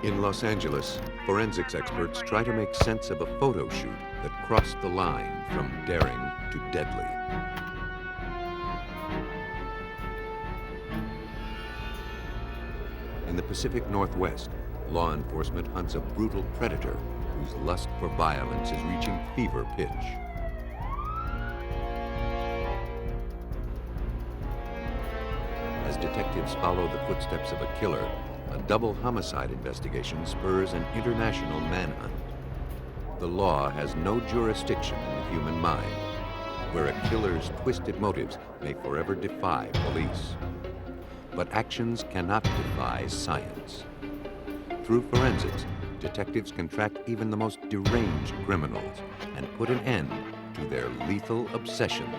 In Los Angeles, forensics experts try to make sense of a photo shoot that crossed the line from daring to deadly. In the Pacific Northwest, law enforcement hunts a brutal predator whose lust for violence is reaching fever pitch. As detectives follow the footsteps of a killer, a double homicide investigation spurs an international manhunt. The law has no jurisdiction in the human mind, where a killer's twisted motives may forever defy police. But actions cannot defy science. Through forensics, detectives can track even the most deranged criminals and put an end to their lethal obsessions.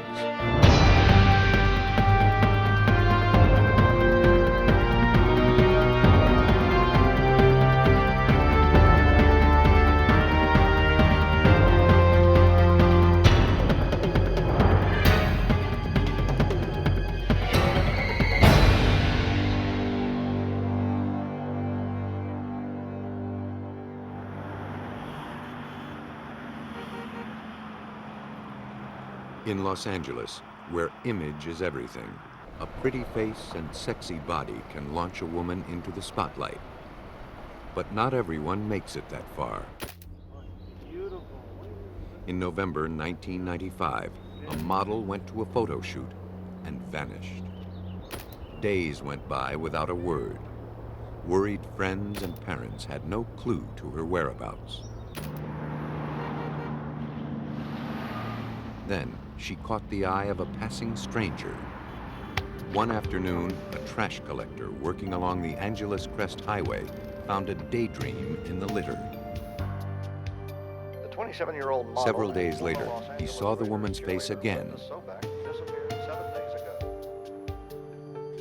In Los Angeles, where image is everything, a pretty face and sexy body can launch a woman into the spotlight. But not everyone makes it that far. In November 1995, a model went to a photo shoot and vanished. Days went by without a word. Worried friends and parents had no clue to her whereabouts. Then, she caught the eye of a passing stranger. One afternoon, a trash collector working along the Angeles Crest Highway found a daydream in the litter. The 27-year-old model. Several days later, he saw the woman's face again. Disappeared 7 days ago.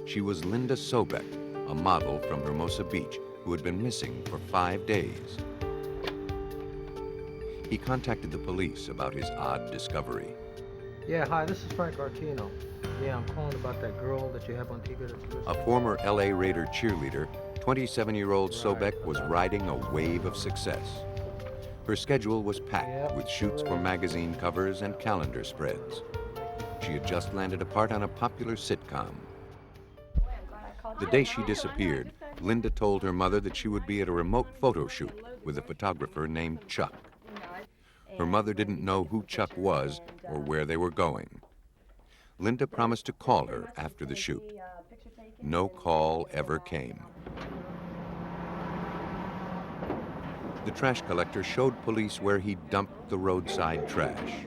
She was Linda Sobek, a model from Hermosa Beach who had been missing for 5 days. He contacted the police about his odd discovery. Yeah, hi, this is Frank Artino. Yeah, I'm calling about that girl that you have on TV. A former LA Raider cheerleader, 27-year-old Sobek was riding a wave of success. Her schedule was packed with shoots for magazine covers and calendar spreads. She had just landed a part on a popular sitcom. The day she disappeared, Linda told her mother that she would be at a remote photo shoot with a photographer named Chuck. Her mother didn't know who Chuck was or where they were going. Linda promised to call her after the shoot. No call ever came. The trash collector showed police where he dumped the roadside trash.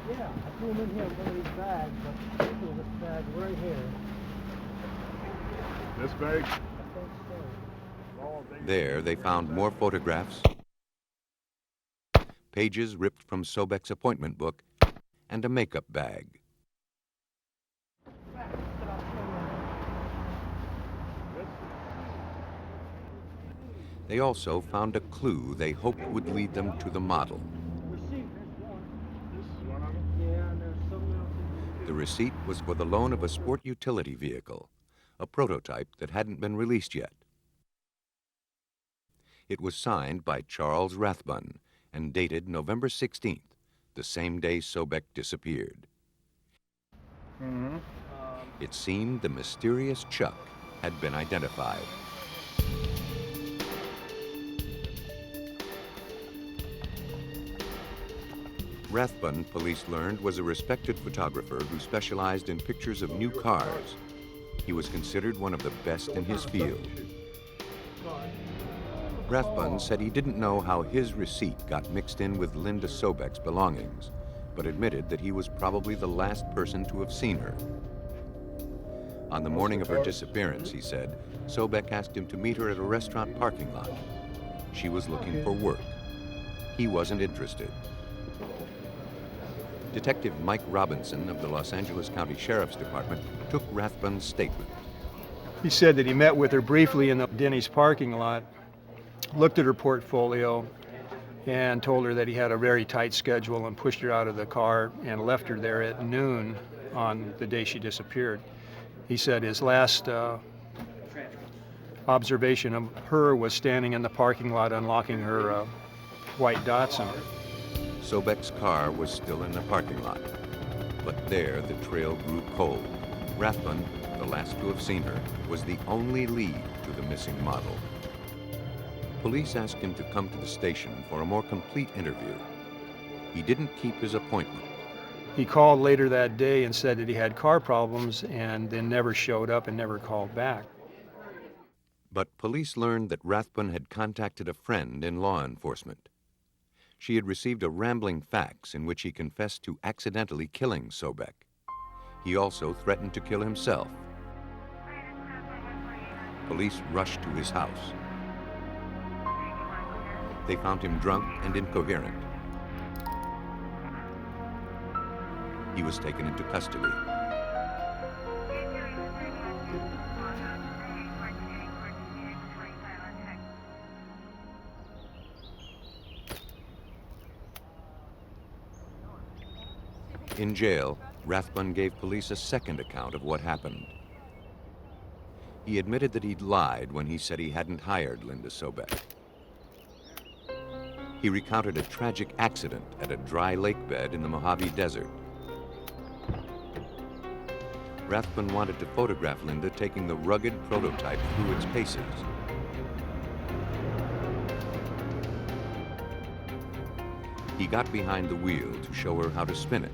Yeah, I threw him in here with one of these bags, but this was a bag right here. This bag? There, they found more photographs, pages ripped from Sobek's appointment book, and a makeup bag. They also found a clue they hoped would lead them to the model. The receipt was for the loan of a sport utility vehicle, a prototype that hadn't been released yet. It was signed by Charles Rathbun and dated November 16th, the same day Sobek disappeared. It seemed the mysterious Chuck had been identified. Rathbun, police learned, was a respected photographer who specialized in pictures of new cars. He was considered one of the best in his field. Rathbun said he didn't know how his receipt got mixed in with Linda Sobek's belongings, but admitted that he was probably the last person to have seen her. On the morning of her disappearance, he said, Sobek asked him to meet her at a restaurant parking lot. She was looking for work. He wasn't interested. Detective Mike Robinson of the Los Angeles County Sheriff's Department took Rathbun's statement. He said that he met with her briefly in the Denny's parking lot, looked at her portfolio, and told her that he had a very tight schedule and pushed her out of the car and left her there at noon on the day she disappeared. He said his last observation of her was standing in the parking lot unlocking her white Datsun. Sobek's car was still in the parking lot. But there, the trail grew cold. Rathbun, the last to have seen her, was the only lead to the missing model. Police asked him to come to the station for a more complete interview. He didn't keep his appointment. He called later that day and said that he had car problems and then never showed up and never called back. But police learned that Rathbun had contacted a friend in law enforcement. She had received a rambling fax in which he confessed to accidentally killing Sobek. He also threatened to kill himself. Police rushed to his house. They found him drunk and incoherent. He was taken into custody. In jail, Rathbun gave police a second account of what happened. He admitted that he'd lied when he said he hadn't hired Linda Sobek. He recounted a tragic accident at a dry lake bed in the Mojave Desert. Rathbun wanted to photograph Linda taking the rugged prototype through its paces. He got behind the wheel to show her how to spin it.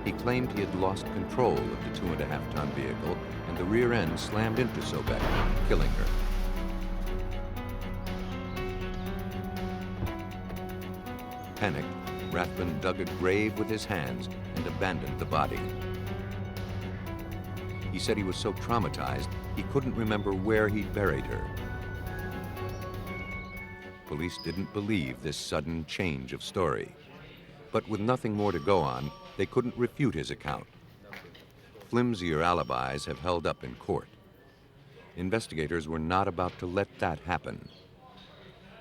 He claimed he had lost control of the 2.5-ton vehicle, and the rear end slammed into Sobek, killing her. Panicked, Rathbun dug a grave with his hands and abandoned the body. He said he was so traumatized, he couldn't remember where he'd buried her. Police didn't believe this sudden change of story. But with nothing more to go on, they couldn't refute his account. Flimsier alibis have held up in court. Investigators were not about to let that happen.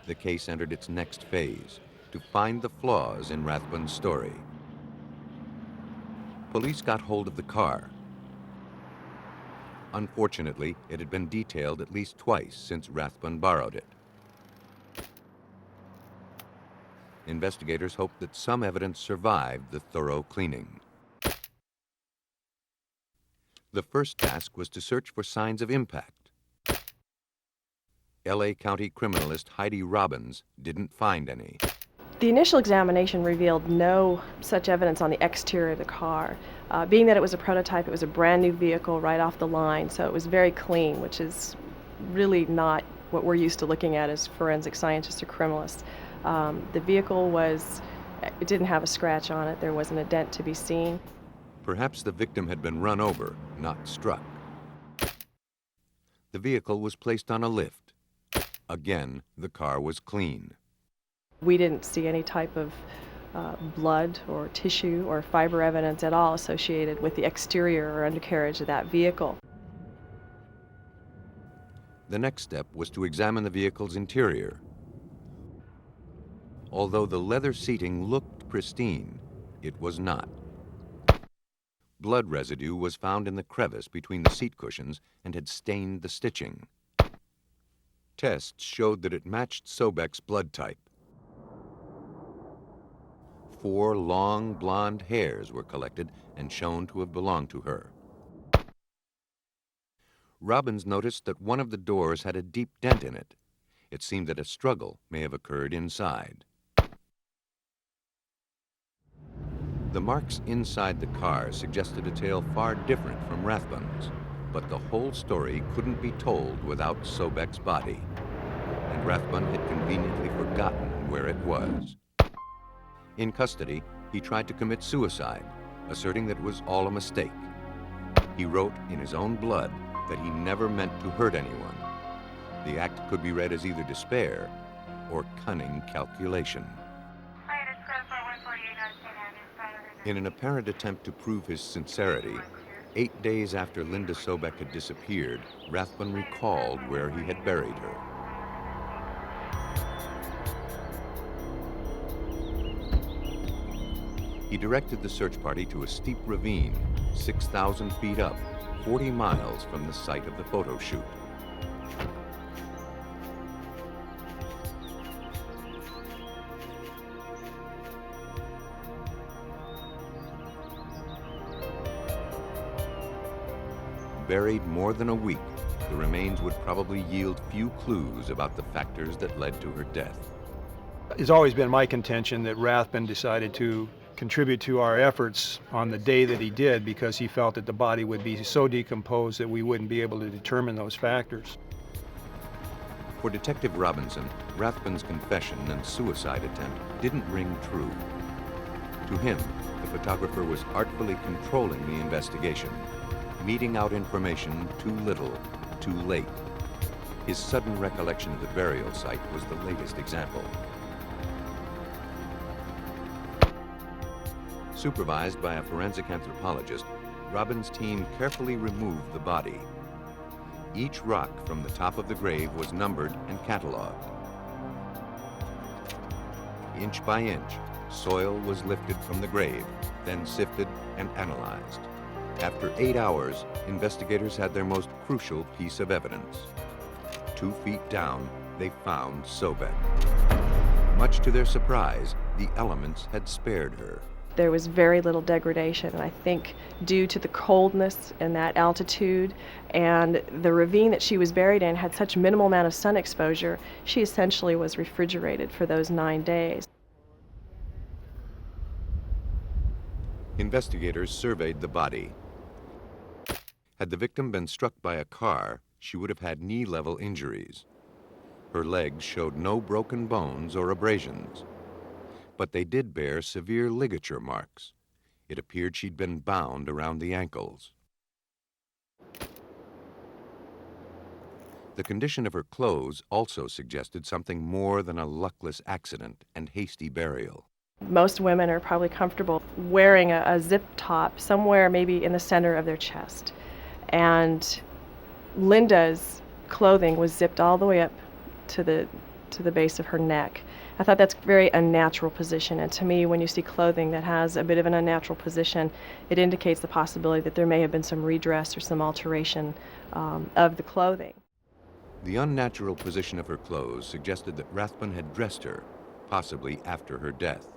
The case entered its next phase, to find the flaws in Rathbun's story. Police got hold of the car. Unfortunately, it had been detailed at least twice since Rathbun borrowed it. Investigators hoped that some evidence survived the thorough cleaning. The first task was to search for signs of impact. LA County criminalist Heidi Robbins didn't find any. The initial examination revealed no such evidence on the exterior of the car. Being that it was a prototype, it was a brand new vehicle right off the line, so it was very clean, which is really not what we're used to looking at as forensic scientists or criminalists. The vehicle it didn't have a scratch on it. There wasn't a dent to be seen. Perhaps the victim had been run over, not struck. The vehicle was placed on a lift. Again, the car was clean. We didn't see any type of blood or tissue or fiber evidence at all associated with the exterior or undercarriage of that vehicle. The next step was to examine the vehicle's interior. Although the leather seating looked pristine, it was not. Blood residue was found in the crevice between the seat cushions and had stained the stitching. Tests showed that it matched Sobek's blood type. 4 long blonde hairs were collected and shown to have belonged to her. Robbins noticed that one of the doors had a deep dent in it. It seemed that a struggle may have occurred inside. The marks inside the car suggested a tale far different from Rathbun's, but the whole story couldn't be told without Sobek's body, and Rathbun had conveniently forgotten where it was. In custody, he tried to commit suicide, asserting that it was all a mistake. He wrote in his own blood that he never meant to hurt anyone. The act could be read as either despair or cunning calculation. In an apparent attempt to prove his sincerity, 8 days after Linda Sobek had disappeared, Rathbun recalled where he had buried her. He directed the search party to a steep ravine, 6,000 feet up, 40 miles from the site of the photo shoot. Buried more than a week, the remains would probably yield few clues about the factors that led to her death. It's always been my contention that Rathbun decided to contribute to our efforts on the day that he did because he felt that the body would be so decomposed that we wouldn't be able to determine those factors. For Detective Robinson, Rathbun's confession and suicide attempt didn't ring true. To him, the photographer was artfully controlling the investigation, meting out information too little, too late. His sudden recollection of the burial site was the latest example. Supervised by a forensic anthropologist, Robin's team carefully removed the body. Each rock from the top of the grave was numbered and cataloged. Inch by inch, soil was lifted from the grave, then sifted and analyzed. After 8 hours, investigators had their most crucial piece of evidence. 2 feet down, they found Sobek. Much to their surprise, the elements had spared her. There was very little degradation, and I think due to the coldness and that altitude and the ravine that she was buried in had such minimal amount of sun exposure, she essentially was refrigerated for those 9 days. Investigators surveyed the body. Had the victim been struck by a car, she would have had knee-level injuries. Her legs showed no broken bones or abrasions, but they did bear severe ligature marks. It appeared she'd been bound around the ankles. The condition of her clothes also suggested something more than a luckless accident and hasty burial. Most women are probably comfortable wearing a zip top somewhere maybe in the center of their chest. And Linda's clothing was zipped all the way up to the base of her neck. I thought that's a very unnatural position, and to me, when you see clothing that has a bit of an unnatural position, it indicates the possibility that there may have been some redress or some alteration of the clothing. The unnatural position of her clothes suggested that Rathbun had dressed her, possibly after her death.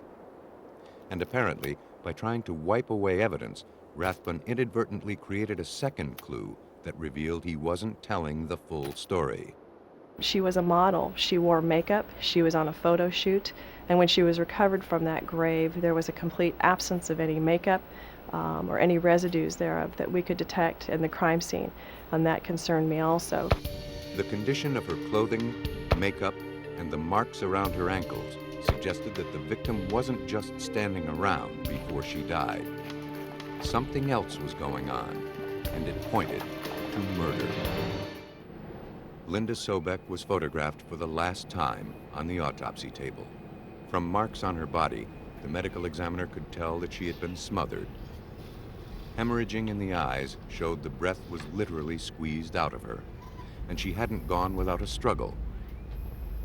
And apparently, by trying to wipe away evidence, Rathbun inadvertently created a second clue that revealed he wasn't telling the full story. She was a model. She wore makeup. She was on a photo shoot. And when she was recovered from that grave, there was a complete absence of any makeup or any residues thereof that we could detect in the crime scene. And that concerned me also. The condition of her clothing, makeup, and the marks around her ankles suggested that the victim wasn't just standing around before she died. Something else was going on, and it pointed to murder. Linda Sobek was photographed for the last time on the autopsy table. From marks on her body, the medical examiner could tell that she had been smothered. Hemorrhaging in the eyes showed the breath was literally squeezed out of her, and she hadn't gone without a struggle.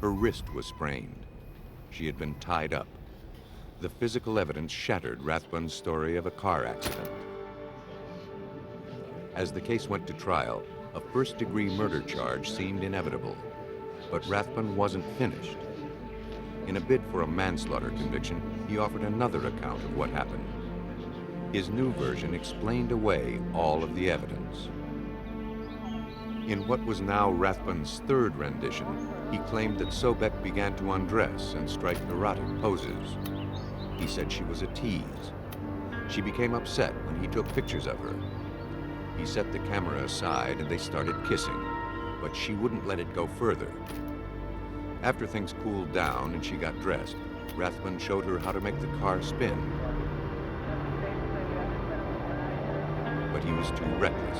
Her wrist was sprained. She had been tied up. The physical evidence shattered Rathbun's story of a car accident. As the case went to trial, a first-degree murder charge seemed inevitable, but Rathbun wasn't finished. In a bid for a manslaughter conviction, he offered another account of what happened. His new version explained away all of the evidence. In what was now Rathbun's third rendition, he claimed that Sobek began to undress and strike erotic poses. He said she was a tease. She became upset when he took pictures of her. He set the camera aside and they started kissing, but she wouldn't let it go further. After things cooled down and she got dressed, Rathbun showed her how to make the car spin. But he was too reckless.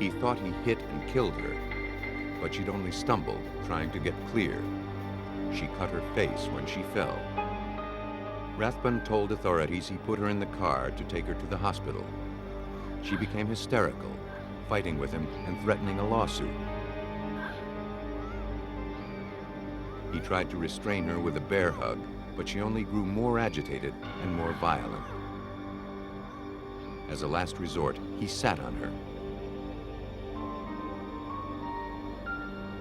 He thought he hit and killed her, but she'd only stumbled trying to get clear. She cut her face when she fell. Rathbun told authorities he put her in the car to take her to the hospital. She became hysterical, fighting with him and threatening a lawsuit. He tried to restrain her with a bear hug, but she only grew more agitated and more violent. As a last resort, he sat on her.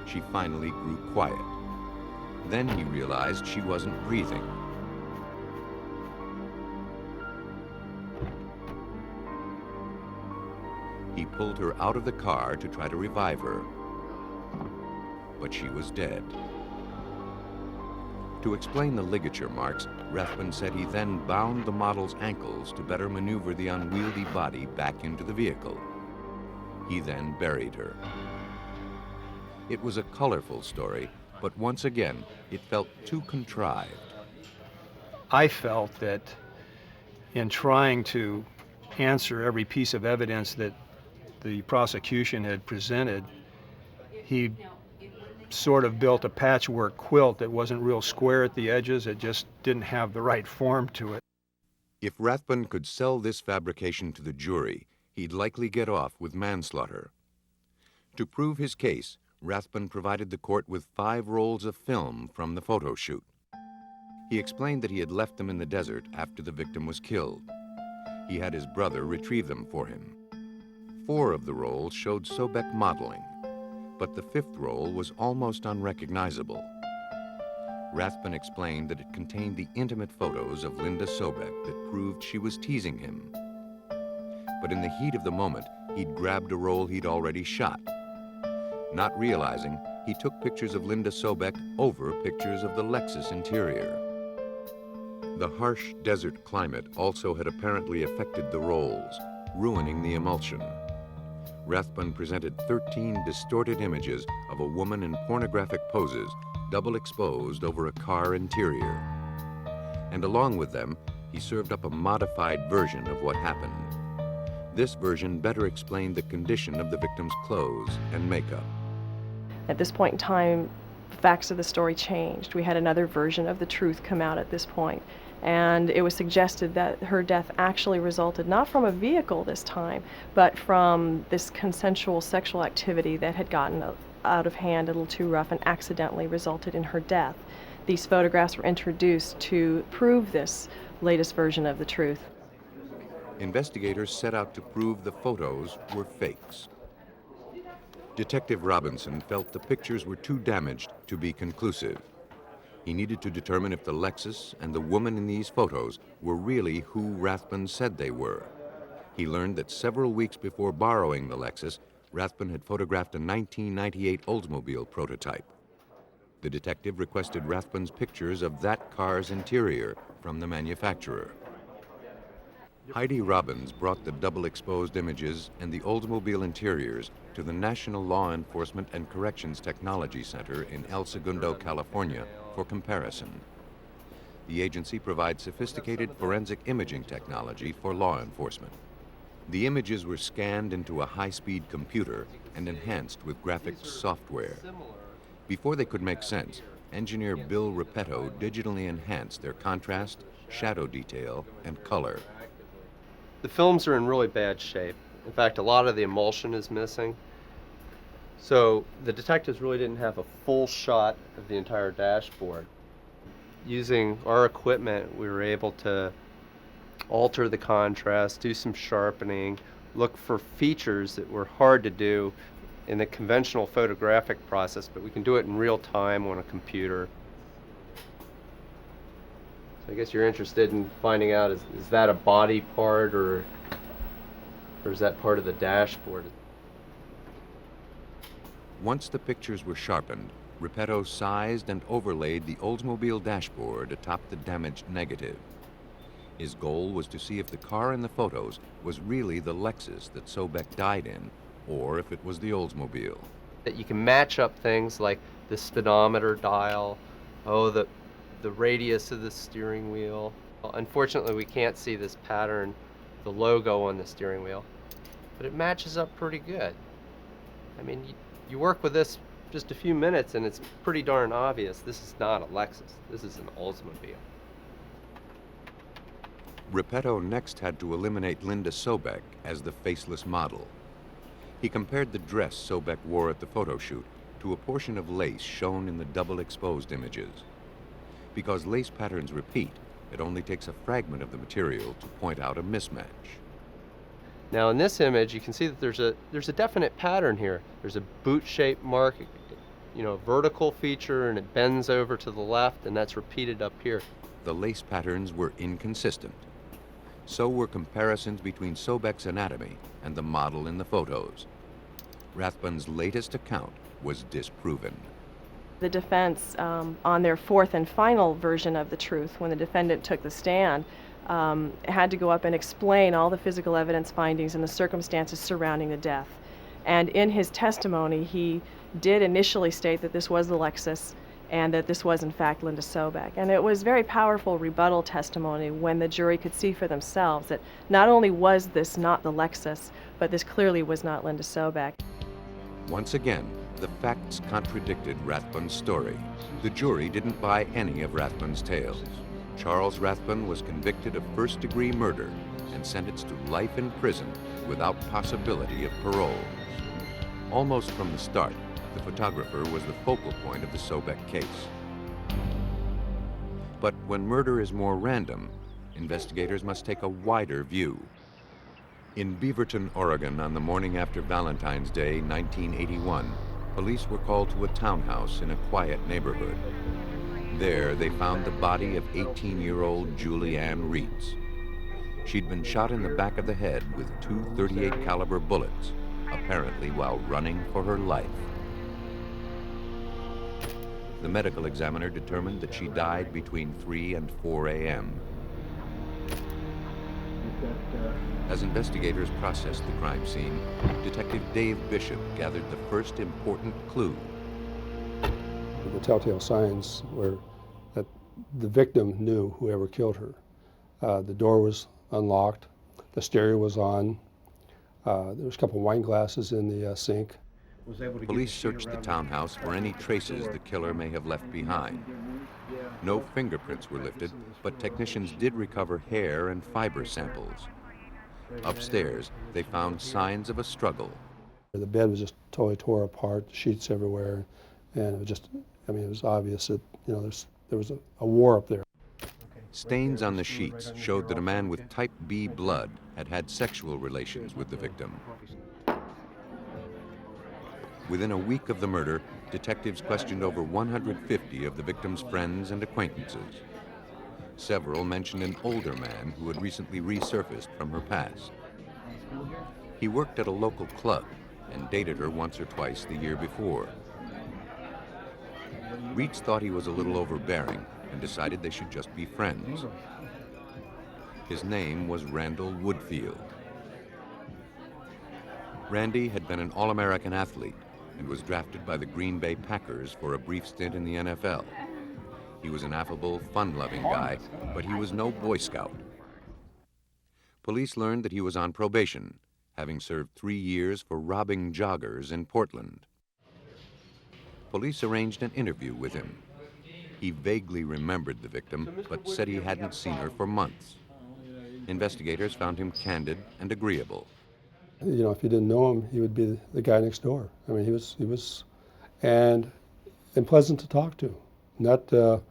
She finally grew quiet. Then he realized she wasn't breathing. He pulled her out of the car to try to revive her, but she was dead. To explain the ligature marks, Rathbun said he then bound the model's ankles to better maneuver the unwieldy body back into the vehicle. He then buried her. It was a colorful story, but once again, it felt too contrived. I felt that in trying to answer every piece of evidence that the prosecution had presented, he sort of built a patchwork quilt that wasn't real square at the edges. It just didn't have the right form to it. If Rathbun could sell this fabrication to the jury, he'd likely get off with manslaughter. To prove his case, Rathbun provided the court with 5 rolls of film from the photo shoot. He explained that he had left them in the desert after the victim was killed. He had his brother retrieve them for him. 4 of the rolls showed Sobek modeling, but the 5th roll was almost unrecognizable. Rathbun explained that it contained the intimate photos of Linda Sobek that proved she was teasing him. But in the heat of the moment, he'd grabbed a roll he'd already shot. Not realizing, he took pictures of Linda Sobek over pictures of the Lexus interior. The harsh desert climate also had apparently affected the rolls, ruining the emulsion. Rathbun presented 13 distorted images of a woman in pornographic poses, double exposed over a car interior. And along with them, he served up a modified version of what happened. This version better explained the condition of the victim's clothes and makeup. At this point in time, the facts of the story changed. We had another version of the truth come out at this point, and it was suggested that her death actually resulted not from a vehicle this time, but from this consensual sexual activity that had gotten out of hand, a little too rough, and accidentally resulted in her death. These photographs were introduced to prove this latest version of the truth. Investigators set out to prove the photos were fakes. Detective Robinson felt the pictures were too damaged to be conclusive. He needed to determine if the Lexus and the woman in these photos were really who Rathbun said they were. He learned that several weeks before borrowing the Lexus, Rathbun had photographed a 1998 Oldsmobile prototype. The detective requested Rathbun's pictures of that car's interior from the manufacturer. Heidi Robbins brought the double-exposed images and the Oldsmobile interiors to the National Law Enforcement and Corrections Technology Center in El Segundo, California, for comparison. The agency provides sophisticated forensic imaging technology for law enforcement. The images were scanned into a high-speed computer and enhanced with graphics software. Before they could make sense, engineer Bill Repetto digitally enhanced their contrast, shadow detail, and color. The films are in really bad shape. In fact, a lot of the emulsion is missing. So the detectives really didn't have a full shot of the entire dashboard. Using our equipment, we were able to alter the contrast, do some sharpening, look for features that were hard to do in the conventional photographic process, but we can do it in real time on a computer. So I guess you're interested in finding out, is that a body part or is that part of the dashboard? Once the pictures were sharpened, Repetto sized and overlaid the Oldsmobile dashboard atop the damaged negative. His goal was to see if the car in the photos was really the Lexus that Sobek died in, or if it was the Oldsmobile. That you can match up things like the speedometer dial, the radius of the steering wheel. Unfortunately, we can't see this pattern, the logo on the steering wheel, but it matches up pretty good. I mean, you work with this just a few minutes and it's pretty darn obvious this is not a Lexus. This is an Oldsmobile. Repetto next had to eliminate Linda Sobek as the faceless model. He compared the dress Sobek wore at the photo shoot to a portion of lace shown in the double-exposed images. Because lace patterns repeat, it only takes a fragment of the material to point out a mismatch. Now in this image, you can see that there's a definite pattern here. There's a boot-shaped mark, vertical feature, and it bends over to the left, and that's repeated up here. The lace patterns were inconsistent. So were comparisons between Sobek's anatomy and the model in the photos. Rathbun's latest account was disproven. The defense, on their fourth and final version of the truth, when the defendant took the stand, had to go up and explain all the physical evidence findings and the circumstances surrounding the death. And in his testimony, he did initially state that this was the Lexus and that this was in fact Linda Sobek. And it was very powerful rebuttal testimony when the jury could see for themselves that not only was this not the Lexus, but this clearly was not Linda Sobek. Once again, the facts contradicted Rathbun's story. The jury didn't buy any of Rathbun's tales. Charles Rathbun was convicted of first-degree murder and sentenced to life in prison without possibility of parole. Almost from the start, the photographer was the focal point of the Sobek case. But when murder is more random, investigators must take a wider view. In Beaverton, Oregon, on the morning after Valentine's Day, 1981, police were called to a townhouse in a quiet neighborhood. There, they found the body of 18-year-old Julie Ann Reitz. She'd been shot in the back of the head with two .38 caliber bullets, apparently while running for her life. The medical examiner determined that she died between 3 and 4 a.m. As investigators processed the crime scene, Detective Dave Bishop gathered the first important clue. The telltale signs were that the victim knew whoever killed her. The door was unlocked, the stereo was on, there was a couple wine glasses in the sink. Police searched the townhouse for any traces the killer may have left behind. No fingerprints were lifted, but technicians did recover hair and fiber samples. Upstairs, they found signs of a struggle. The bed was just totally tore apart, sheets everywhere, and it was just, it was obvious that, there was a war up there. Stains on the sheets showed that a man with type B blood had had sexual relations with the victim. Within a week of the murder, detectives questioned over 150 of the victim's friends and acquaintances. Several mentioned an older man who had recently resurfaced from her past. He worked at a local club and dated her once or twice the year before. Reitz thought he was a little overbearing and decided they should just be friends. His name was Randall Woodfield. Randy had been an All-American athlete and was drafted by the Green Bay Packers for a brief stint in the NFL. He was an affable, fun-loving guy, but he was no Boy Scout. Police learned that he was on probation, having served 3 years for robbing joggers in Portland. Police arranged an interview with him. He vaguely remembered the victim, but said he hadn't seen her for months. Investigators found him candid and agreeable. If you didn't know him, he would be the guy next door. He was, and pleasant to talk to.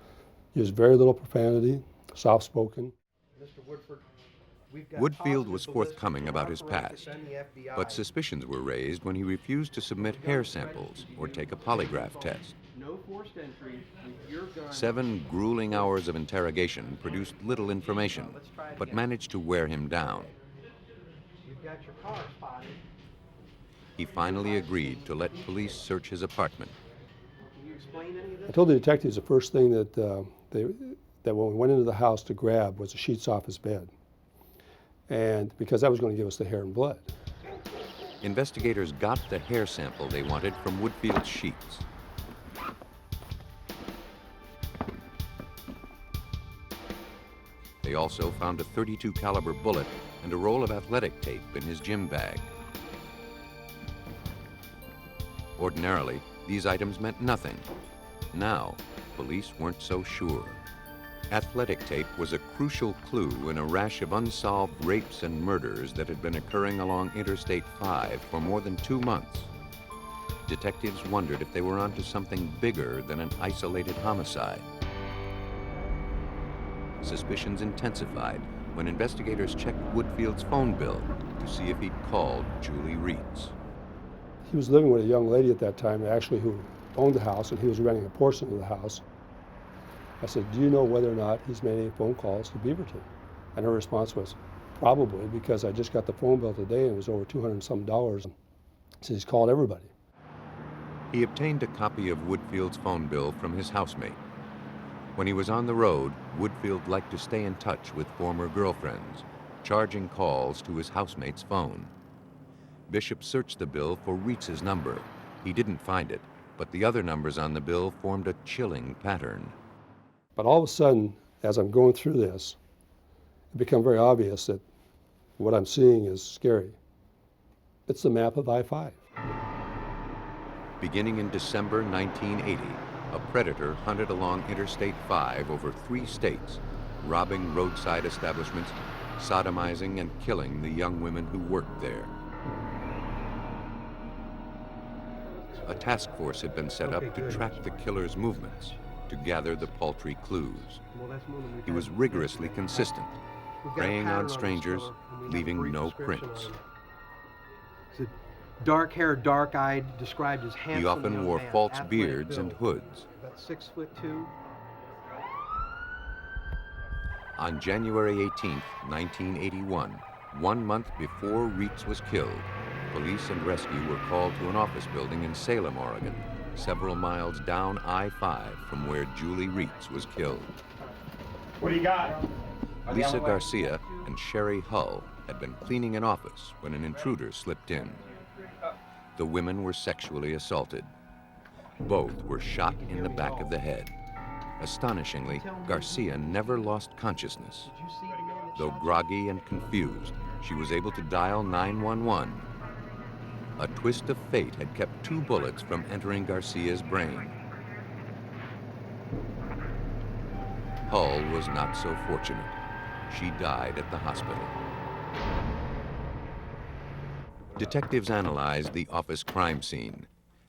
Used very little profanity, soft-spoken. Woodfield was forthcoming about his past, but suspicions were raised when he refused to submit hair samples or take a polygraph test. 7 grueling hours of interrogation produced little information, but managed to wear him down. He finally agreed to let police search his apartment. I told the detectives the first thing that when we went into the house to grab was the sheets off his bed, and because that was going to give us the hair and blood. Investigators got the hair sample they wanted from Woodfield's sheets. They also found a .32 caliber bullet and a roll of athletic tape in his gym bag. Ordinarily, these items meant nothing. Now, police weren't so sure. Athletic tape was a crucial clue in a rash of unsolved rapes and murders that had been occurring along Interstate 5 for more than 2 months. Detectives wondered if they were onto something bigger than an isolated homicide. Suspicions intensified when investigators checked Woodfield's phone bill to see if he'd called Julie Reitz. He was living with a young lady at that time, actually, who owned the house, and he was renting a portion of the house. I said, do you know whether or not he's made any phone calls to Beaverton? And her response was, probably, because I just got the phone bill today and it was over $200 and some. So he's called everybody. He obtained a copy of Woodfield's phone bill from his housemate. When he was on the road, Woodfield liked to stay in touch with former girlfriends, charging calls to his housemate's phone. Bishop searched the bill for Reitz's number. He didn't find it, but the other numbers on the bill formed a chilling pattern. But all of a sudden, as I'm going through this, it became very obvious that what I'm seeing is scary. It's the map of I-5. Beginning in December 1980, a predator hunted along Interstate 5 over 3 states, robbing roadside establishments, sodomizing and killing the young women who worked there. A task force had been set up to track the killer's movements, to gather the paltry clues. He was rigorously consistent, preying on strangers, leaving no prints. Dark-haired, dark-eyed, described as handsome. He often young wore man, false athletic beards build. and hoods. About 6'2". On January 18, 1981, 1 month before Reitz was killed, police and rescue were called to an office building in Salem, Oregon, several miles down I-5 from where Julie Reitz was killed. What do you got? Lisa Garcia and Sherry Hull had been cleaning an office when an intruder slipped in. The women were sexually assaulted. Both were shot in the back of the head. Astonishingly, Garcia never lost consciousness. Though groggy and confused, she was able to dial 911. A twist of fate had kept 2 bullets from entering Garcia's brain. Hull was not so fortunate. She died at the hospital. Detectives analyzed the office crime scene.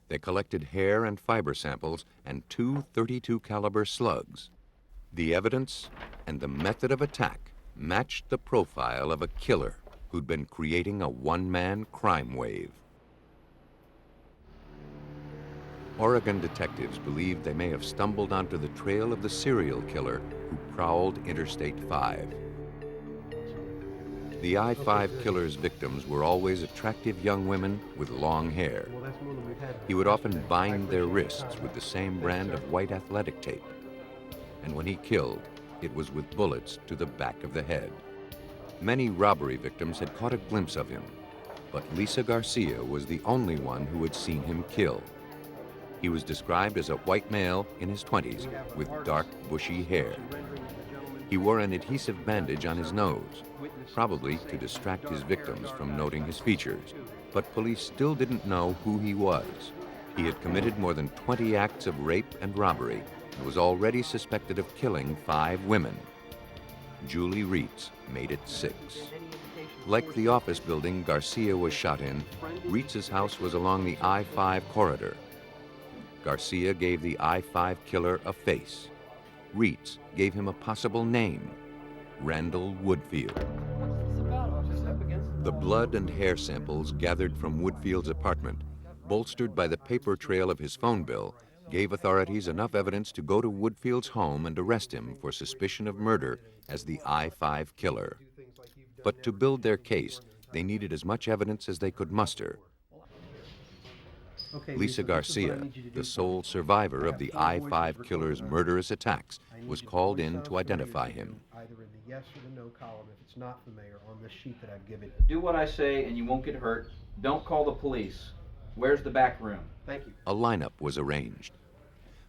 They collected hair and fiber samples and 2 .32 caliber slugs. The evidence and the method of attack matched the profile of a killer who'd been creating a one-man crime wave. Oregon detectives believed they may have stumbled onto the trail of the serial killer who prowled Interstate 5. The I-5 killer's victims were always attractive young women with long hair. He would often bind their wrists with the same brand of white athletic tape. And when he killed, it was with bullets to the back of the head. Many robbery victims had caught a glimpse of him, but Lisa Garcia was the only one who had seen him kill. He was described as a white male in his 20s with dark, bushy hair. He wore an adhesive bandage on his nose, probably to distract his victims from noting his features. But police still didn't know who he was. He had committed more than 20 acts of rape and robbery and was already suspected of killing 5 women. Julie Reitz made it 6. Like the office building Garcia was shot in, Reitz's house was along the I-5 corridor. Garcia gave the I-5 killer a face. Reitz gave him a possible name, Randall Woodfield. The blood and hair samples gathered from Woodfield's apartment, bolstered by the paper trail of his phone bill, gave authorities enough evidence to go to Woodfield's home and arrest him for suspicion of murder as the I-5 killer. But to build their case, they needed as much evidence as they could muster. Lisa Garcia, the sole survivor of the I-5 killer's murderous attacks, was called in to identify him. Either in the yes or the no column, if it's not the mayor, on this sheet that I've given. Do what I say and you won't get hurt. Don't call the police. Where's the back room? Thank you. A lineup was arranged.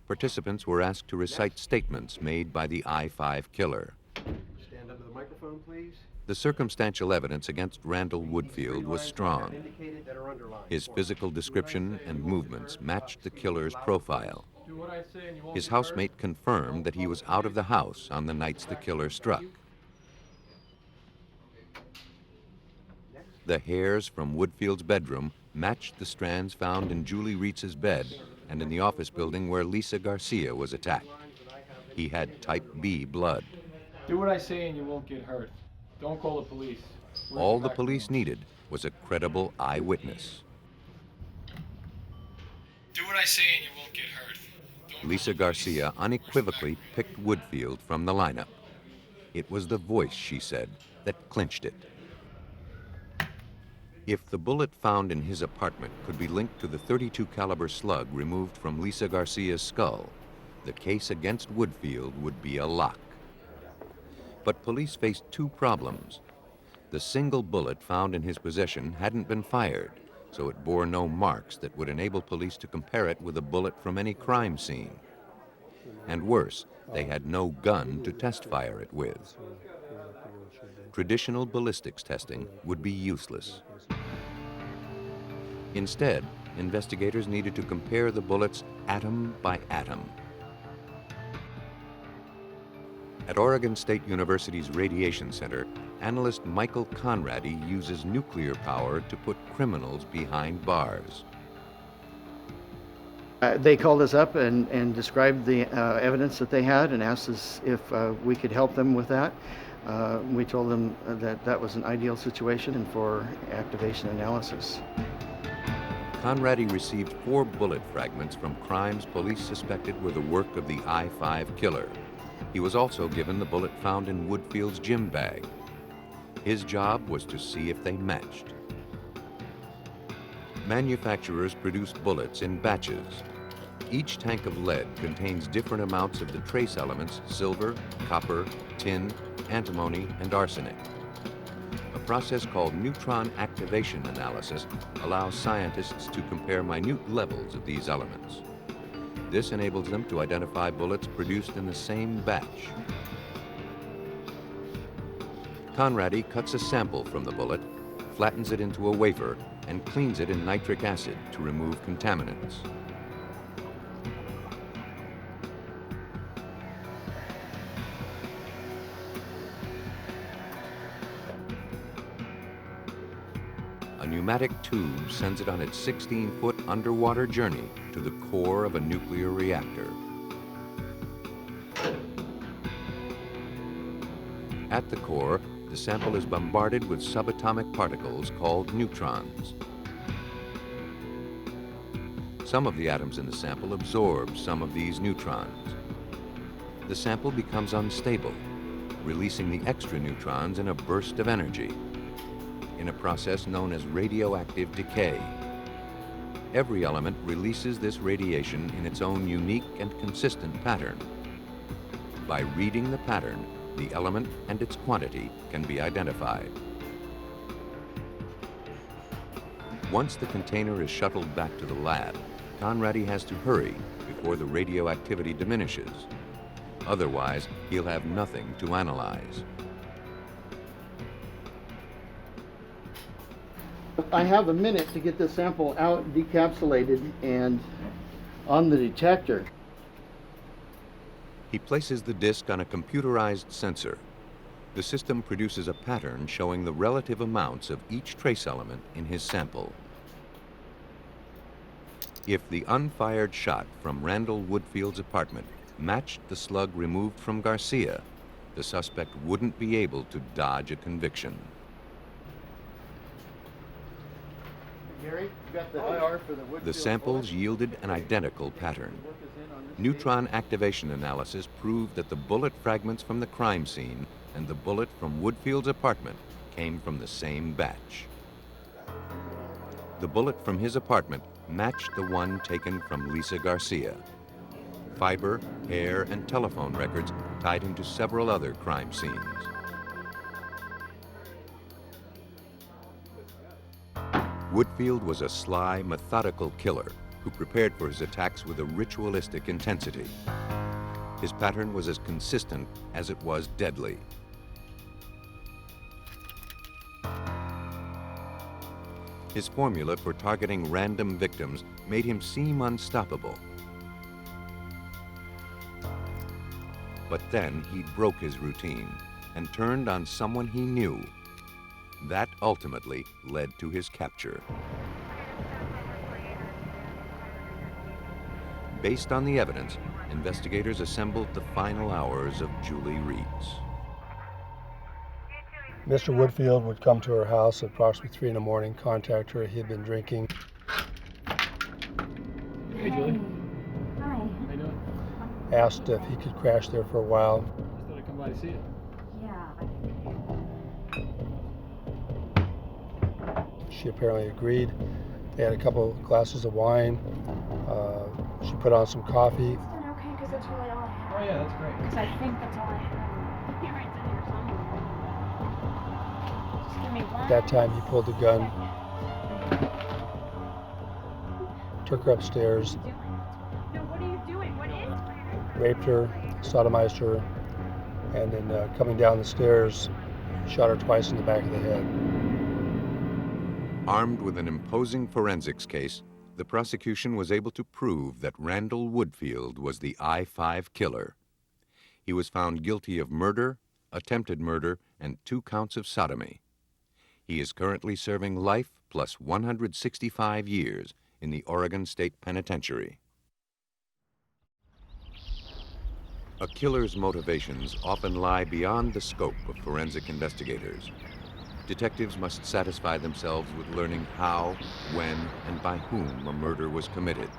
Participants were asked to recite statements made by the I-5 killer. Stand up to the microphone, please. The circumstantial evidence against Randall Woodfield was strong. Indicated that are underlined. His physical description and movements matched the killer's profile. His housemate confirmed that he was out of the house on the nights the killer struck. The hairs from Woodfield's bedroom matched the strands found in Julie Rietz's bed and in the office building where Lisa Garcia was attacked. He had type B blood. Do what I say and you won't get hurt. Don't call the police. All the police needed was a credible eyewitness. Do what I say and you won't get hurt. Lisa Garcia unequivocally picked Woodfield from the lineup. It was the voice, she said, that clinched it. If the bullet found in his apartment could be linked to the .32 caliber slug removed from Lisa Garcia's skull, the case against Woodfield would be a lock. But police faced two problems. The single bullet found in his possession hadn't been fired, so it bore no marks that would enable police to compare it with a bullet from any crime scene. And worse, they had no gun to test fire it with. Traditional ballistics testing would be useless. Instead, investigators needed to compare the bullets atom by atom. At Oregon State University's Radiation Center, analyst Michael Conradi uses nuclear power to put criminals behind bars. They called us up and described the evidence that they had and asked us if we could help them with that. We told them that that was an ideal situation and for activation analysis. Conradi received 4 bullet fragments from crimes police suspected were the work of the I-5 killer. He was also given the bullet found in Woodfield's gym bag. His job was to see if they matched. Manufacturers produced bullets in batches. Each tank of lead contains different amounts of the trace elements silver, copper, tin, antimony, and arsenic. A process called neutron activation analysis allows scientists to compare minute levels of these elements. This enables them to identify bullets produced in the same batch. Conradi cuts a sample from the bullet, flattens it into a wafer, and cleans it in nitric acid to remove contaminants. A pneumatic tube sends it on its 16-foot underwater journey to the core of a nuclear reactor. At the core, the sample is bombarded with subatomic particles called neutrons. Some of the atoms in the sample absorb some of these neutrons. The sample becomes unstable, releasing the extra neutrons in a burst of energy, in a process known as radioactive decay. Every element releases this radiation in its own unique and consistent pattern. By reading the pattern, the element and its quantity can be identified. Once the container is shuttled back to the lab, Conradi has to hurry before the radioactivity diminishes. Otherwise, he'll have nothing to analyze. I have a minute to get this sample out, decapsulated, and on the detector. He places the disc on a computerized sensor. The system produces a pattern showing the relative amounts of each trace element in his sample. If the unfired shot from Randall Woodfield's apartment matched the slug removed from Garcia, the suspect wouldn't be able to dodge a conviction. Gary, you got the IR for the Woodfield The samples yielded an identical pattern. Neutron activation analysis proved that the bullet fragments from the crime scene and the bullet from Woodfield's apartment came from the same batch. The bullet from his apartment matched the one taken from Lisa Garcia. Fiber, hair, and telephone records tied him to several other crime scenes. Woodfield was a sly, methodical killer who prepared for his attacks with a ritualistic intensity. His pattern was as consistent as it was deadly. His formula for targeting random victims made him seem unstoppable. But then he broke his routine and turned on someone he knew. That ultimately led to his capture. Based on the evidence, investigators assembled the final hours of Julie Reed's. Mr. Woodfield would come to her house at approximately 3 in the morning, contact her. He had been drinking. Hey, Julie. Hi. How you doing? Asked if he could crash there for a while. Just thought I'd come by to see you. Yeah. She apparently agreed. They had a couple glasses of wine. She put on some coffee. It's been okay because that's really all I have. Oh yeah, that's great. Because I think that's all I have. Here, it's in here somewhere. Just give me one. At that time, he pulled the gun, took her upstairs, No, what are you doing? What is? raped her, sodomized her, and then coming down the stairs, shot her twice in the back of the head. Armed with an imposing forensics case, the prosecution was able to prove that Randall Woodfield was the I-5 killer. He was found guilty of murder, attempted murder, and 2 counts of sodomy. He is currently serving life plus 165 years in the Oregon State Penitentiary. A killer's motivations often lie beyond the scope of forensic investigators. Detectives must satisfy themselves with learning how, when, and by whom a murder was committed.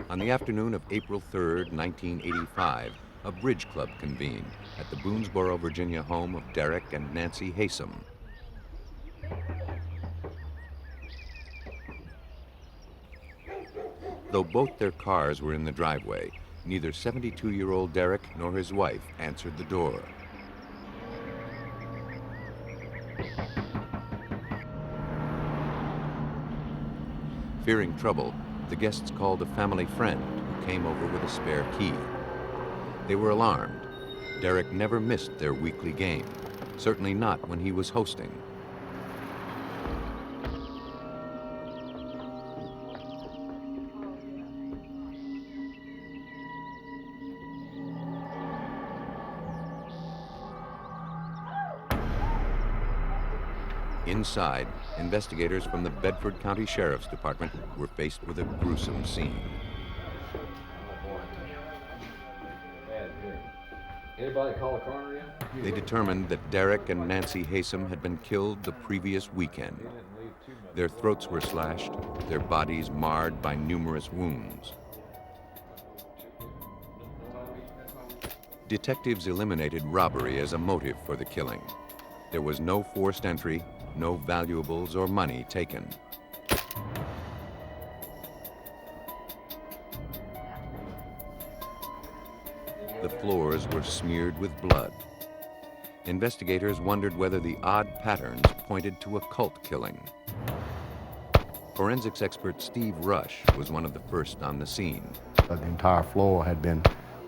On the afternoon of April 3rd, 1985, a bridge club convened at the Boonesboro, Virginia home of Derek and Nancy Haysom. Though both their cars were in the driveway, neither 72-year-old Derek nor his wife answered the door. Fearing trouble, the guests called a family friend who came over with a spare key. They were alarmed. Derek never missed their weekly game, certainly not when he was hosting. Inside, investigators from the Bedford County Sheriff's Department were faced with a gruesome scene. Anybody call a coroner yet? They determined that Derek and Nancy Haysom had been killed the previous weekend. Their throats were slashed, their bodies marred by numerous wounds. Detectives eliminated robbery as a motive for the killing. There was no forced entry, no valuables or money taken. The floors were smeared with blood. Investigators wondered whether the odd patterns pointed to a cult killing. Forensics expert Steve Rush was one of the first on the scene. The entire floor had been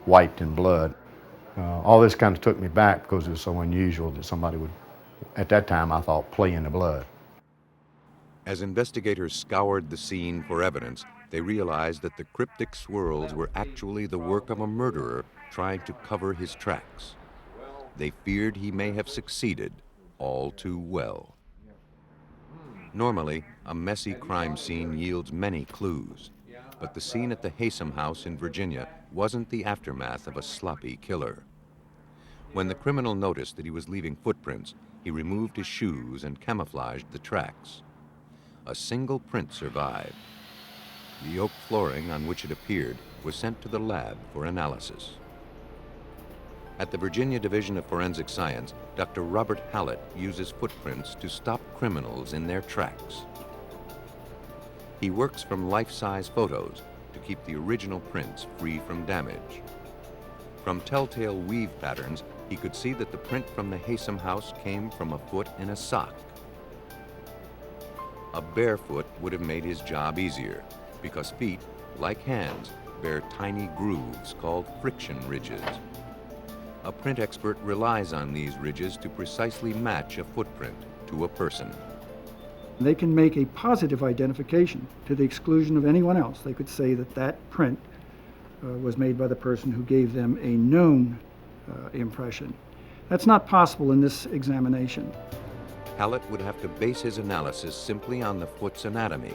wiped in blood. All this kind of took me back because it was so unusual that somebody would, at that time I thought, play in the blood. As investigators scoured the scene for evidence, they realized that the cryptic swirls were actually the work of a murderer trying to cover his tracks. They feared he may have succeeded all too well. Normally, a messy crime scene yields many clues, but the scene at the Haysom house in Virginia wasn't the aftermath of a sloppy killer. When the criminal noticed that he was leaving footprints, he removed his shoes and camouflaged the tracks. A single print survived. The oak flooring on which it appeared was sent to the lab for analysis. At the Virginia Division of Forensic Science, Dr. Robert Hallett uses footprints to stop criminals in their tracks. He works from life-size photos to keep the original prints free from damage. From telltale weave patterns, he could see that the print from the Haysom house came from a foot in a sock. A bare foot would have made his job easier, because feet, like hands, bear tiny grooves called friction ridges. A print expert relies on these ridges to precisely match a footprint to a person. They can make a positive identification to the exclusion of anyone else. They could say that that print was made by the person who gave them a known impression. That's not possible in this examination. Hallett would have to base his analysis simply on the foot's anatomy.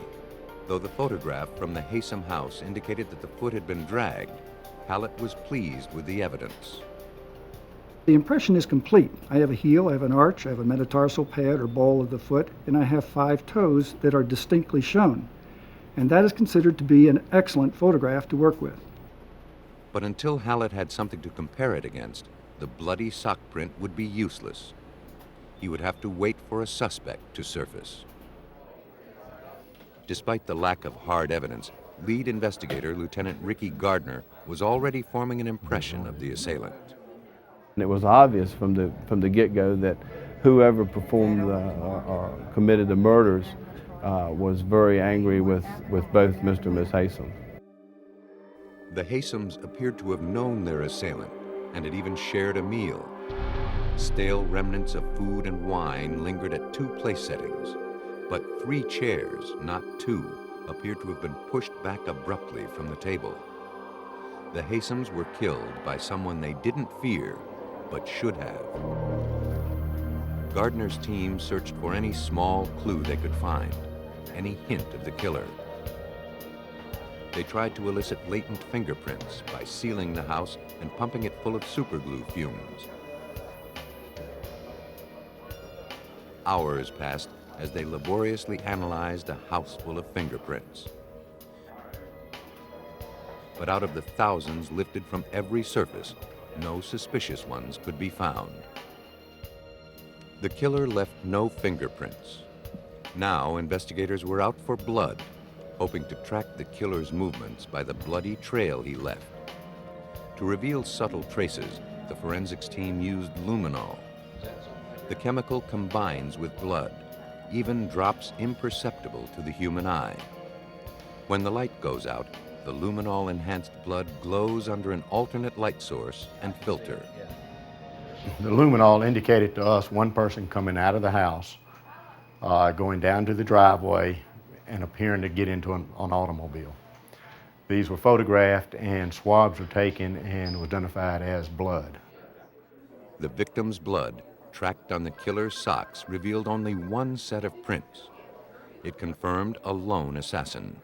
Though the photograph from the Haysom house indicated that the foot had been dragged, Hallett was pleased with the evidence. The impression is complete. I have a heel, I have an arch, I have a metatarsal pad or ball of the foot, and I have 5 toes that are distinctly shown. And that is considered to be an excellent photograph to work with. But until Hallett had something to compare it against, the bloody sock print would be useless. He would have to wait for a suspect to surface. Despite the lack of hard evidence, lead investigator Lieutenant Ricky Gardner was already forming an impression of the assailant. It was obvious from the get-go that whoever performed or committed the murders was very angry with both Mr. and Miss Haysom. The Haysoms appeared to have known their assailant and had even shared a meal. Stale remnants of food and wine lingered at 2 place settings, but 3 chairs, not 2, appeared to have been pushed back abruptly from the table. The Haysoms were killed by someone they didn't fear, but should have. Gardner's team searched for any small clue they could find, any hint of the killer. They tried to elicit latent fingerprints by sealing the house and pumping it full of superglue fumes. Hours passed as they laboriously analyzed a house full of fingerprints. But out of the thousands lifted from every surface, no suspicious ones could be found. The killer left no fingerprints. Now investigators were out for blood, hoping to track the killer's movements by the bloody trail he left. To reveal subtle traces, the forensics team used luminol. The chemical combines with blood, even drops imperceptible to the human eye. When the light goes out, the luminol-enhanced blood glows under an alternate light source and filter. The luminol indicated to us one person coming out of the house, going down to the driveway, and appearing to get into an automobile. These were photographed and swabs were taken and were identified as blood. The victim's blood, tracked on the killer's socks, revealed only one set of prints. It confirmed a lone assassin.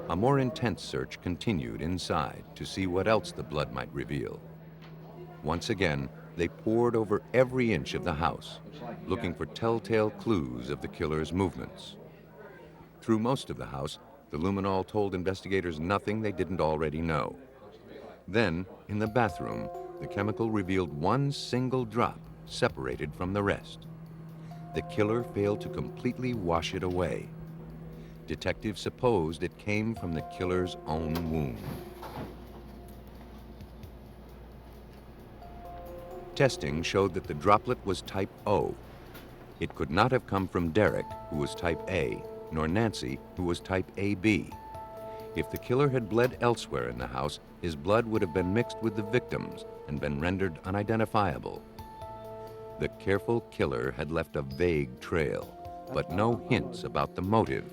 A more intense search continued inside to see what else the blood might reveal. Once again, they pored over every inch of the house, looking for telltale clues of the killer's movements. Through most of the house, the luminol told investigators nothing they didn't already know. Then, in the bathroom, the chemical revealed one single drop separated from the rest. The killer failed to completely wash it away. Detectives supposed it came from the killer's own wound. Testing showed that the droplet was type O. It could not have come from Derek, who was type A, nor Nancy, who was type AB. If the killer had bled elsewhere in the house, his blood would have been mixed with the victim's and been rendered unidentifiable. The careful killer had left a vague trail, but no hints about the motive.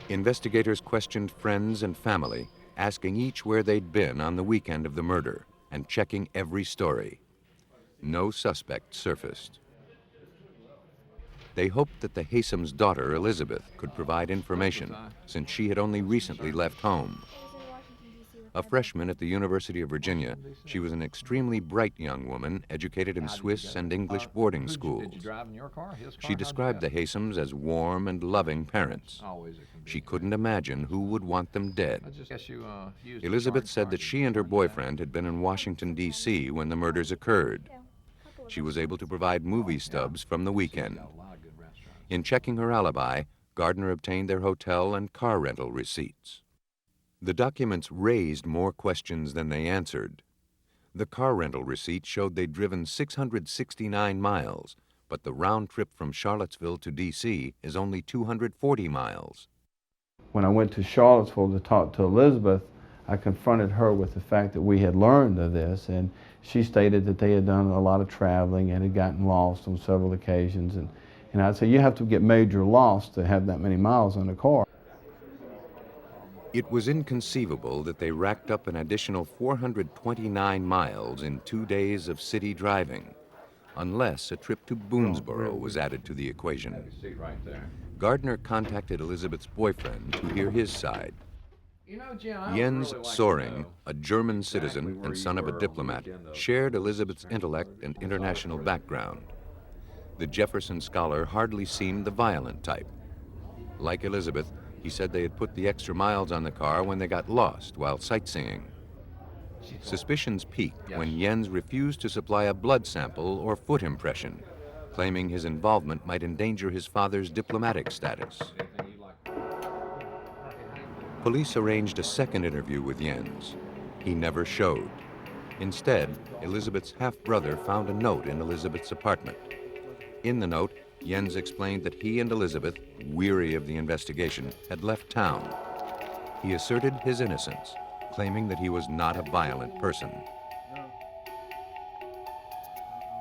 Investigators questioned friends and family, asking each where they'd been on the weekend of the murder and checking every story. No suspect surfaced. They hoped that the Haysom's daughter, Elizabeth, could provide information, since she had only recently left home. A freshman at the University of Virginia, she was an extremely bright young woman educated in Swiss and English boarding schools. She described the Haysoms as warm and loving parents. She couldn't imagine who would want them dead. Elizabeth said that she and her boyfriend had been in Washington, D.C. when the murders occurred. She was able to provide movie stubs from the weekend. In checking her alibi, Gardner obtained their hotel and car rental receipts. The documents raised more questions than they answered. The car rental receipt showed they'd driven 669 miles, but the round trip from Charlottesville to D.C. is only 240 miles. When I went to Charlottesville to talk to Elizabeth, I confronted her with the fact that we had learned of this, and she stated that they had done a lot of traveling and had gotten lost on several occasions. And I'd say, you have to get major loss to have that many miles on a car. It was inconceivable that they racked up an additional 429 miles in 2 days of city driving, unless a trip to Boonesboro was added to the equation. Gardner contacted Elizabeth's boyfriend to hear his side. You know, Jim, I would Jens really like to Soring, know a German exactly citizen where and you son of a were on the diplomat, weekend of shared Elizabeth's intellect and international background. The Jefferson scholar hardly seemed the violent type. Like Elizabeth, he said they had put the extra miles on the car when they got lost while sightseeing. Suspicions peaked when Jens refused to supply a blood sample or foot impression, claiming his involvement might endanger his father's diplomatic status. Police arranged a second interview with Jens. He never showed. Instead, Elizabeth's half-brother found a note in Elizabeth's apartment. In the note, Jens explained that he and Elizabeth, weary of the investigation, had left town. He asserted his innocence, claiming that he was not a violent person.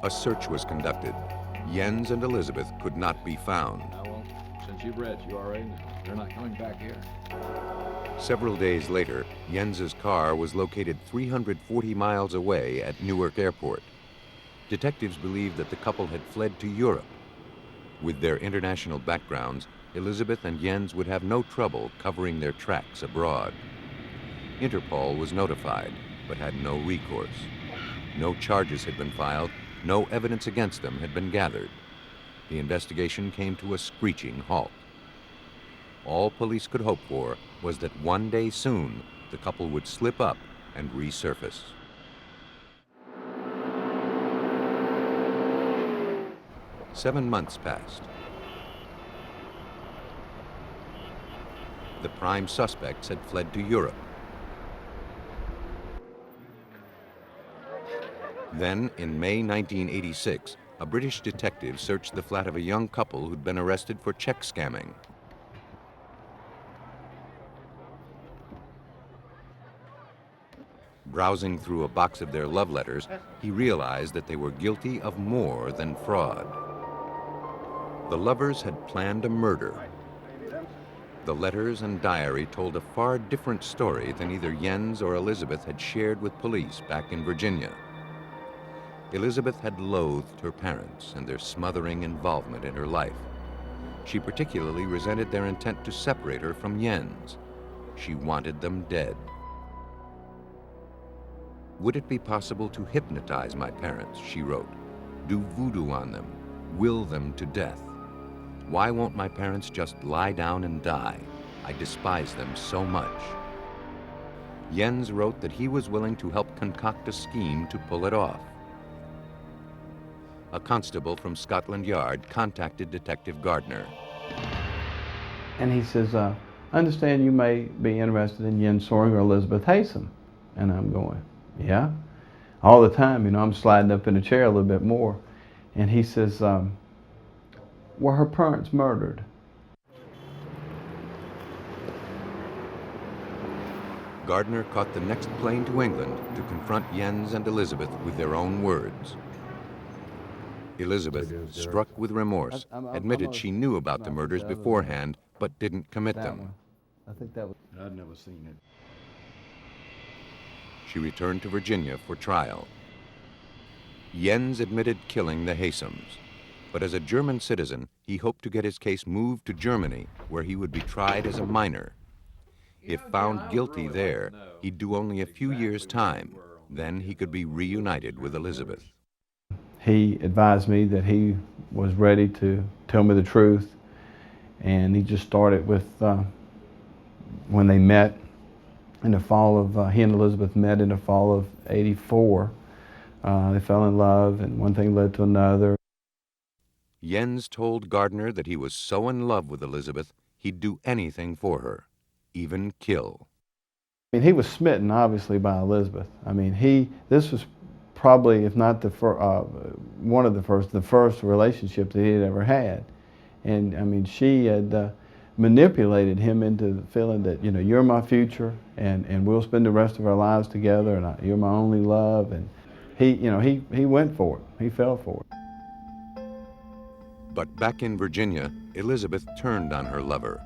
A search was conducted. Jens and Elizabeth could not be found. Well, since you've read, you already know. They're not coming back here. Several days later, Jens's car was located 340 miles away at Newark Airport. Detectives believed that the couple had fled to Europe. With their international backgrounds, Elizabeth and Jens would have no trouble covering their tracks abroad. Interpol was notified, but had no recourse. No charges had been filed, no evidence against them had been gathered. The investigation came to a screeching halt. All police could hope for was that one day soon, the couple would slip up and resurface. Seven months passed. The prime suspects had fled to Europe. Then, in May 1986, a British detective searched the flat of a young couple who'd been arrested for check scamming. Browsing through a box of their love letters, he realized that they were guilty of more than fraud. The lovers had planned a murder. The letters and diary told a far different story than either Jens or Elizabeth had shared with police back in Virginia. Elizabeth had loathed her parents and their smothering involvement in her life. She particularly resented their intent to separate her from Jens. She wanted them dead. Would it be possible to hypnotize my parents, she wrote, do voodoo on them, will them to death? Why won't my parents just lie down and die? I despise them so much. Jens wrote that he was willing to help concoct a scheme to pull it off. A constable from Scotland Yard contacted Detective Gardner. And he says, I understand you may be interested in Jens Soring or Elizabeth Haysom. And I'm going, yeah? All the time, you know, I'm sliding up in a chair a little bit more. And he says, were her parents murdered? Gardner caught the next plane to England to confront Jens and Elizabeth with their own words. Elizabeth, struck with remorse, admitted she knew about the murders beforehand, but didn't commit them. I think that was... I'd never seen it. She returned to Virginia for trial. Jens admitted killing the Haysoms, but as a German citizen, he hoped to get his case moved to Germany, where he would be tried as a minor. If found guilty there, he'd do only a few years' time. Then he could be reunited with Elizabeth. He advised me that he was ready to tell me the truth, and he just started with when they met in the fall of, he and Elizabeth met in the fall of '84. They fell in love, and one thing led to another. Jens told Gardner that he was so in love with Elizabeth, he'd do anything for her, even kill. I mean, he was smitten, obviously, by Elizabeth. I mean, this was probably, if not the one of the first relationship that he had ever had. And I mean, she had manipulated him into feeling that, you know, you're my future, and we'll spend the rest of our lives together, and you're my only love. And he went for it. He fell for it. But back in Virginia, Elizabeth turned on her lover.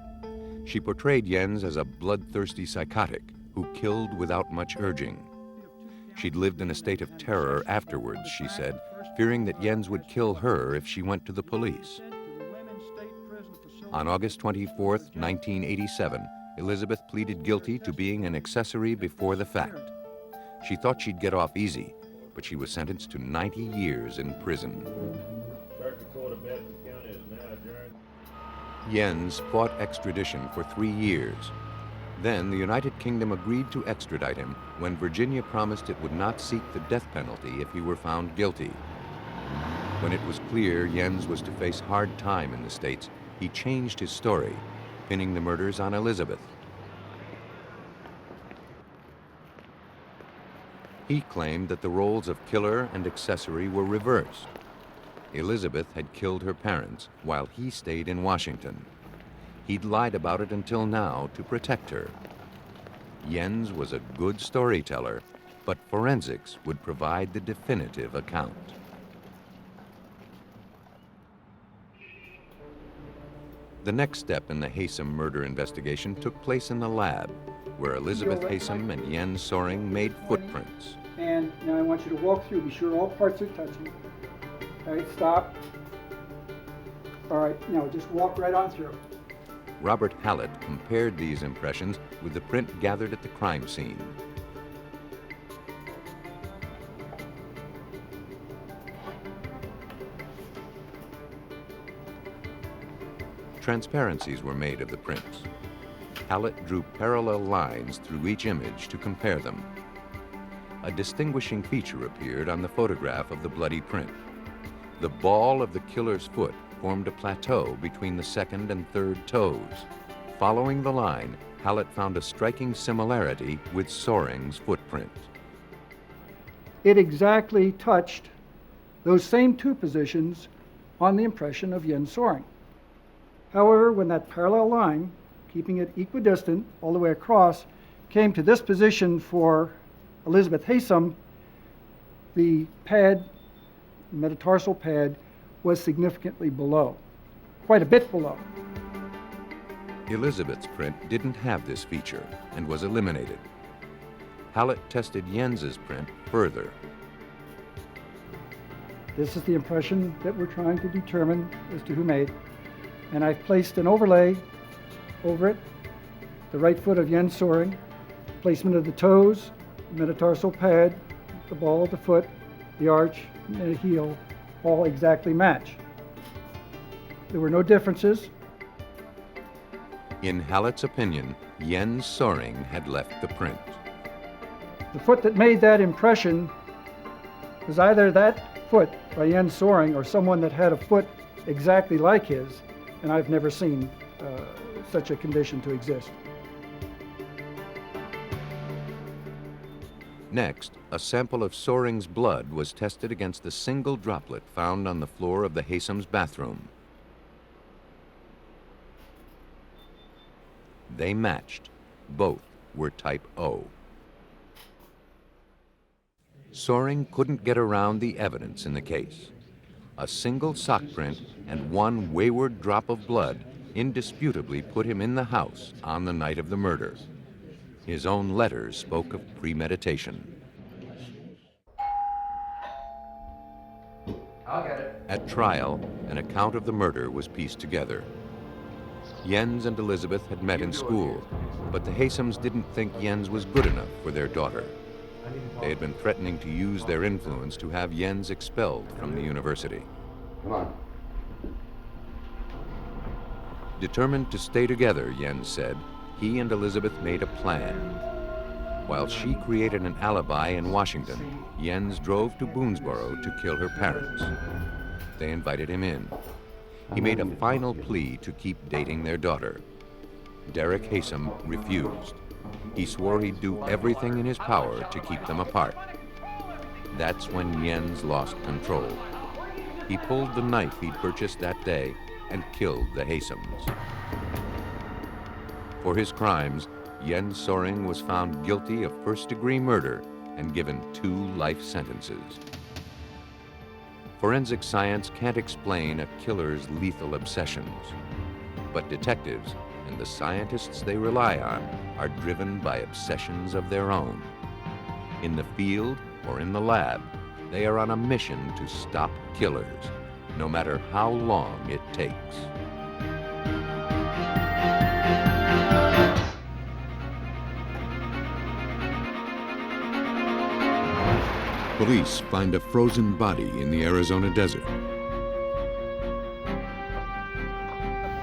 She portrayed Jens as a bloodthirsty psychotic who killed without much urging. She'd lived in a state of terror afterwards, she said, fearing that Jens would kill her if she went to the police. On August 24, 1987, Elizabeth pleaded guilty to being an accessory before the fact. She thought she'd get off easy, but she was sentenced to 90 years in prison. Jens fought extradition for 3 years. Then the United Kingdom agreed to extradite him when Virginia promised it would not seek the death penalty if he were found guilty. When it was clear Jens was to face hard time in the States, he changed his story, pinning the murders on Elizabeth. He claimed that the roles of killer and accessory were reversed. Elizabeth had killed her parents while he stayed in Washington. He'd lied about it until now to protect her. Jens was a good storyteller, but forensics would provide the definitive account. The next step in the Haysom murder investigation took place in the lab, where Elizabeth Haysom and Jens Soring made footprints. And now I want you to walk through, be sure all parts are touching. All right, stop. All right, now just walk right on through. Robert Hallett compared these impressions with the print gathered at the crime scene. Transparencies were made of the prints. Hallett drew parallel lines through each image to compare them. A distinguishing feature appeared on the photograph of the bloody print. The ball of the killer's foot formed a plateau between the second and third toes. Following the line, Hallett found a striking similarity with Soring's footprint. It exactly touched those same two positions on the impression of Jens Soring. However, when that parallel line, keeping it equidistant all the way across, came to this position for Elizabeth Haysom, the pad, metatarsal pad, was significantly below, quite a bit below. Elizabeth's print didn't have this feature and was eliminated. Hallett tested Jens's print further. This is the impression that we're trying to determine as to who made. And I've placed an overlay over it, the right foot of Jens Soring, placement of the toes, metatarsal pad, the ball of the foot, the arch, and the heel, all exactly match. There were no differences. In Hallett's opinion, Jens Soring had left the print. The foot that made that impression was either that foot by Jens Soring or someone that had a foot exactly like his, and I've never seen such a condition to exist. Next, a sample of Soring's blood was tested against the single droplet found on the floor of the Haysom's bathroom. They matched. Both were type O. Soring couldn't get around the evidence in the case. A single sock print and one wayward drop of blood indisputably put him in the house on the night of the murder. His own letters spoke of premeditation. I'll get it. At trial, an account of the murder was pieced together. Jens and Elizabeth had met in school, but the Haysoms didn't think Jens was good enough for their daughter. They had been threatening to use their influence to have Jens expelled from the university. Come on. Determined to stay together, Jens said, he and Elizabeth made a plan. While she created an alibi in Washington, Jens drove to Boonesboro to kill her parents. They invited him in. He made a final plea to keep dating their daughter. Derek Haysom refused. He swore he'd do everything in his power to keep them apart. That's when Jens lost control. He pulled the knife he'd purchased that day and killed the Haysoms. For his crimes, Jens Soring was found guilty of first-degree murder and given 2 life sentences. Forensic science can't explain a killer's lethal obsessions, but detectives and the scientists they rely on are driven by obsessions of their own. In the field or in the lab, they are on a mission to stop killers, no matter how long it takes. Police find a frozen body in the Arizona desert.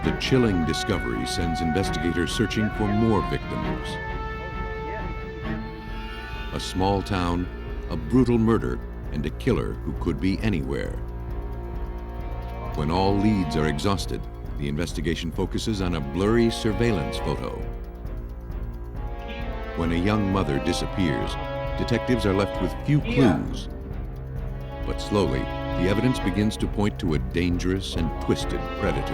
The chilling discovery sends investigators searching for more victims. A small town, a brutal murder, and a killer who could be anywhere. When all leads are exhausted, the investigation focuses on a blurry surveillance photo. When a young mother disappears, detectives are left with few clues. But slowly, the evidence begins to point to a dangerous and twisted predator.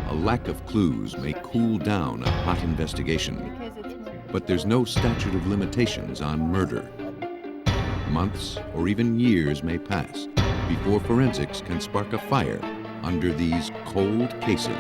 A lack of clues may cool down a hot investigation, but there's no statute of limitations on murder. Months or even years may pass before forensics can spark a fire under these cold cases.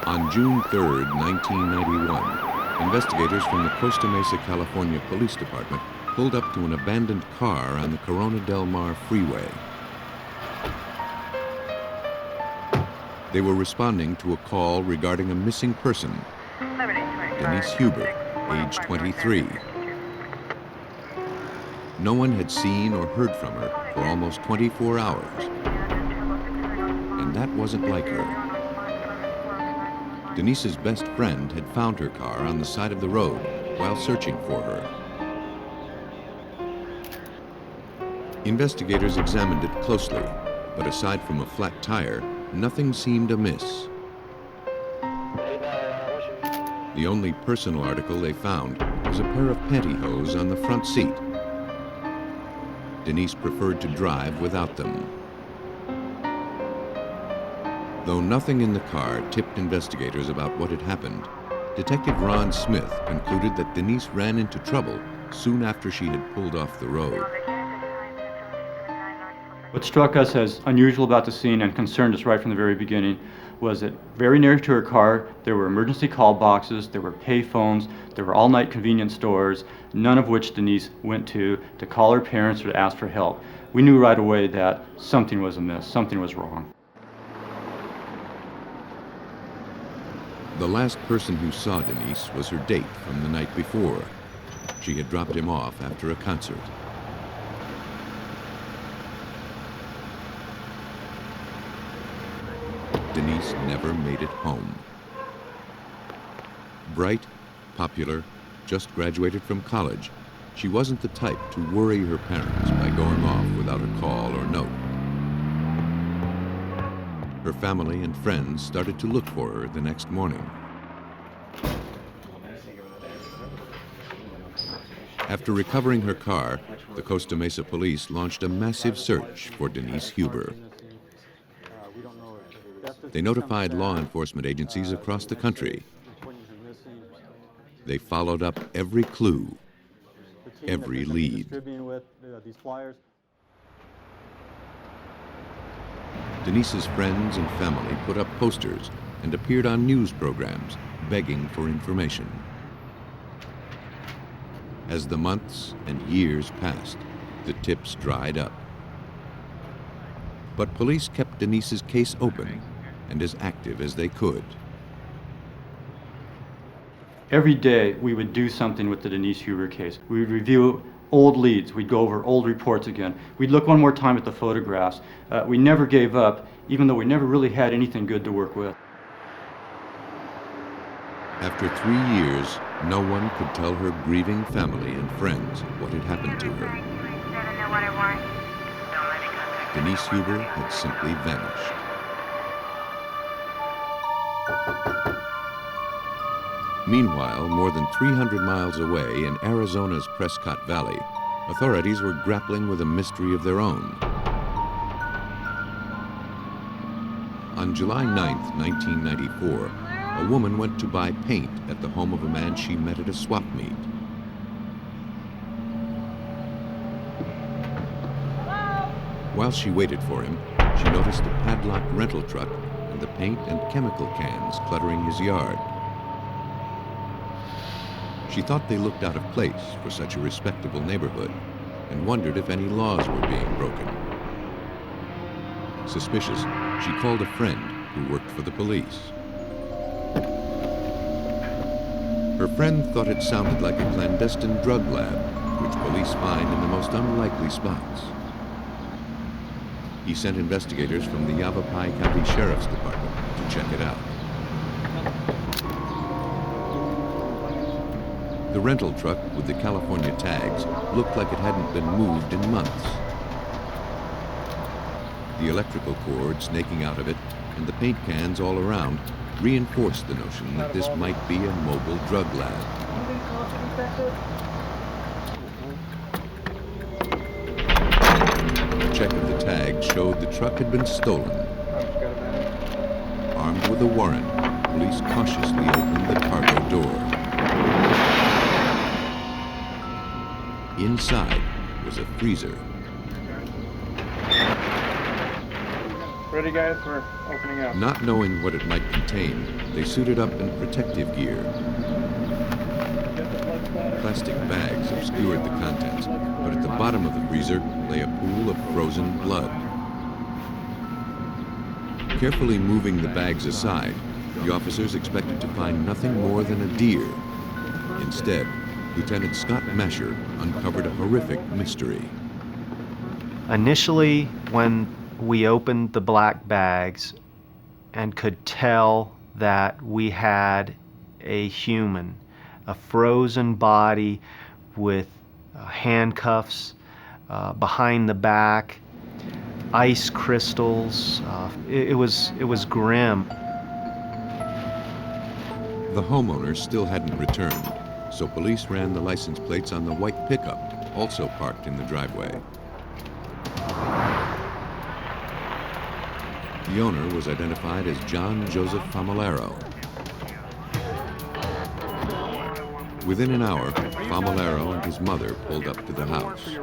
On June 3, 1991, investigators from the Costa Mesa, California Police Department pulled up to an abandoned car on the Corona del Mar freeway. They were responding to a call regarding a missing person, Denise Huber, age 23. No one had seen or heard from her for almost 24 hours, and that wasn't like her. Denise's best friend had found her car on the side of the road while searching for her. Investigators examined it closely, but aside from a flat tire, nothing seemed amiss. The only personal article they found was a pair of pantyhose on the front seat. Denise preferred to drive without them. Though nothing in the car tipped investigators about what had happened, Detective Ron Smith concluded that Denise ran into trouble soon after she had pulled off the road. What struck us as unusual about the scene and concerned us right from the very beginning was that very near to her car there were emergency call boxes, there were pay phones, there were all-night convenience stores, none of which Denise went to call her parents or to ask for help. We knew right away that something was amiss, something was wrong. The last person who saw Denise was her date from the night before. She had dropped him off after a concert. Denise never made it home. Bright, popular, just graduated from college, she wasn't the type to worry her parents by going off without a call or note. Her family and friends started to look for her the next morning. After recovering her car, the Costa Mesa police launched a massive search for Denise Huber. They notified law enforcement agencies across the country. They followed up every clue, every lead. Denise's friends and family put up posters and appeared on news programs begging for information. As the months and years passed, the tips dried up. But police kept Denise's case open and as active as they could. Every day we would do something with the Denise Huber case. We would review old leads, we'd go over old reports again. We'd look one more time at the photographs. We never gave up, even though we never really had anything good to work with. After 3 years, no one could tell her grieving family and friends what had happened to her. Denise Huber had simply vanished. Meanwhile, more than 300 miles away in Arizona's Prescott Valley, authorities were grappling with a mystery of their own. On July 9, 1994, a woman went to buy paint at the home of a man she met at a swap meet. While she waited for him, she noticed a padlocked rental truck and the paint and chemical cans cluttering his yard. She thought they looked out of place for such a respectable neighborhood and wondered if any laws were being broken. Suspicious, she called a friend who worked for the police. Her friend thought it sounded like a clandestine drug lab, which police find in the most unlikely spots. He sent investigators from the Yavapai County Sheriff's Department to check it out. The rental truck with the California tags looked like it hadn't been moved in months. The electrical cord snaking out of it and the paint cans all around reinforced the notion that this might be a mobile drug lab. A check of the tag showed the truck had been stolen. Armed with a warrant, police cautiously opened the cargo door. Inside was a freezer. Ready, guys? We're opening up. Not knowing what it might contain, they suited up in protective gear. Plastic bags obscured the contents, but at the bottom of the freezer lay a pool of frozen blood. Carefully moving the bags aside, the officers expected to find nothing more than a deer. Instead, Lieutenant Scott Masher uncovered a horrific mystery. Initially, when we opened the black bags and could tell that we had a human, a frozen body with handcuffs behind the back, ice crystals. It was grim. The homeowner still hadn't returned, so police ran the license plates on the white pickup, also parked in the driveway. The owner was identified as John Joseph Famolaro. Within an hour, Famolaro and his mother pulled up to the house.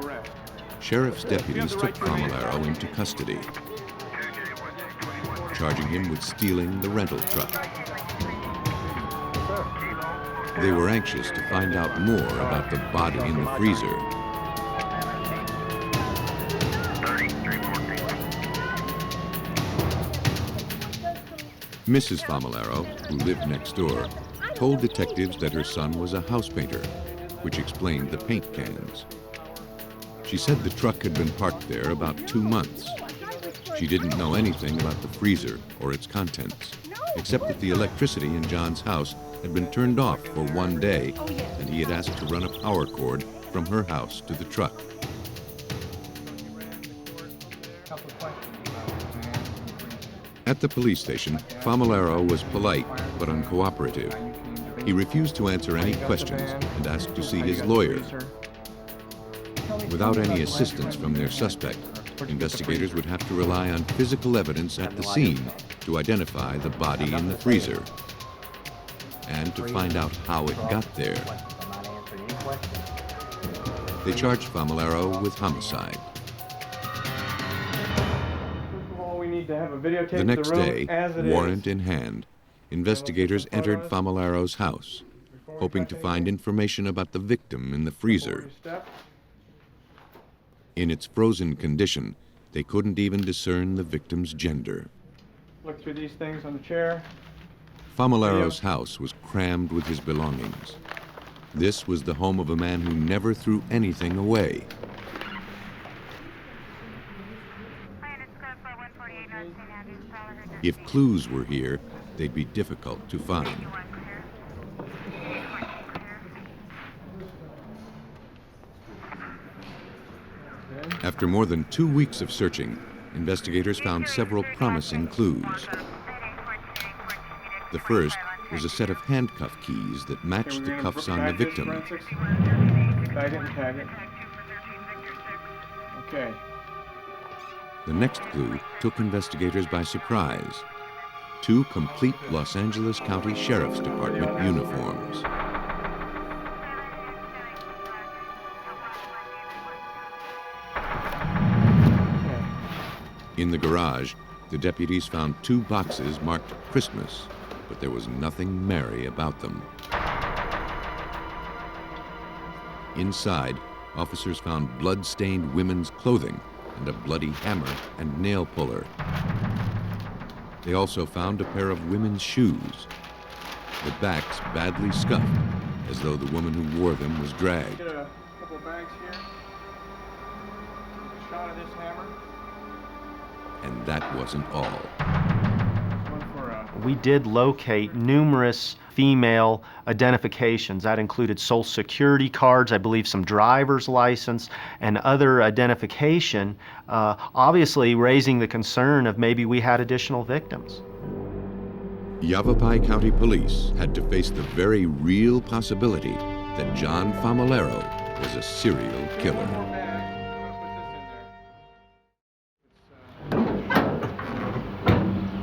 Sheriff's deputies took Famolaro into custody, charging him with stealing the rental truck. They were anxious to find out more about the body in the freezer. Mrs. Famolaro, who lived next door, told detectives that her son was a house painter, which explained the paint cans. She said the truck had been parked there about 2 months. She didn't know anything about the freezer or its contents, except that the electricity in John's house had been turned off for 1 day, and he had asked to run a power cord from her house to the truck. At the police station, Famolaro was polite but uncooperative. He refused to answer any questions and asked to see his lawyer. Without any assistance from their suspect, investigators would have to rely on physical evidence at the scene to identify the body in the freezer and to find out how it got there. They charged Famolaro with homicide. The next day, warrant in hand, investigators entered Famolaro's house, hoping to find information about the victim in the freezer. In its frozen condition, they couldn't even discern the victim's gender. Look through these things on the chair. Famolaro's house was crammed with his belongings. This was the home of a man who never threw anything away. If clues were here, they'd be difficult to find. After more than 2 weeks of searching, investigators found several promising clues. The first was a set of handcuff keys that matched the cuffs on the victim. Tag it and tag it. Okay. The next clue took investigators by surprise. 2 complete Los Angeles County Sheriff's Department uniforms. In the garage, the deputies found 2 boxes marked Christmas, but there was nothing merry about them. Inside, officers found blood-stained women's clothing and a bloody hammer and nail puller. They also found a pair of women's shoes, the backs badly scuffed, as though the woman who wore them was dragged. Get a couple bags here. A shot of this hammer. And that wasn't all. We did locate numerous female identifications. That included Social Security cards, I believe some driver's license, and other identification, obviously raising the concern of maybe we had additional victims. Yavapai County Police had to face the very real possibility that John Famolero was a serial killer.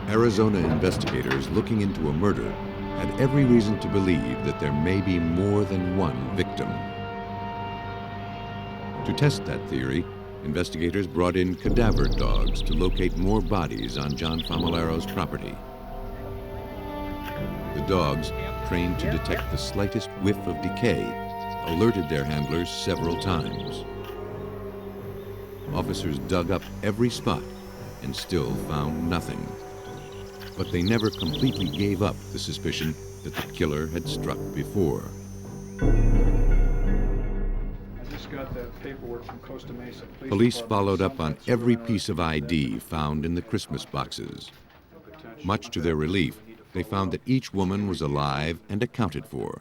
Arizona investigators looking into a murder had every reason to believe that there may be more than one victim. To test that theory, investigators brought in cadaver dogs to locate more bodies on John Famolero's property. The dogs, trained to detect the slightest whiff of decay, alerted their handlers several times. Officers dug up every spot and still found nothing. But they never completely gave up the suspicion that the killer had struck before. I just got the paperwork from Costa Mesa Police followed up on every piece of ID found in the Christmas boxes. Much to their relief, they found that each woman was alive and accounted for,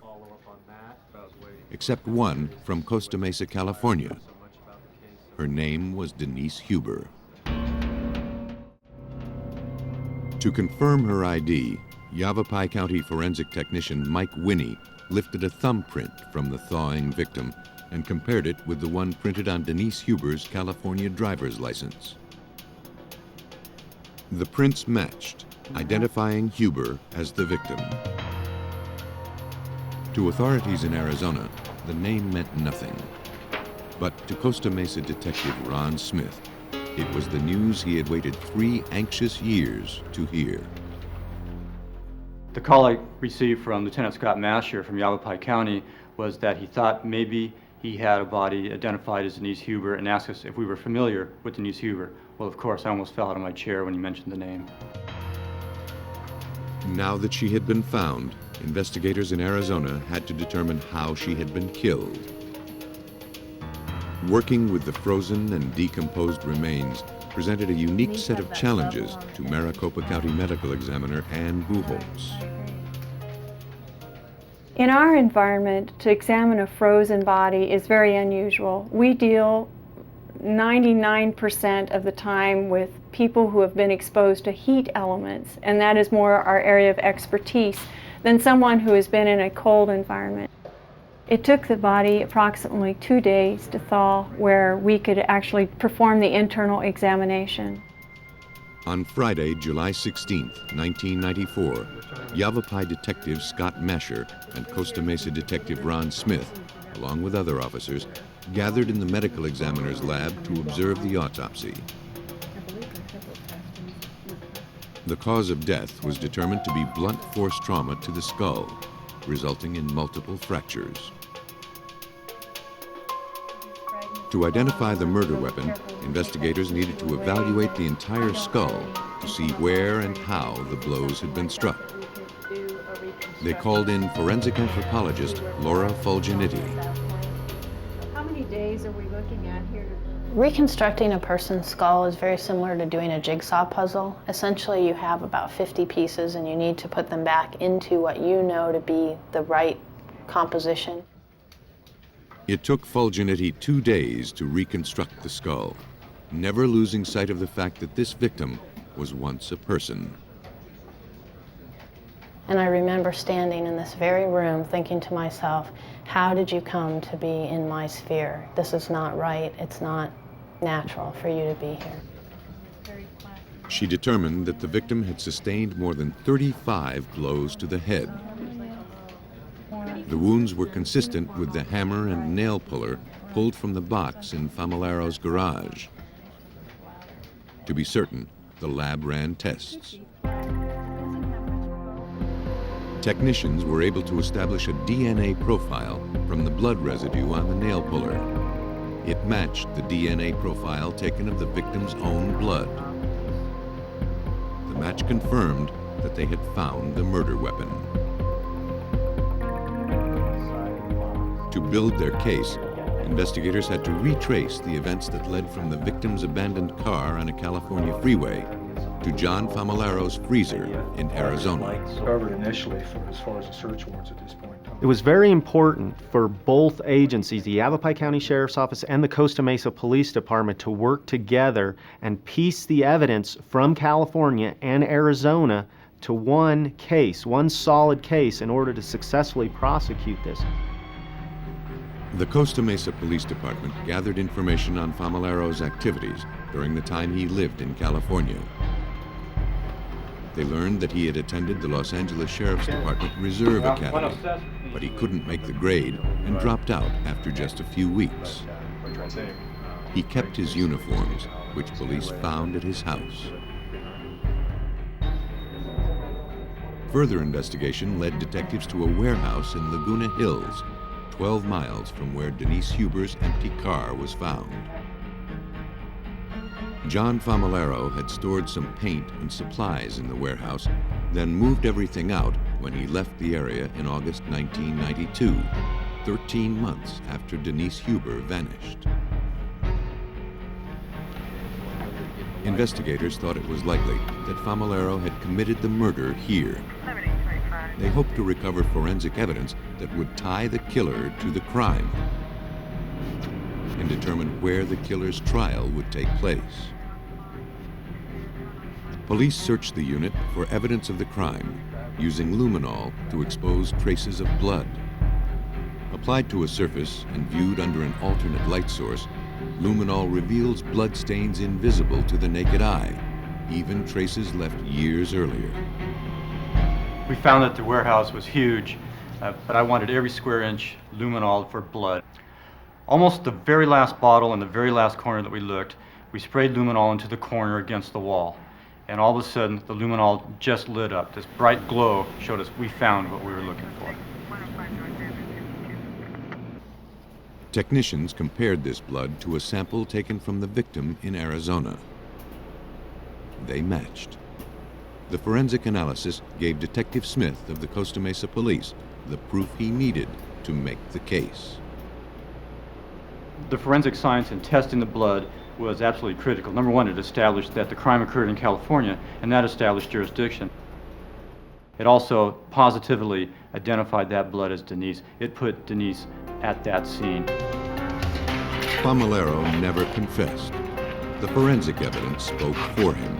except one from Costa Mesa, California. Her name was Denise Huber. To confirm her ID, Yavapai County forensic technician Mike Winnie lifted a thumbprint from the thawing victim and compared it with the one printed on Denise Huber's California driver's license. The prints matched, identifying Huber as the victim. To authorities in Arizona, the name meant nothing. But to Costa Mesa detective Ron Smith, it was the news he had waited 3 anxious years to hear. The call I received from Lieutenant Scott Masher from Yavapai County was that he thought maybe he had a body identified as Denise Huber and asked us if we were familiar with Denise Huber. Well, of course, I almost fell out of my chair when he mentioned the name. Now that she had been found, investigators in Arizona had to determine how she had been killed. Working with the frozen and decomposed remains presented a unique set of challenges to Maricopa County Medical Examiner Ann Buchholz. In our environment, to examine a frozen body is very unusual. We deal 99% of the time with people who have been exposed to heat elements, and that is more our area of expertise than someone who has been in a cold environment. It took the body approximately 2 days to thaw, where we could actually perform the internal examination. On Friday, July 16, 1994, Yavapai detective Scott Masher and Costa Mesa detective Ron Smith, along with other officers, gathered in the medical examiner's lab to observe the autopsy. The cause of death was determined to be blunt force trauma to the skull, resulting in multiple fractures. To identify the murder weapon, investigators needed to evaluate the entire skull to see where and how the blows had been struck. They called in forensic anthropologist Laura Fulginitti. How many days are we looking at here? Reconstructing a person's skull is very similar to doing a jigsaw puzzle. Essentially, you have about 50 pieces and you need to put them back into what you know to be the right composition. It took Fulginitti 2 days to reconstruct the skull. never losing sight of the fact that this victim was once a person. And I remember standing in this very room thinking to myself, how did you come to be in my sphere? This is not right. It's not natural for you to be here. She determined that the victim had sustained more than 35 blows to the head. The wounds were consistent with the hammer and nail puller pulled from the box in Famillaro's garage. To be certain, the lab ran tests. Technicians were able to establish a DNA profile from the blood residue on the nail puller. It matched the DNA profile taken of the victim's own blood. The match confirmed that they had found the murder weapon. To build their case, investigators had to retrace the events that led from the victim's abandoned car on a California freeway to John Famillaro's freezer in Arizona. Covered initially as far as the search warrants at this point. It was very important for both agencies, the Yavapai County Sheriff's Office and the Costa Mesa Police Department, to work together and piece the evidence from California and Arizona to one case, one solid case, in order to successfully prosecute this. The Costa Mesa Police Department gathered information on Famillaro's activities during the time he lived in California. They learned that he had attended the Los Angeles Sheriff's Department Reserve Academy, but he couldn't make the grade and dropped out after just a few weeks. He kept his uniforms, which police found at his house. Further investigation led detectives to a warehouse in Laguna Hills, 12 miles from where Denise Huber's empty car was found. John Famillaro had stored some paint and supplies in the warehouse, then moved everything out when he left the area in August 1992, 13 months after Denise Huber vanished. Investigators thought it was likely that Famillaro had committed the murder here. They hoped to recover forensic evidence that would tie the killer to the crime and determine where the killer's trial would take place. Police searched the unit for evidence of the crime, using luminol to expose traces of blood. Applied to a surface and viewed under an alternate light source, luminol reveals blood stains invisible to the naked eye, even traces left years earlier. We found that the warehouse was huge, but I wanted every square inch luminol for blood. Almost the very last bottle in the very last corner that we looked, we sprayed luminol into the corner against the wall. And all of a sudden, the luminol just lit up. This bright glow showed us we found what we were looking for. Technicians compared this blood to a sample taken from the victim in Arizona. They matched. The forensic analysis gave Detective Smith of the Costa Mesa Police the proof he needed to make the case. The forensic science in testing the blood was absolutely critical. Number one, it established that the crime occurred in California, and that established jurisdiction. It also positively identified that blood as Denise. It put Denise at that scene. Famillaro never confessed. The forensic evidence spoke for him.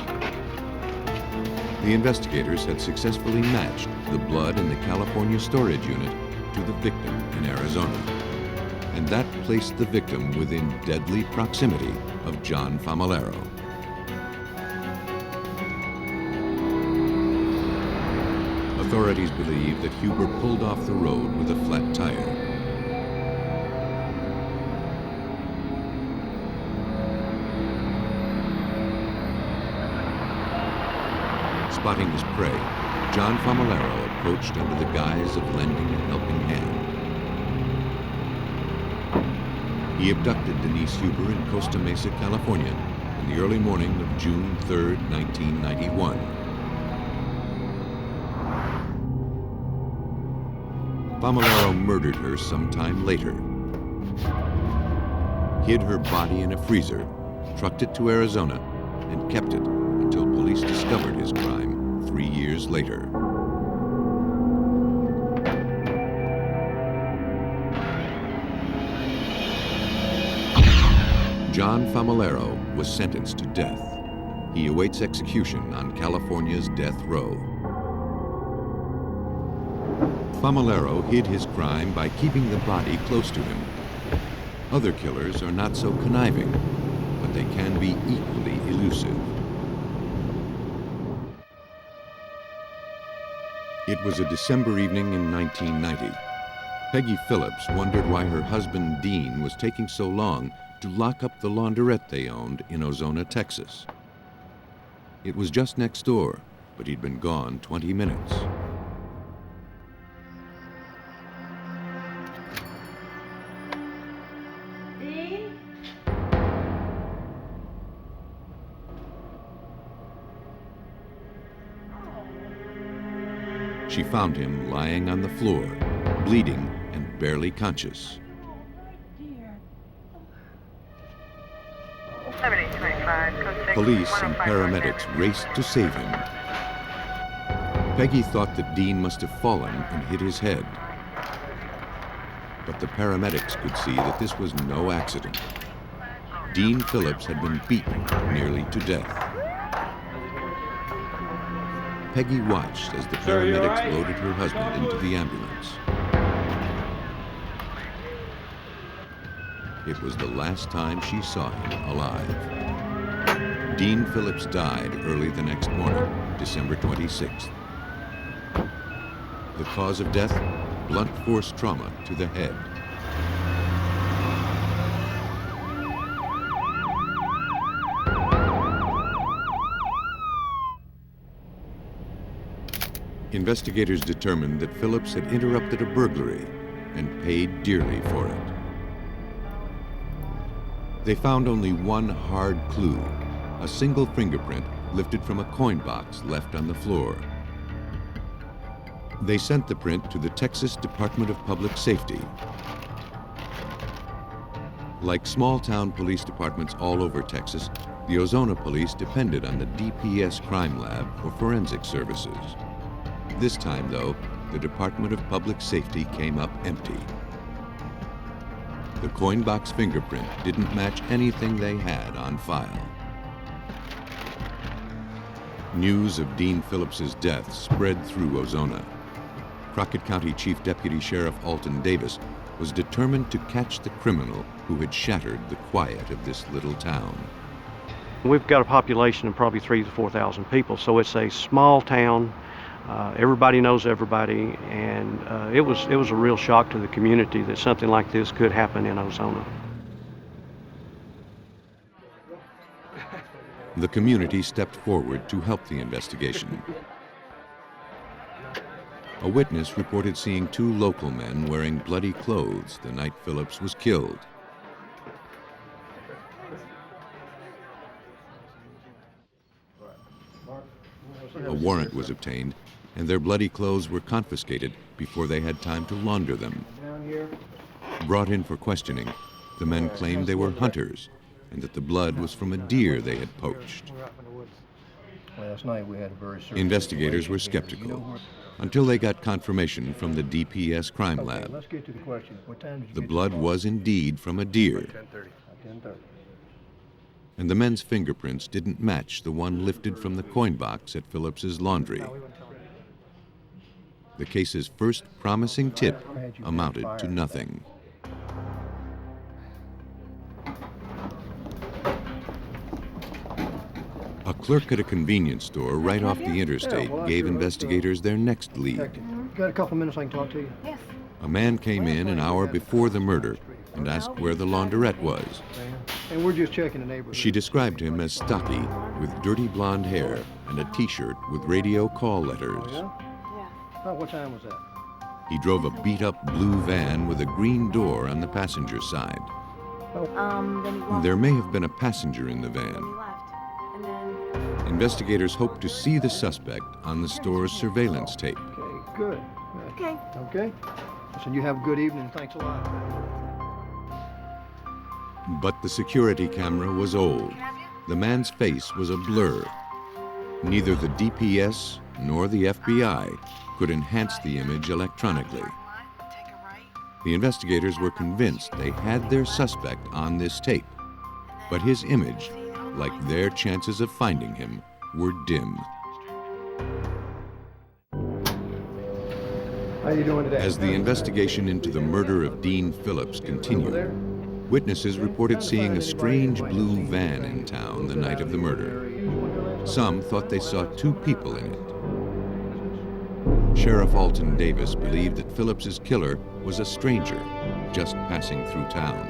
The investigators had successfully matched the blood in the California storage unit to the victim in Arizona, and that placed the victim within deadly proximity of John Famillaro. Authorities believe that Huber pulled off the road with a flat tire. Spotting his prey, John Famillaro approached under the guise of lending a helping hand. He abducted Denise Huber in Costa Mesa, California, in the early morning of June 3, 1991. Famillaro murdered her sometime later, hid her body in a freezer, trucked it to Arizona, and kept it until police discovered his crime 3 years later. John Famillaro was sentenced to death. He awaits execution on California's death row. Famularo hid his crime by keeping the body close to him. Other killers are not so conniving, but they can be equally elusive. It was a December evening in 1990. Peggy Phillips wondered why her husband Dean was taking so long to lock up the laundrette they owned in Ozona, Texas. It was just next door, but he'd been gone 20 minutes. Dean? She found him lying on the floor, bleeding and barely conscious. Police and paramedics raced to save him. Peggy thought that Dean must have fallen and hit his head. But the paramedics could see that this was no accident. Dean Phillips had been beaten nearly to death. Peggy watched as the paramedics loaded her husband into the ambulance. It was the last time she saw him alive. Dean Phillips died early the next morning, December 26th. The cause of death? Blunt force trauma to the head. Investigators determined that Phillips had interrupted a burglary and paid dearly for it. They found only one hard clue, a single fingerprint lifted from a coin box left on the floor. They sent the print to the Texas Department of Public Safety. Like small-town police departments all over Texas, the Ozona police depended on the DPS crime lab for forensic services. This time, though, the Department of Public Safety came up empty. The coin box fingerprint didn't match anything they had on file. News of Dean Phillips's death spread through Ozona. Crockett County Chief Deputy Sheriff Alton Davis was determined to catch the criminal who had shattered the quiet of this little town. We've got a population of probably 3,000 to 4,000 people, so it's a small town. Everybody knows everybody, and it was a real shock to the community that something like this could happen in Ozona. The community stepped forward to help the investigation. A witness reported seeing two local men wearing bloody clothes the night Phillips was killed. A warrant was obtained, and their bloody clothes were confiscated before they had time to launder them. Brought in for questioning, the men claimed they were hunters and that the blood was from a deer they had poached. Last night we had a very serious Investigators were skeptical until they got confirmation from the DPS crime Okay, lab. let's get to the question. What time did you The get blood the call? was indeed from a deer, 10:30. and the men's fingerprints didn't match the one lifted from the coin box at Phillips's laundry. The case's first promising tip amounted to nothing. A clerk at a convenience store right off the interstate gave investigators their next lead. You got a couple minutes I can talk to you? Yes. A man came in an hour before the murder and asked where the launderette was. And we're just checking the neighborhood. She described him as stocky, with dirty blonde hair and a t-shirt with radio call letters. Oh, yeah? Oh, what time was that? He drove a beat-up blue van with a green door on the passenger side. Then he walked. There may have been a passenger in the van. And then Investigators hope to see the suspect on the store's surveillance tape. Okay, good. Okay. Okay. Listen, you have a good evening. Thanks a lot. But the security camera was old. The man's face was a blur. Neither the DPS nor the FBI could enhance the image electronically. The investigators were convinced they had their suspect on this tape, but his image like their chances of finding him were dim. How you doing today? As the investigation into the murder of Dean Phillips continued, witnesses reported seeing a strange blue van in town the night of the murder. Some thought they saw two people in it. Sheriff Alton Davis believed that Phillips's killer was a stranger just passing through town.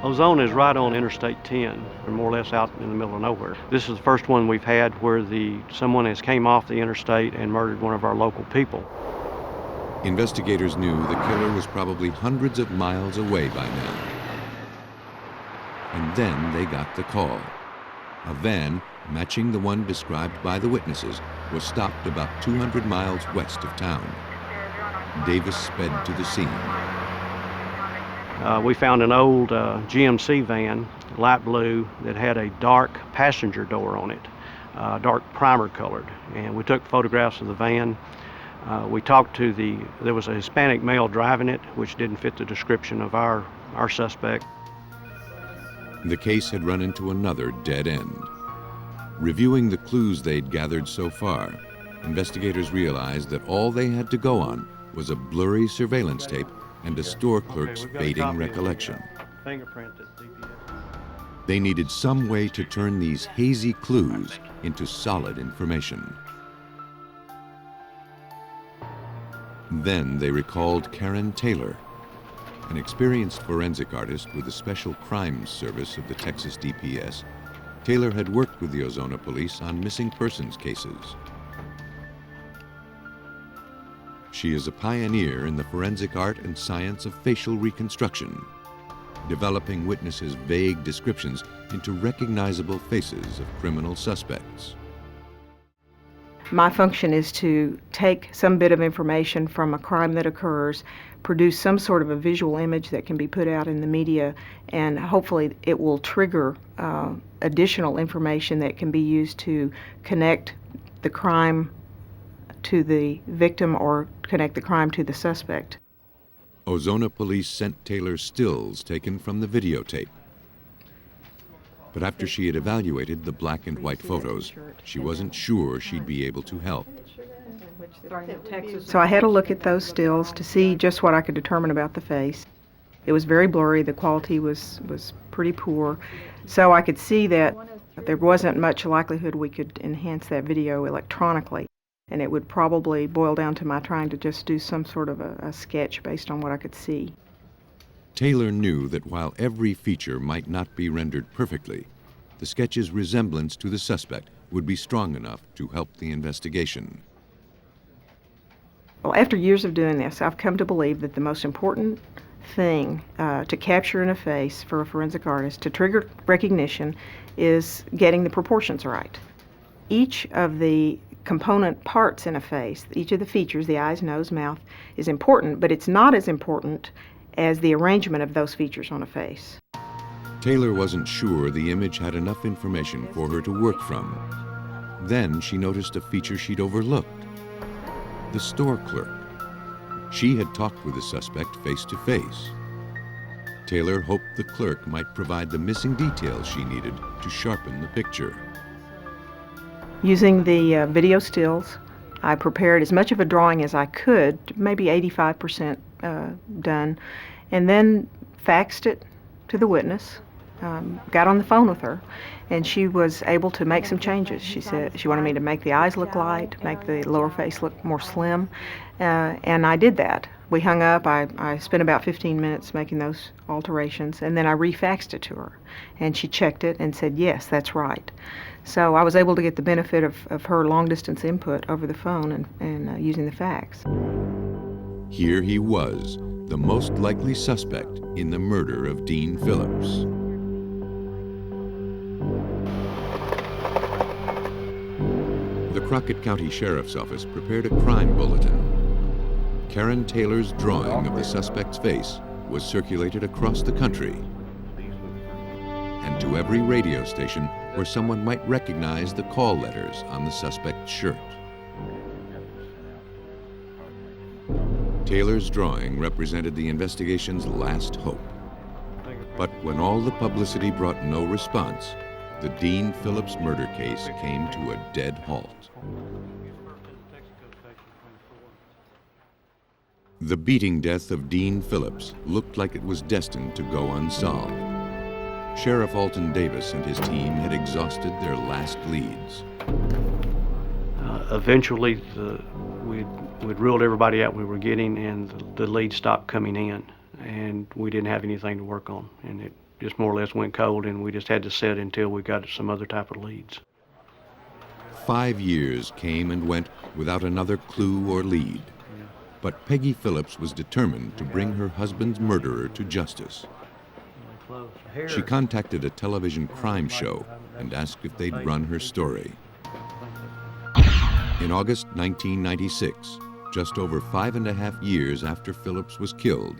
Ozona is right on Interstate 10, or more or less out in the middle of nowhere. This is the first one we've had where someone has came off the interstate and murdered one of our local people. Investigators knew the killer was probably hundreds of miles away by now. And then they got the call. A van, matching the one described by the witnesses, was stopped about 200 miles west of town. Davis sped to the scene. We found an old GMC van, light blue, that had a dark passenger door on it, dark primer colored. And we took photographs of the van. We talked to there was a Hispanic male driving it, which didn't fit the description of our suspect. The case had run into another dead end. Reviewing the clues they'd gathered so far, investigators realized that all they had to go on was a blurry surveillance tape and a store clerk's fading recollection. They needed some way to turn these hazy clues into solid information. Then they recalled Karen Taylor, an experienced forensic artist with the Special Crimes Service of the Texas DPS. Taylor had worked with the Ozona police on missing persons cases. She is a pioneer in the forensic art and science of facial reconstruction, developing witnesses' vague descriptions into recognizable faces of criminal suspects. My function is to take some bit of information from a crime that occurs, produce some sort of a visual image that can be put out in the media, and hopefully it will trigger additional information that can be used to connect the crime to the victim or connect the crime to the suspect. Ozona police sent Taylor stills taken from the videotape. But after she had evaluated the black and white photos, she wasn't sure she'd be able to help. So I had a look at those stills to see just what I could determine about the face. It was very blurry, the quality was pretty poor, so I could see that there wasn't much likelihood we could enhance that video electronically. And it would probably boil down to my trying to just do some sort of a sketch based on what I could see. Taylor knew that while every feature might not be rendered perfectly, the sketch's resemblance to the suspect would be strong enough to help the investigation. Well, after years of doing this, I've come to believe that the most important thing to capture in a face for a forensic artist to trigger recognition is getting the proportions right. Each of the component parts in a face, each of the features, the eyes, nose, mouth, is important, but it's not as important as the arrangement of those features on a face. Taylor wasn't sure the image had enough information for her to work from. Then she noticed a feature she'd overlooked: the store clerk. She had talked with the suspect face to face. Taylor hoped the clerk might provide the missing details she needed to sharpen the picture. Using the video stills, I prepared as much of a drawing as I could, maybe 85% done, and then faxed it to the witness, got on the phone with her, and she was able to make some changes. She said she wanted me to make the eyes look light, make the lower face look more slim, and I did that. We hung up. I spent about 15 minutes making those alterations, and then I refaxed it to her, and she checked it and said, yes, that's right. So I was able to get the benefit of her long-distance input over the phone and using the fax. Here he was, the most likely suspect in the murder of Dean Phillips. The Crockett County Sheriff's Office prepared a crime bulletin. Karen Taylor's drawing of the suspect's face was circulated across the country and to every radio station where someone might recognize the call letters on the suspect's shirt. Taylor's drawing represented the investigation's last hope. But when all the publicity brought no response, the Dean Phillips murder case came to a dead halt. The beating death of Dean Phillips looked like it was destined to go unsolved. Sheriff Alton Davis and his team had exhausted their last leads. Eventually, we'd ruled everybody out we were getting, and the leads stopped coming in, and we didn't have anything to work on, and it just more or less went cold, and we just had to sit until we got some other type of leads. 5 years came and went without another clue or lead. But Peggy Phillips was determined to bring her husband's murderer to justice. She contacted a television crime show and asked if they'd run her story. In August 1996, just over 5.5 years after Phillips was killed,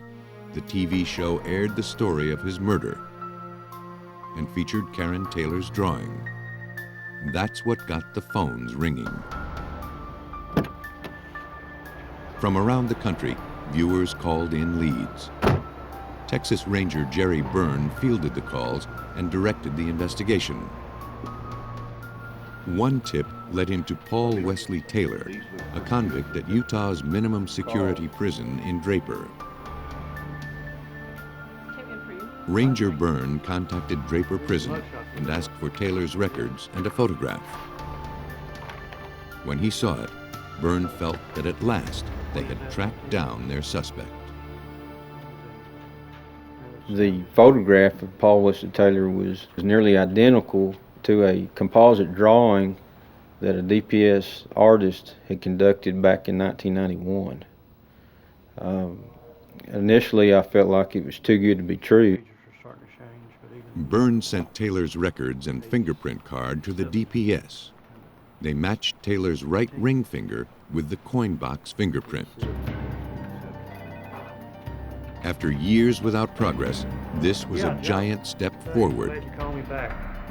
the TV show aired the story of his murder and featured Karen Taylor's drawing. That's what got the phones ringing. From around the country, viewers called in leads. Texas Ranger Jerry Byrne fielded the calls and directed the investigation. One tip led him to Paul Wesley Taylor, a convict at Utah's minimum security prison in Draper. Ranger Byrne contacted Draper Prison and asked for Taylor's records and a photograph. When he saw it, Byrne felt that at last they had tracked down their suspect. The photograph of Paul Wesley Taylor was nearly identical to a composite drawing that a DPS artist had conducted back in 1991. Initially, I felt like it was too good to be true. Byrne sent Taylor's records and fingerprint card to the DPS. They matched Taylor's right ring finger with the coin box fingerprint. After years without progress, this was a giant step forward.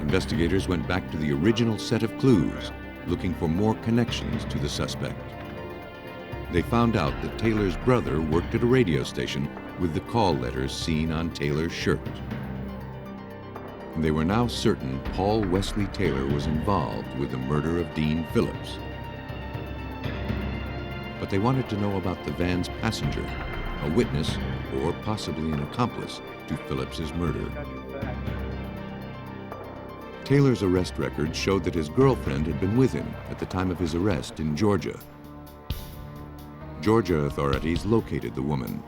Investigators went back to the original set of clues, looking for more connections to the suspect. They found out that Taylor's brother worked at a radio station with the call letters seen on Taylor's shirt. They were now certain Paul Wesley Taylor was involved with the murder of Dean Phillips. But they wanted to know about the van's passenger, a witness, or possibly an accomplice to Phillips's murder. Taylor's arrest record showed that his girlfriend had been with him at the time of his arrest in Georgia. Georgia authorities located the woman.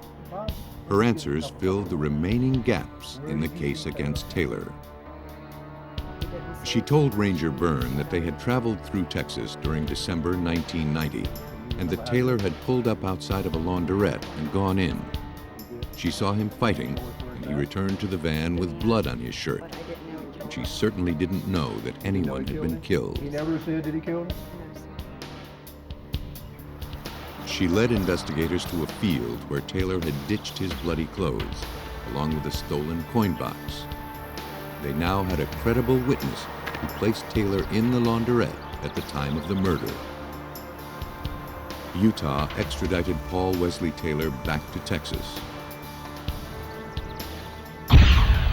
Her answers filled the remaining gaps in the case against Taylor. She told Ranger Byrne that they had traveled through Texas during December 1990 and that Taylor had pulled up outside of a laundrette and gone in. She saw him fighting, and he returned to the van with blood on his shirt. And she certainly didn't know that anyone had been killed. He never said that he killed him? She led investigators to a field where Taylor had ditched his bloody clothes, along with a stolen coin box. They now had a credible witness who placed Taylor in the laundrette at the time of the murder. Utah extradited Paul Wesley Taylor back to Texas.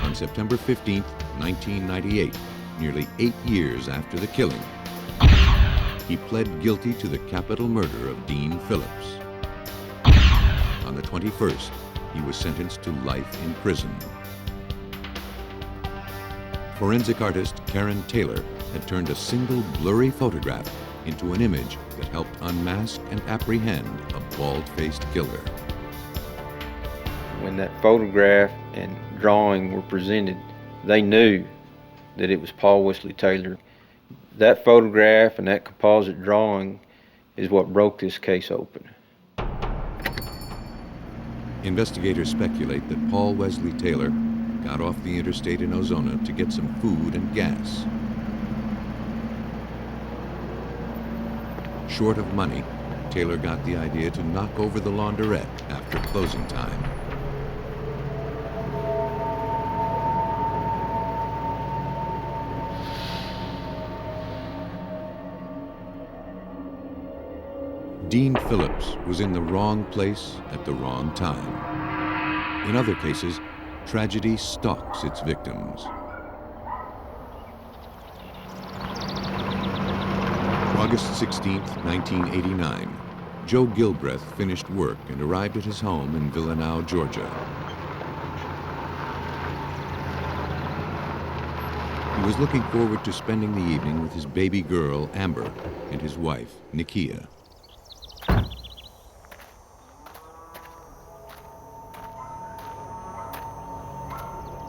On September 15, 1998, nearly 8 years after the killing, he pled guilty to the capital murder of Dean Phillips. On the 21st, he was sentenced to life in prison. Forensic artist Karen Taylor had turned a single blurry photograph into an image that helped unmask and apprehend a bald-faced killer. When that photograph and drawing were presented, they knew that it was Paul Wesley Taylor. That photograph and that composite drawing is what broke this case open. Investigators speculate that Paul Wesley Taylor got off the interstate in Ozona to get some food and gas. Short of money, Taylor got the idea to knock over the laundrette after closing time. Dean Phillips was in the wrong place at the wrong time. In other cases, tragedy stalks its victims. August 16, 1989, Joe Gilbreth finished work and arrived at his home in Villanau, Georgia. He was looking forward to spending the evening with his baby girl, Amber, and his wife, Nikia.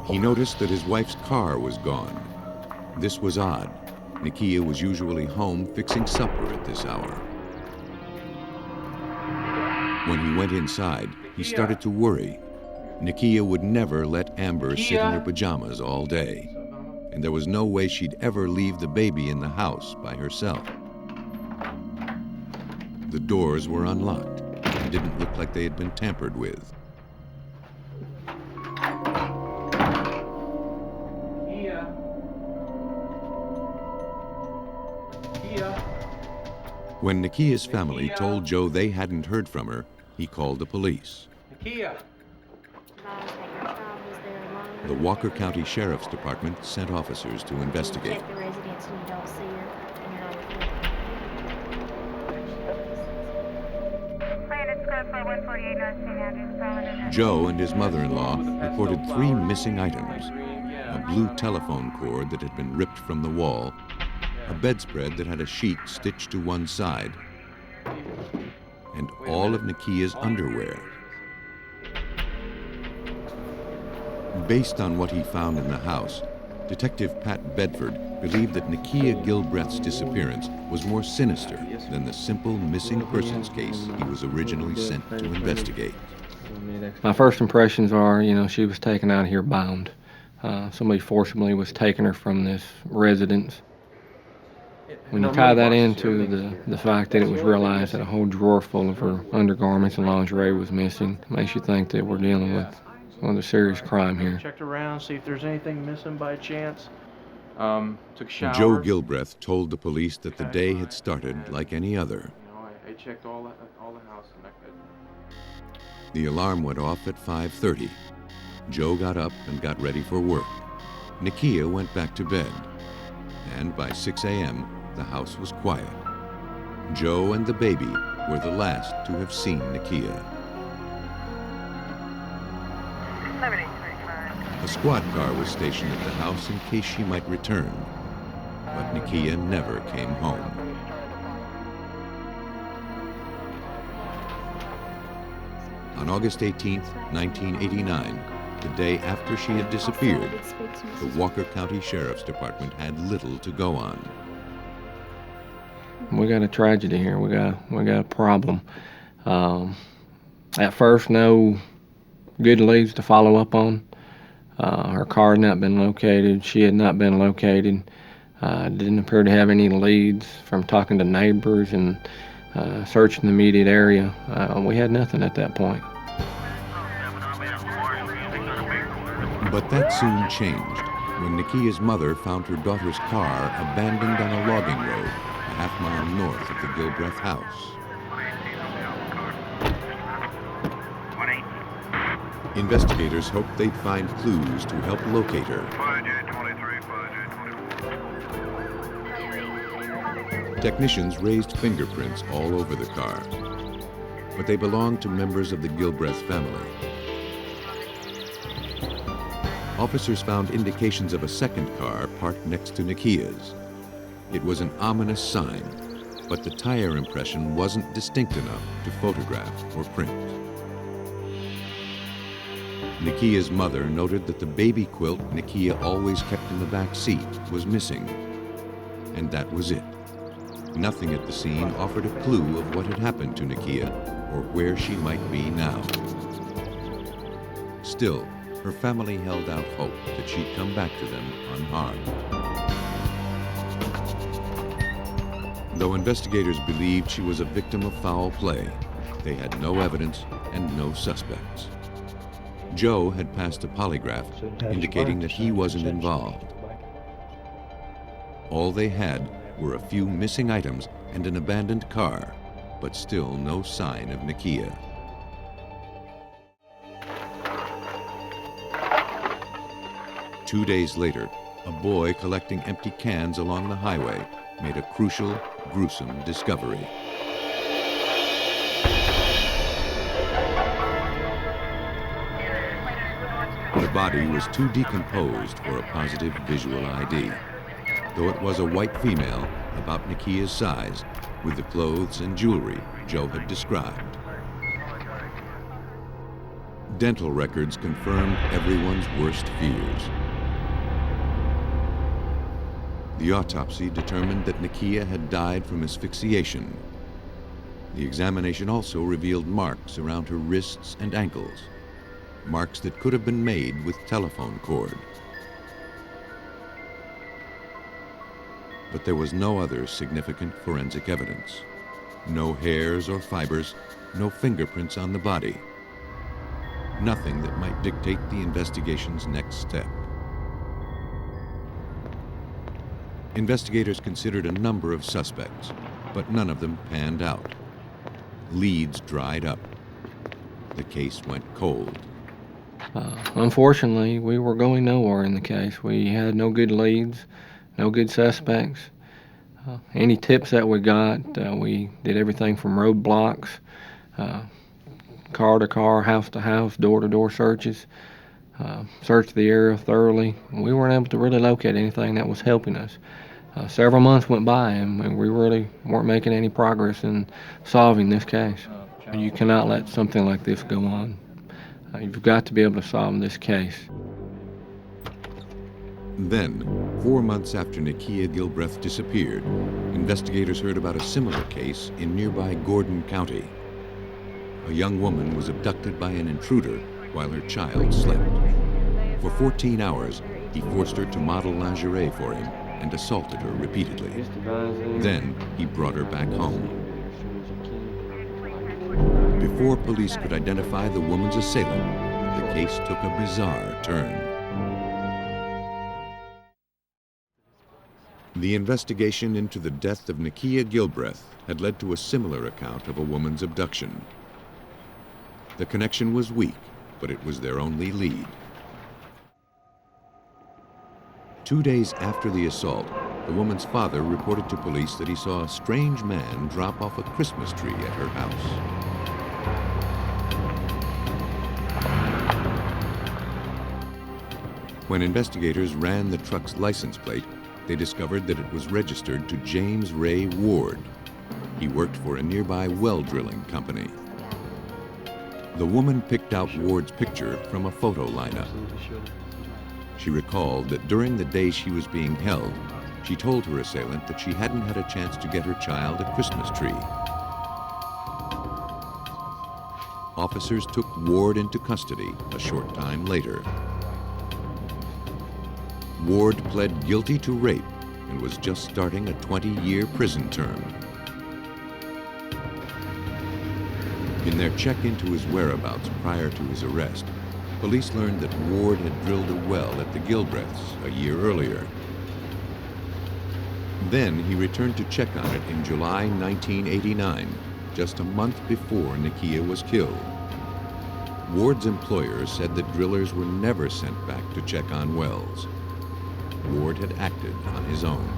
He noticed that his wife's car was gone. This was odd. Nikia was usually home fixing supper at this hour. When he went inside, he started to worry. Nikia would never let Amber sit in her pajamas all day, and there was no way she'd ever leave the baby in the house by herself. The doors were unlocked and didn't look like they had been tampered with. When Nikia's family told Joe they hadn't heard from her, he called the police. Nikia! The Walker County Sheriff's Department sent officers to investigate. Check the residence and you don't see her, and you're not with her. Joe and his mother-in-law reported 3 missing items: a blue telephone cord that had been ripped from the wall, a bedspread that had a sheet stitched to one side, and all of Nikia's underwear. Based on what he found in the house, Detective Pat Bedford believed that Nikia Gilbreth's disappearance was more sinister than the simple missing persons case he was originally sent to investigate. My first impressions are, she was taken out of here bound. Somebody forcibly was taking her from this residence. When you tie that into the fact that it was realized that a whole drawer full of her undergarments and lingerie was missing, it makes you think that we're dealing with a serious crime here. Checked around, see if there's anything missing by chance. Took a shower. Joe Gilbreth told the police that the day had started like any other. I checked all the house and I could. The alarm went off at 5:30. Joe got up and got ready for work. Nikia went back to bed. And by 6 a.m., the house was quiet. Joe and the baby were the last to have seen Nikia. A squad car was stationed at the house in case she might return, but Nikia never came home. On August 18, 1989, the day after she had disappeared, the Walker County Sheriff's Department had little to go on. We got a tragedy here. We got a problem. At first, no good leads to follow up on. Her car had not been located. She had not been located. Didn't appear to have any leads from talking to neighbors and searching the immediate area. We had nothing at that point. But that soon changed when Nikia's mother found her daughter's car abandoned on a logging road a half-mile north of the Gilbreth house. Investigators hoped they'd find clues to help locate her. Technicians raised fingerprints all over the car, but they belonged to members of the Gilbreth family. Officers found indications of a second car parked next to Nikia's. It was an ominous sign, but the tire impression wasn't distinct enough to photograph or print. Nikia's mother noted that the baby quilt Nikia always kept in the back seat was missing, and that was it. Nothing at the scene offered a clue of what had happened to Nikia or where she might be now. Still, her family held out hope that she'd come back to them unharmed. Though investigators believed she was a victim of foul play, they had no evidence and no suspects. Joe had passed a polygraph indicating that he wasn't involved. All they had were a few missing items and an abandoned car, but still no sign of Nikia. 2 days later, a boy collecting empty cans along the highway made a crucial, gruesome discovery. The body was too decomposed for a positive visual ID, though it was a white female about Nikia's size, with the clothes and jewelry Joe had described. Dental records confirmed everyone's worst fears. The autopsy determined that Nikia had died from asphyxiation. The examination also revealed marks around her wrists and ankles, marks that could have been made with telephone cord. But there was no other significant forensic evidence. No hairs or fibers, no fingerprints on the body. Nothing that might dictate the investigation's next step. Investigators considered a number of suspects, but none of them panned out. Leads dried up. The case went cold. Unfortunately, we were going nowhere in the case. We had no good leads, no good suspects. Any tips that we got, we did everything from roadblocks, car to car, house to house, door to door searches, searched the area thoroughly. We weren't able to really locate anything that was helping us. Several months went by and we really weren't making any progress in solving this case. You cannot let something like this go on. You've got to be able to solve this case. Then, 4 months after Nikia Gilbreth disappeared, investigators heard about a similar case in nearby Gordon County. A young woman was abducted by an intruder while her child slept. For 14 hours, he forced her to model lingerie for him and assaulted her repeatedly. Then, he brought her back home. Before police could identify the woman's assailant, the case took a bizarre turn. The investigation into the death of Nikia Gilbreth had led to a similar account of a woman's abduction. The connection was weak, but it was their only lead. 2 days after the assault, the woman's father reported to police that he saw a strange man drop off a Christmas tree at her house. When investigators ran the truck's license plate, they discovered that it was registered to James Ray Ward. He worked for a nearby well drilling company. The woman picked out Ward's picture from a photo lineup. She recalled that during the day she was being held, she told her assailant that she hadn't had a chance to get her child a Christmas tree. Officers took Ward into custody a short time later. Ward pled guilty to rape and was just starting a 20-year prison term. In their check into his whereabouts prior to his arrest, police learned that Ward had drilled a well at the Gilbreths a year earlier. Then he returned to check on it in July 1989, just a month before Nikia was killed. Ward's employer said that drillers were never sent back to check on wells. Ward had acted on his own.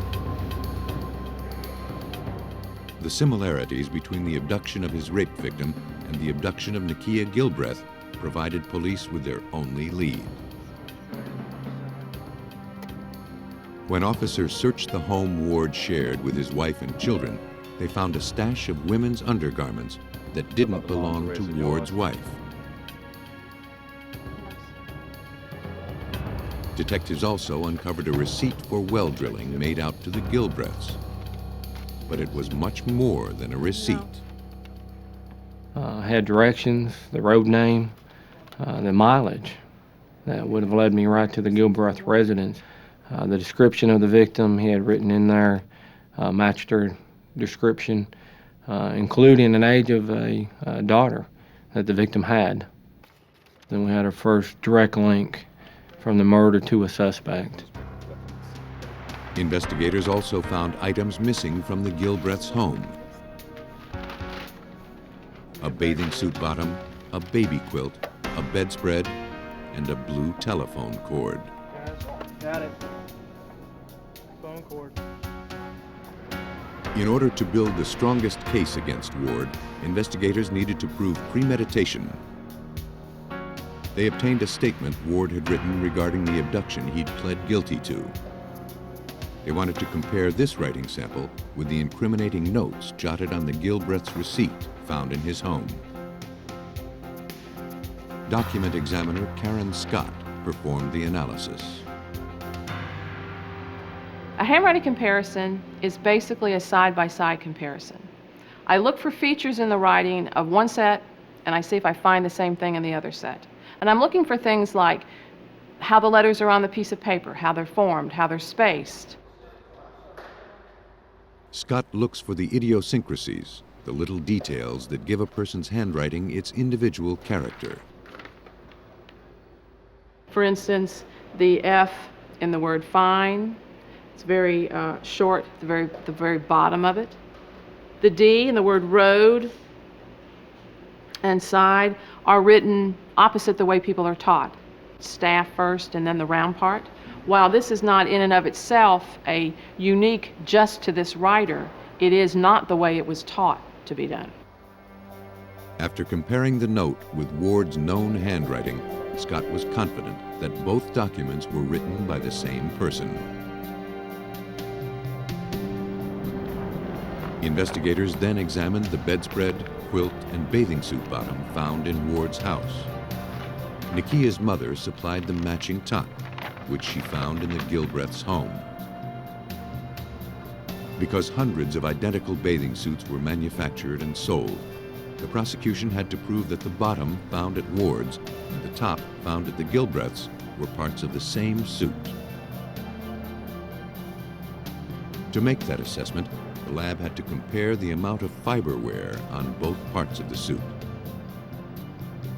The similarities between the abduction of his rape victim and the abduction of Nikia Gilbreth provided police with their only lead. When officers searched the home Ward shared with his wife and children, they found a stash of women's undergarments that didn't belong to Ward's wife. Detectives also uncovered a receipt for well drilling made out to the Gilbreths. But it was much more than a receipt. Had directions, the road name, the mileage that would have led me right to the Gilbreth residence. The description of the victim he had written in there matched her description, including an age of a daughter that the victim had. Then we had our first direct link from the murder to a suspect. Investigators also found items missing from the Gilbreths' home. A bathing suit bottom, a baby quilt, a bedspread, and a blue telephone cord. Got it. Phone cord. In order to build the strongest case against Ward, investigators needed to prove premeditation. They obtained a statement Ward had written regarding the abduction he'd pled guilty to. They wanted to compare this writing sample with the incriminating notes jotted on the Gilbreth's receipt found in his home. Document examiner Karen Scott performed the analysis. A handwriting comparison is basically a side-by-side comparison. I look for features in the writing of one set and I see if I find the same thing in the other set. And I'm looking for things like how the letters are on the piece of paper, how they're formed, how they're spaced. Scott looks for the idiosyncrasies, the little details that give a person's handwriting its individual character. For instance, the F in the word fine, it's very short, the very bottom of it. The D in the word road and side are written opposite the way people are taught. Staff first and then the round part. While this is not in and of itself a unique just to this writer, it is not the way it was taught to be done. After comparing the note with Ward's known handwriting, Scott was confident that both documents were written by the same person. Investigators then examined the bedspread, quilt, and bathing suit bottom found in Ward's house. Nikia's mother supplied the matching top, which she found in the Gilbreth's home. Because hundreds of identical bathing suits were manufactured and sold, the prosecution had to prove that the bottom found at Ward's and the top found at the Gilbreth's were parts of the same suit. To make that assessment, the lab had to compare the amount of fiber wear on both parts of the suit.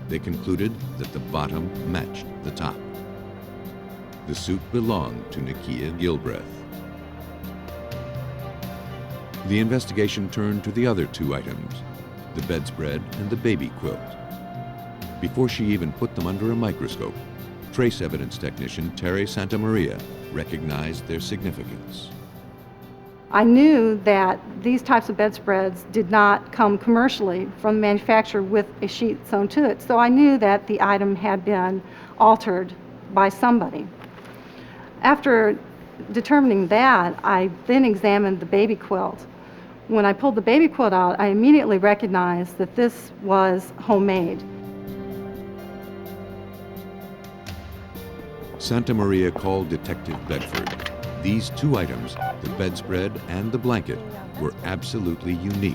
They concluded that the bottom matched the top. The suit belonged to Nikia Gilbreth. The investigation turned to the other two items, the bedspread and the baby quilt. Before she even put them under a microscope, trace evidence technician Terry Santamaria recognized their significance. I knew that these types of bedspreads did not come commercially from the manufacturer with a sheet sewn to it, so I knew that the item had been altered by somebody. After determining that, I then examined the baby quilt. When I pulled the baby quilt out, I immediately recognized that this was homemade. Santamaria called Detective Bedford. These two items, the bedspread and the blanket, were absolutely unique,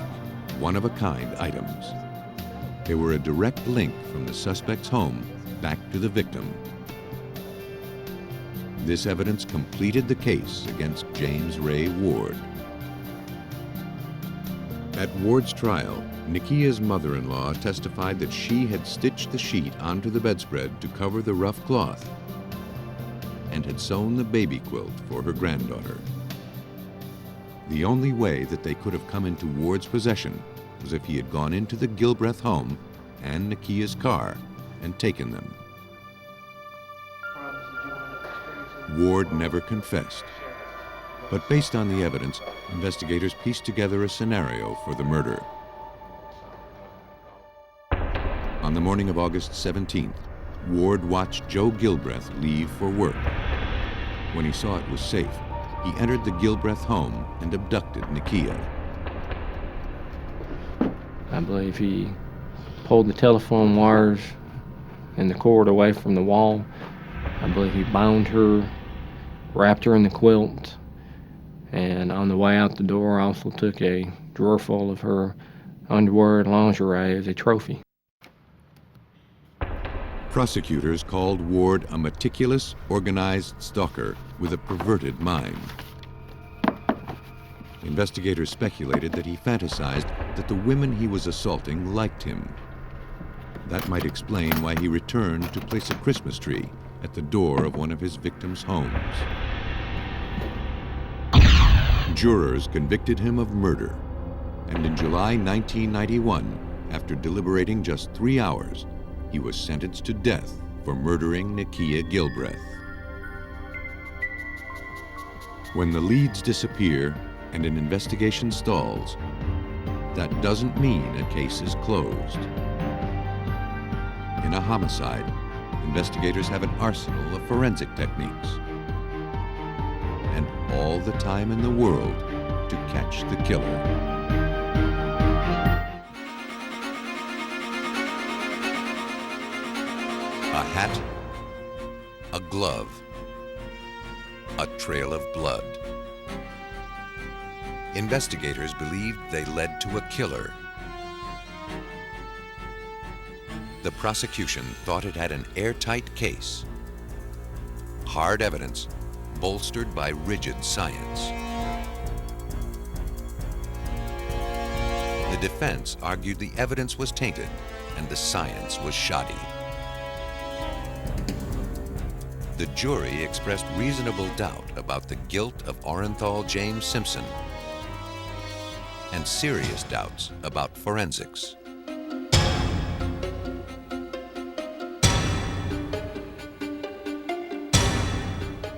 one-of-a-kind items. They were a direct link from the suspect's home back to the victim. This evidence completed the case against James Ray Ward. At Ward's trial, Nikia's mother-in-law testified that she had stitched the sheet onto the bedspread to cover the rough cloth and had sewn the baby quilt for her granddaughter. The only way that they could have come into Ward's possession was if he had gone into the Gilbreth home and Nikia's car and taken them. Ward never confessed, but based on the evidence, investigators pieced together a scenario for the murder. On the morning of August 17th, Ward watched Joe Gilbreth leave for work. When he saw it was safe, he entered the Gilbreth home and abducted Nikia. I believe he pulled the telephone wires and the cord away from the wall. I believe he bound her, wrapped her in the quilt, and on the way out the door also took a drawer full of her underwear and lingerie as a trophy. Prosecutors called Ward a meticulous, organized stalker with a perverted mind. Investigators speculated that he fantasized that the women he was assaulting liked him. That might explain why he returned to place a Christmas tree at the door of one of his victims' homes. Jurors convicted him of murder, and in July 1991, after deliberating just 3 hours, he was sentenced to death for murdering Nikia Gilbreth. When the leads disappear and an investigation stalls, that doesn't mean a case is closed. In a homicide, investigators have an arsenal of forensic techniques and all the time in the world to catch the killer. A hat, a glove, a trail of blood. Investigators believed they led to a killer. The prosecution thought it had an airtight case. Hard evidence, bolstered by rigid science. The defense argued the evidence was tainted and the science was shoddy. The jury expressed reasonable doubt about the guilt of Orenthal James Simpson and serious doubts about forensics.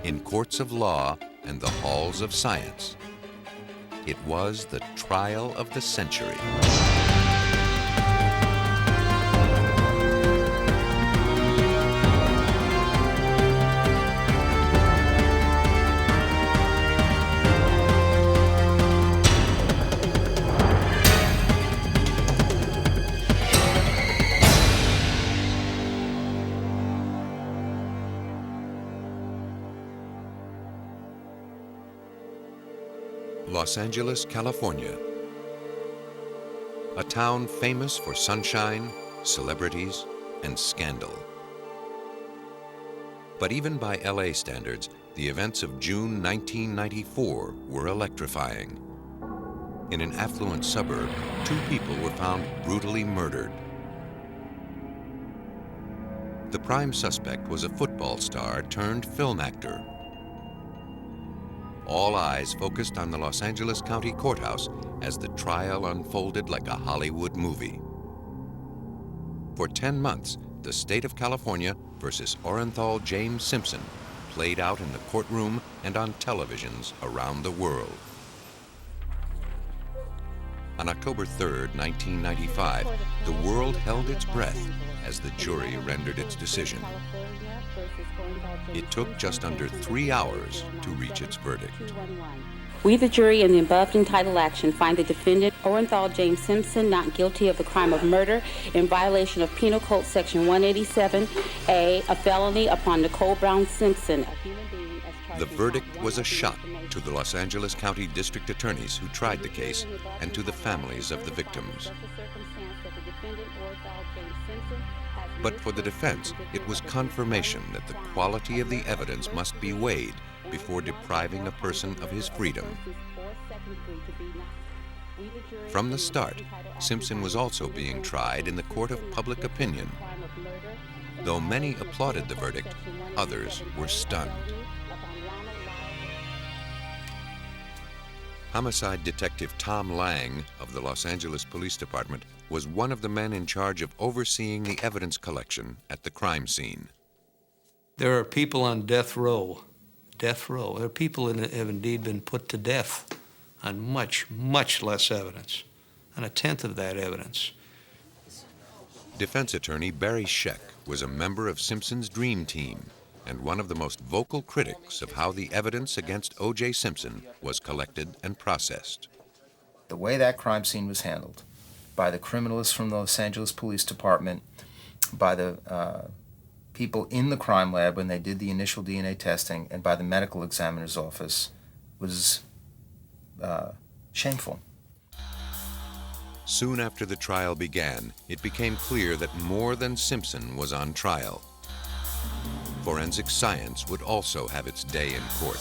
In courts of law and the halls of science, it was the trial of the century. Los Angeles, California. A town famous for sunshine, celebrities, and scandal. But even by LA standards, the events of June 1994 were electrifying. In an affluent suburb, 2 people were found brutally murdered. The prime suspect was a football star turned film actor. All eyes focused on the Los Angeles County Courthouse as the trial unfolded like a Hollywood movie. For 10 months, the state of California versus Orenthal James Simpson played out in the courtroom and on televisions around the world. On October 3rd, 1995, the world held its breath as the jury rendered its decision. It took just under 3 hours to reach its verdict. We, the jury, in the above entitled action, find the defendant, Orenthal James Simpson, not guilty of the crime of murder in violation of Penal Code Section 187A, a felony upon Nicole Brown Simpson, a human being as charged. The verdict was a shock to the Los Angeles County District Attorneys who tried the case and to the families of the victims. But for the defense, it was confirmation that the quality of the evidence must be weighed before depriving a person of his freedom. From the start, Simpson was also being tried in the court of public opinion. Though many applauded the verdict, others were stunned. Homicide Detective Tom Lang of the Los Angeles Police Department was one of the men in charge of overseeing the evidence collection at the crime scene. There are people on death row. Death row. There are people that have indeed been put to death on much, much less evidence, on 1/10 of that evidence. Defense attorney Barry Scheck was a member of Simpson's dream team and one of the most vocal critics of how the evidence against O.J. Simpson was collected and processed. The way that crime scene was handled by the criminalists from the Los Angeles Police Department, by the people in the crime lab when they did the initial DNA testing, and by the medical examiner's office was shameful. Soon after the trial began, it became clear that more than Simpson was on trial. Forensic science would also have its day in court.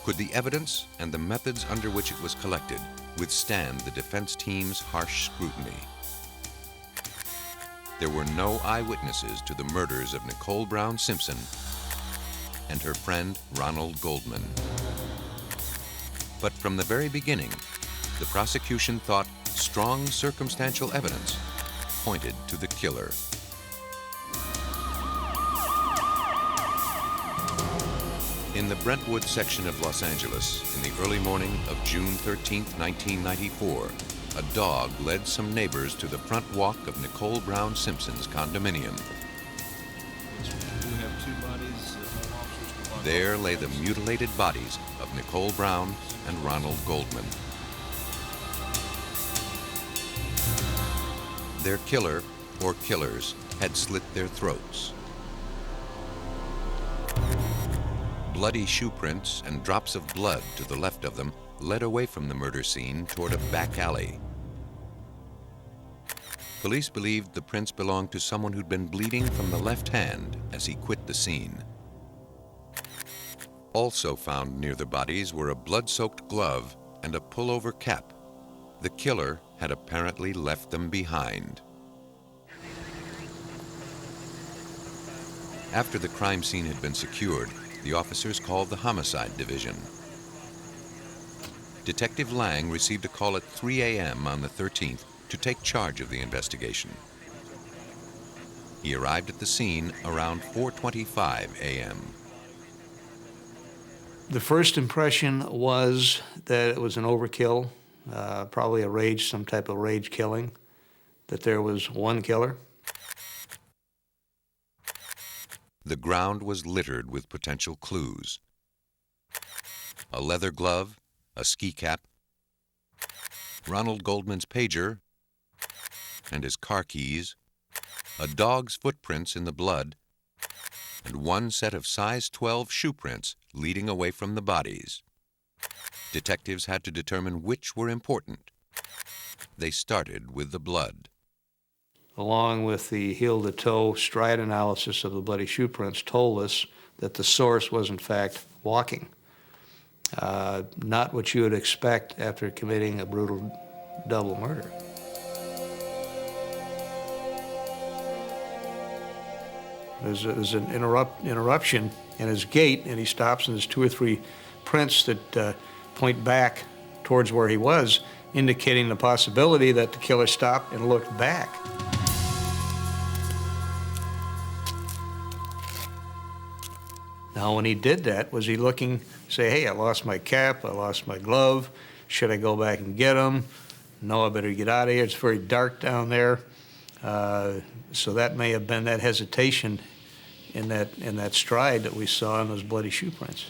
Could the evidence and the methods under which it was collected withstand the defense team's harsh scrutiny? There were no eyewitnesses to the murders of Nicole Brown Simpson and her friend Ronald Goldman. But from the very beginning, the prosecution thought strong circumstantial evidence pointed to the killer. In the Brentwood section of Los Angeles, in the early morning of June 13, 1994, a dog led some neighbors to the front walk of Nicole Brown Simpson's condominium. There lay the mutilated bodies of Nicole Brown and Ronald Goldman. Their killer, or killers, had slit their throats. Bloody shoe prints and drops of blood to the left of them led away from the murder scene toward a back alley. Police believed the prints belonged to someone who'd been bleeding from the left hand as he quit the scene. Also found near the bodies were a blood-soaked glove and a pullover cap. The killer had apparently left them behind. After the crime scene had been secured, the officers called the Homicide Division. Detective Lang received a call at 3 a.m. on the 13th to take charge of the investigation. He arrived at the scene around 4:25 a.m. The first impression was that it was an overkill, probably a rage, some type of rage killing, that there was one killer. The ground was littered with potential clues. A leather glove, a ski cap, Ronald Goldman's pager, and his car keys, a dog's footprints in the blood, and one set of size 12 shoe prints leading away from the bodies. Detectives had to determine which were important. They started with the blood. Along with the heel-to-toe stride analysis of the bloody shoe prints, told us that the source was in fact walking. Not what you would expect after committing a brutal double murder. There's an interruption in his gait, and he stops, and there's 2 or 3 prints that point back towards where he was, indicating the possibility that the killer stopped and looked back. Now, when he did that, was he looking, say, hey, I lost my cap, I lost my glove, should I go back and get them? No, I better get out of here, it's very dark down there. So that may have been that hesitation in that stride that we saw in those bloody shoe prints.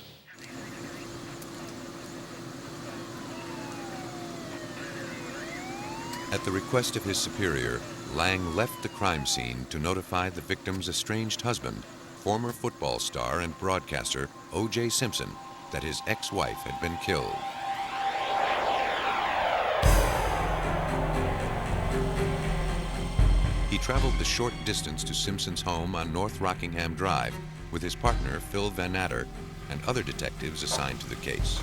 At the request of his superior, Lang left the crime scene to notify the victim's estranged husband, former football star and broadcaster O.J. Simpson, that his ex-wife had been killed. He traveled the short distance to Simpson's home on North Rockingham Drive with his partner, Phil Van Natter, and other detectives assigned to the case.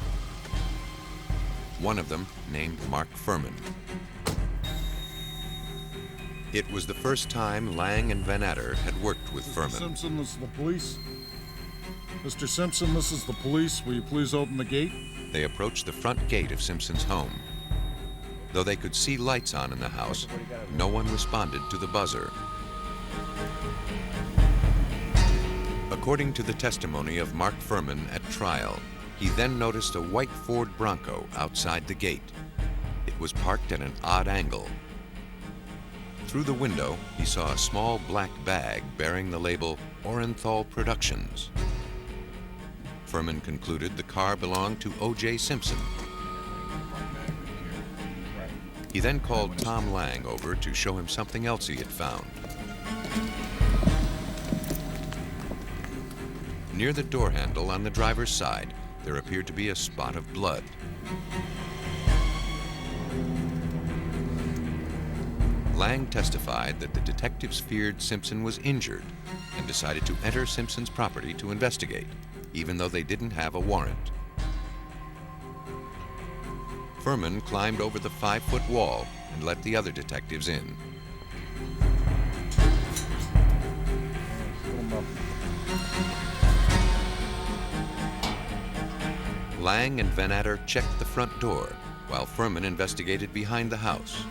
One of them named Mark Furman. It was the first time Lang and Van Natter had worked with Furman. Simpson, this is the police. Mr. Simpson, this is the police. Will you please open the gate? They approached the front gate of Simpson's home. Though they could see lights on in the house, no one responded to the buzzer. According to the testimony of Mark Furman at trial, he then noticed a white Ford Bronco outside the gate. It was parked at an odd angle. Through the window, he saw a small black bag bearing the label Orenthal Productions. Furman concluded the car belonged to O.J. Simpson. He then called Tom Lang over to show him something else he had found. Near the door handle on the driver's side, there appeared to be a spot of blood. Lang testified that the detectives feared Simpson was injured and decided to enter Simpson's property to investigate, even though they didn't have a warrant. Furman climbed over the 5-foot wall and let the other detectives in. Lang and Van Natter checked the front door, while Furman investigated behind the house.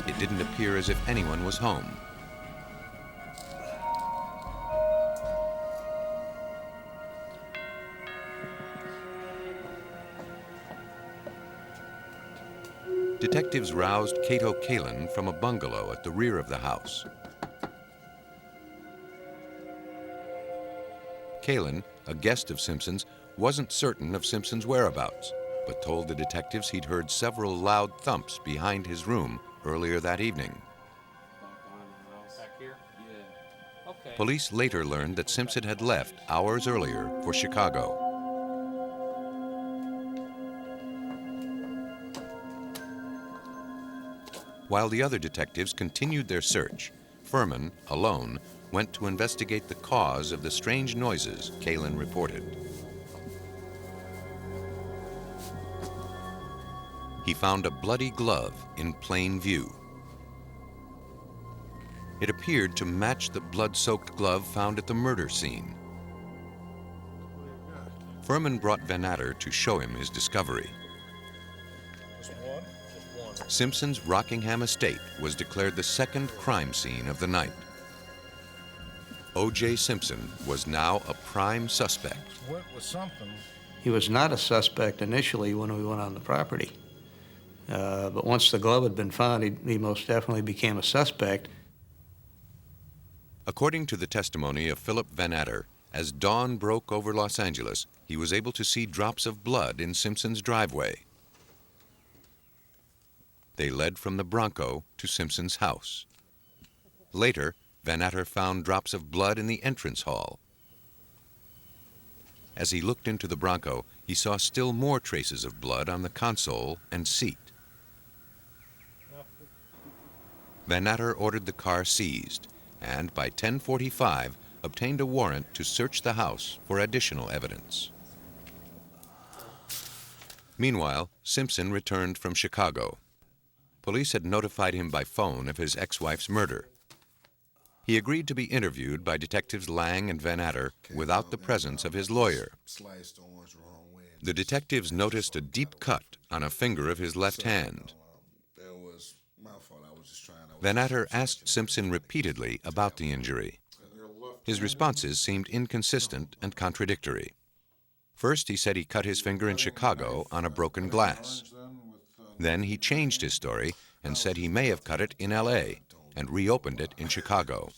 It it didn't appear as if anyone was home. Detectives roused Cato Kalin from a bungalow at the rear of the house. Kalin, a guest of Simpson's, wasn't certain of Simpson's whereabouts, but told the detectives he'd heard several loud thumps behind his room earlier that evening. Police later learned that Simpson had left hours earlier for Chicago. While the other detectives continued their search, Furman, alone, went to investigate the cause of the strange noises Kalin reported. He found a bloody glove in plain view. It appeared to match the blood-soaked glove found at the murder scene. Furman brought Van Natter to show him his discovery. Simpson's Rockingham estate was declared the second crime scene of the night. O.J. Simpson was now a prime suspect. Went with something. He was not a suspect initially when we went on the property. But once the glove had been found, he most definitely became a suspect. According to the testimony of Philip Van Natter, as dawn broke over Los Angeles, he was able to see drops of blood in Simpson's driveway. They led from the Bronco to Simpson's house. Later, Van Natter found drops of blood in the entrance hall. As he looked into the Bronco, he saw still more traces of blood on the console and seat. Van Natter ordered the car seized and, by 10:45, obtained a warrant to search the house for additional evidence. Meanwhile, Simpson returned from Chicago. Police had notified him by phone of his ex-wife's murder. He agreed to be interviewed by Detectives Lang and Van Natter without the presence of his lawyer. The detectives noticed a deep cut on a finger of his left hand. Van Natter asked Simpson repeatedly about the injury. His responses seemed inconsistent and contradictory. First, he said he cut his finger in Chicago on a broken glass. Then he changed his story and said he may have cut it in L.A. and reopened it in Chicago.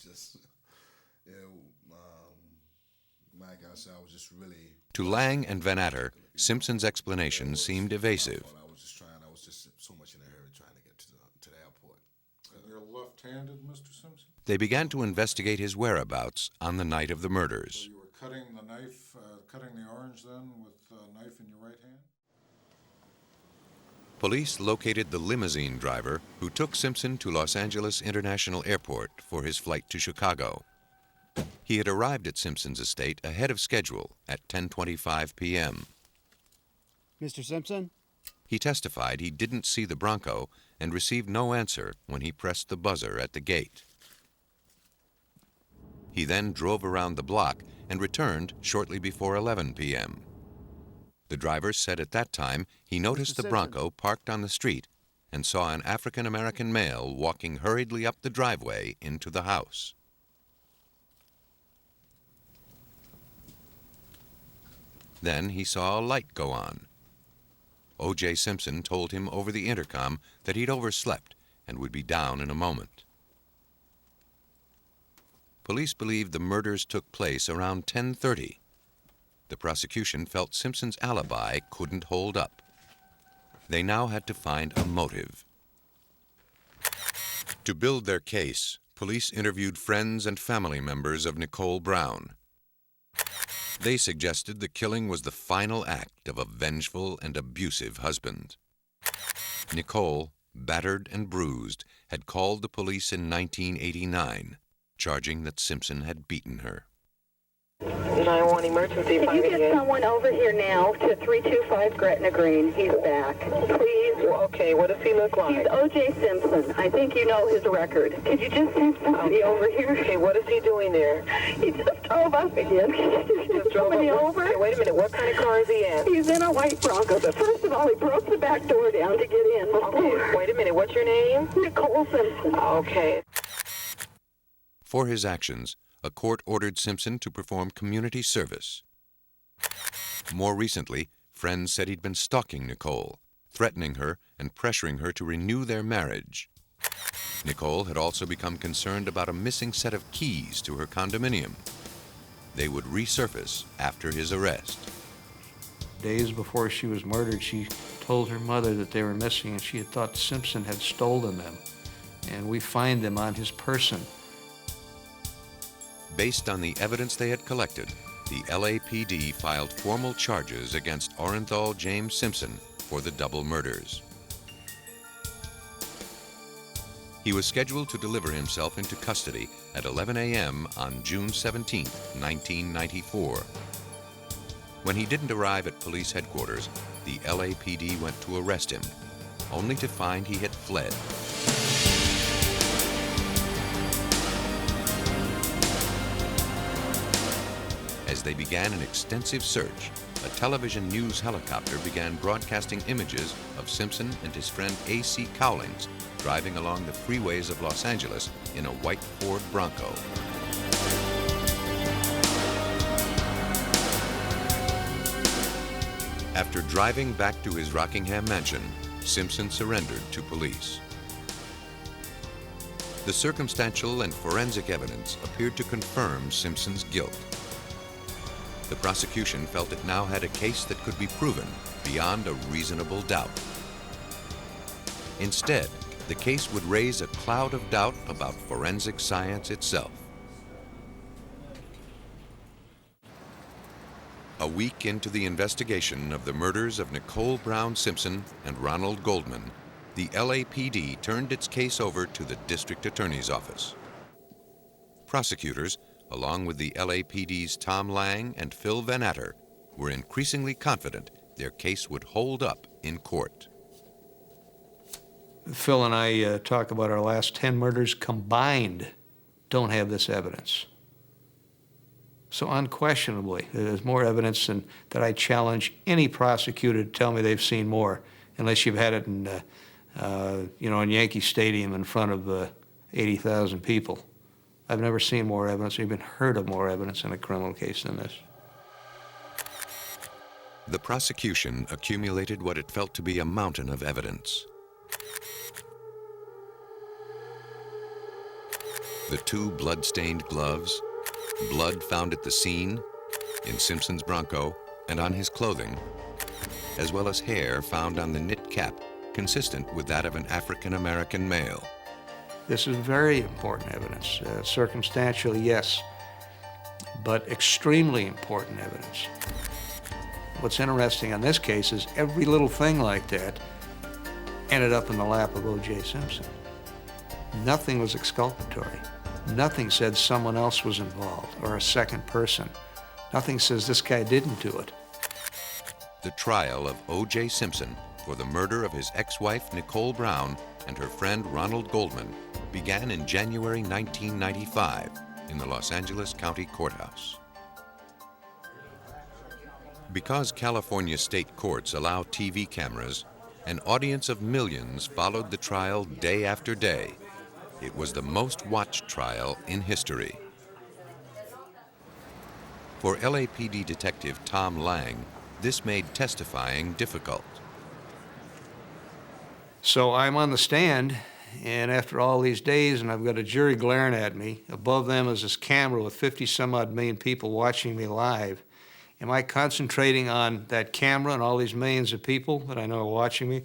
To Lang and Van Natter, Simpson's explanation seemed evasive. You're left-handed, Mr. Simpson? They began to investigate his whereabouts on the night of the murders. So you were cutting the knife, cutting the orange then with a knife in your right hand? Police located the limousine driver who took Simpson to Los Angeles International Airport for his flight to Chicago. He had arrived at Simpson's estate ahead of schedule at 10:25 p.m. Mr. Simpson? He testified he didn't see the Bronco and received no answer when he pressed the buzzer at the gate. He then drove around the block and returned shortly before 11 p.m. The driver said at that time he noticed the Bronco parked on the street and saw an African-American male walking hurriedly up the driveway into the house. Then he saw a light go on. O.J. Simpson told him over the intercom that he'd overslept and would be down in a moment. Police believed the murders took place around 10:30. The prosecution felt Simpson's alibi couldn't hold up. They now had to find a motive. To build their case, police interviewed friends and family members of Nicole Brown. They suggested the killing was the final act of a vengeful and abusive husband. Nicole, battered and bruised, had called the police in 1989, charging that Simpson had beaten her. 911 emergency. Can you get someone over here now to 325 Gretna Green? He's back. Please. Okay, what does he look like? He's O.J. Simpson. I think you know his record. Could you just send somebody over here? Okay, what is he doing there? He just drove up again. He just drove me over. Okay, wait a minute, what kind of car is he in? He's in a white Bronco, but first of all, he broke the back door down to get in. Okay, wait a minute, what's your your name? Nicole Simpson. Okay. For his actions, a court ordered Simpson to perform community service. More recently, friends said he'd been stalking Nicole, threatening her and pressuring her to renew their marriage. Nicole had also become concerned about a missing set of keys to her condominium. They would resurface after his arrest. Days before she was murdered, she told her mother that they were missing, and she had thought Simpson had stolen them. And we find them on his person. Based on the evidence they had collected, the LAPD filed formal charges against Orenthal James Simpson for the double murders. He was scheduled to deliver himself into custody at 11 a.m. on June 17, 1994. When he didn't arrive at police headquarters, the LAPD went to arrest him, only to find he had fled. As they began an extensive search, a television news helicopter began broadcasting images of Simpson and his friend A.C. Cowlings driving along the freeways of Los Angeles in a white Ford Bronco. After driving back to his Rockingham mansion, Simpson surrendered to police. The circumstantial and forensic evidence appeared to confirm Simpson's guilt. The prosecution felt it now had a case that could be proven beyond a reasonable doubt. Instead, the case would raise a cloud of doubt about forensic science itself. A week into the investigation of the murders of Nicole Brown Simpson and Ronald Goldman, the LAPD turned its case over to the district attorney's office. Prosecutors, along with the LAPD's Tom Lang and Phil Van Atter, were increasingly confident their case would hold up in court. Phil and I talk about our last 10 murders combined don't have this evidence. So unquestionably, there's more evidence than that I challenge any prosecutor to tell me they've seen more, unless you've had it in, in Yankee Stadium in front of 80,000 people. I've never seen more evidence or even heard of more evidence in a criminal case than this. The prosecution accumulated what it felt to be a mountain of evidence. The 2 blood-stained gloves, blood found at the scene, in Simpson's Bronco, and on his clothing, as well as hair found on the knit cap, consistent with that of an African-American male. This is very important evidence. Circumstantial, yes, but extremely important evidence. What's interesting on this case is every little thing like that ended up in the lap of O.J. Simpson. Nothing was exculpatory. Nothing said someone else was involved or a second person. Nothing says this guy didn't do it. The trial of O.J. Simpson for the murder of his ex-wife Nicole Brown and her friend Ronald Goldman began in January 1995 in the Los Angeles County Courthouse. Because California state courts allow TV cameras, an audience of millions followed the trial day after day. It was the most watched trial in history. For LAPD detective Tom Lang, this made testifying difficult. So I'm on the stand, and after all these days, and I've got a jury glaring at me, above them is this camera with 50-some-odd million people watching me live. Am I concentrating on that camera and all these millions of people that I know are watching me,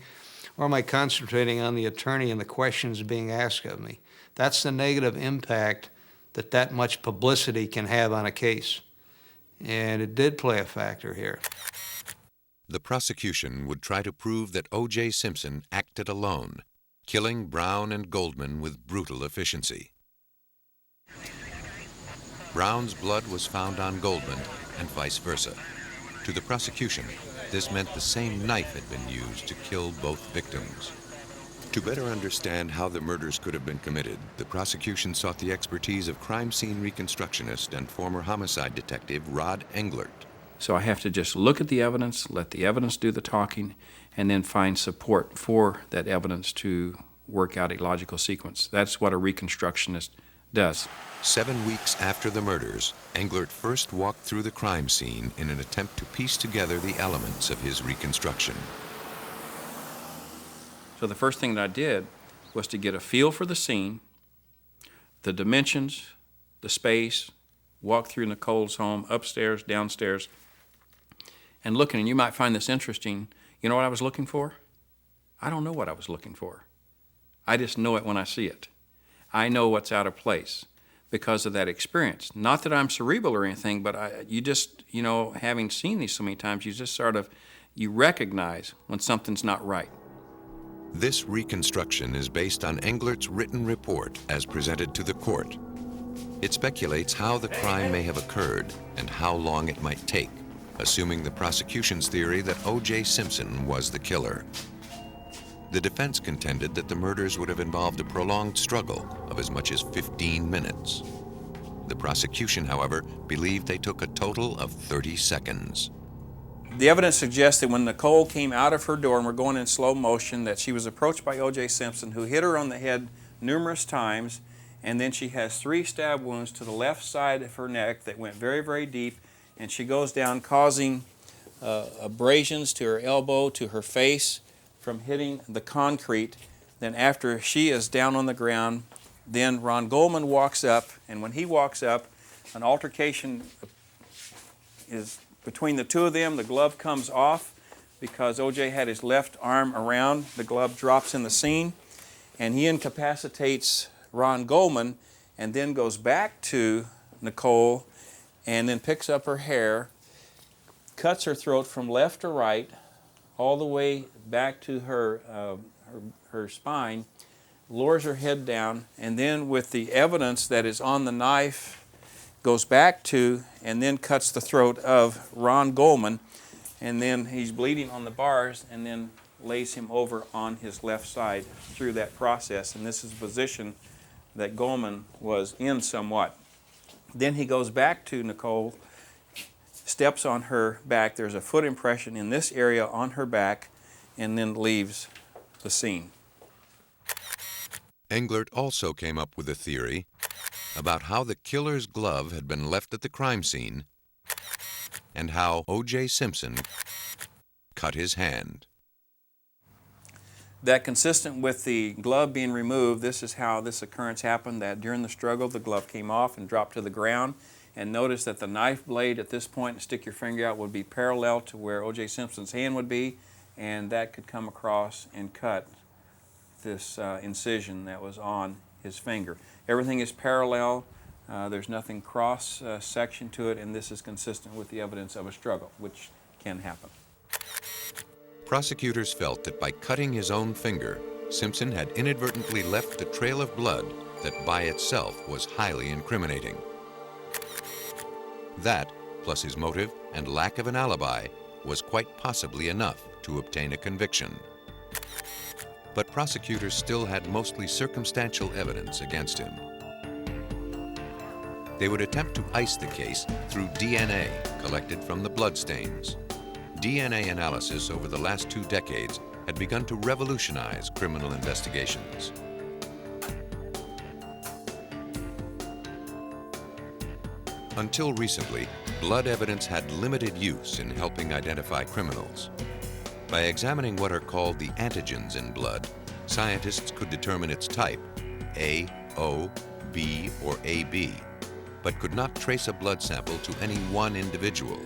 or am I concentrating on the attorney and the questions being asked of me? That's the negative impact that much publicity can have on a case. And it did play a factor here. The prosecution would try to prove that O.J. Simpson acted alone, killing Brown and Goldman with brutal efficiency. Brown's blood was found on Goldman and vice versa. To the prosecution, this meant the same knife had been used to kill both victims. To better understand how the murders could have been committed, the prosecution sought the expertise of crime scene reconstructionist and former homicide detective Rod Englert. So I have to just look at the evidence, let the evidence do the talking, and then find support for that evidence to work out a logical sequence. That's what a reconstructionist does. 7 weeks after the murders, Englert first walked through the crime scene in an attempt to piece together the elements of his reconstruction. So the first thing that I did was to get a feel for the scene, the dimensions, the space, walk through Nicole's home, upstairs, downstairs, and looking, and you might find this interesting. You know what I was looking for? I don't know what I was looking for. I just know it when I see it. I know what's out of place because of that experience. Not that I'm cerebral or anything, but you just, you know, having seen these so many times, you just sort of, you recognize when something's not right. This reconstruction is based on Englert's written report as presented to the court. It speculates how the crime may have occurred and how long it might take, assuming the prosecution's theory that O.J. Simpson was the killer. The defense contended that the murders would have involved a prolonged struggle of as much as 15 minutes. The prosecution, however, believed they took a total of 30 seconds. The evidence suggests that when Nicole came out of her door, and we're going in slow motion, that she was approached by O.J. Simpson, who hit her on the head numerous times, and then she has 3 stab wounds to the left side of her neck that went very, very deep, and she goes down causing abrasions to her elbow, to her face, from hitting the concrete. Then after she is down on the ground, then Ron Goldman walks up, and when he walks up, an altercation is between the two of them. The glove comes off because O.J. had his left arm around. The glove drops in the scene, and he incapacitates Ron Goldman and then goes back to Nicole and then picks up her hair, cuts her throat from left to right, all the way back to her spine, lowers her head down, and then with the evidence that is on the knife, goes back to and then cuts the throat of Ron Goldman, and then he's bleeding on the bars, and then lays him over on his left side through that process. And this is a position that Goldman was in somewhat. Then he goes back to Nicole, steps on her back. There's a foot impression in this area on her back, and then leaves the scene. Englert also came up with a theory about how the killer's glove had been left at the crime scene and how O.J. Simpson cut his hand. That consistent with the glove being removed, this is how this occurrence happened, that during the struggle the glove came off and dropped to the ground. And notice that the knife blade at this point, and stick your finger out, would be parallel to where O.J. Simpson's hand would be, and that could come across and cut this incision that was on his finger. Everything is parallel. There's nothing cross-section to it, and this is consistent with the evidence of a struggle, which can happen. Prosecutors felt that by cutting his own finger, Simpson had inadvertently left a trail of blood that by itself was highly incriminating. That, plus his motive and lack of an alibi, was quite possibly enough to obtain a conviction. But prosecutors still had mostly circumstantial evidence against him. They would attempt to ice the case through DNA collected from the bloodstains. DNA analysis over the last 2 decades had begun to revolutionize criminal investigations. Until recently, blood evidence had limited use in helping identify criminals. By examining what are called the antigens in blood, scientists could determine its type, A, O, B, or AB, but could not trace a blood sample to any one individual.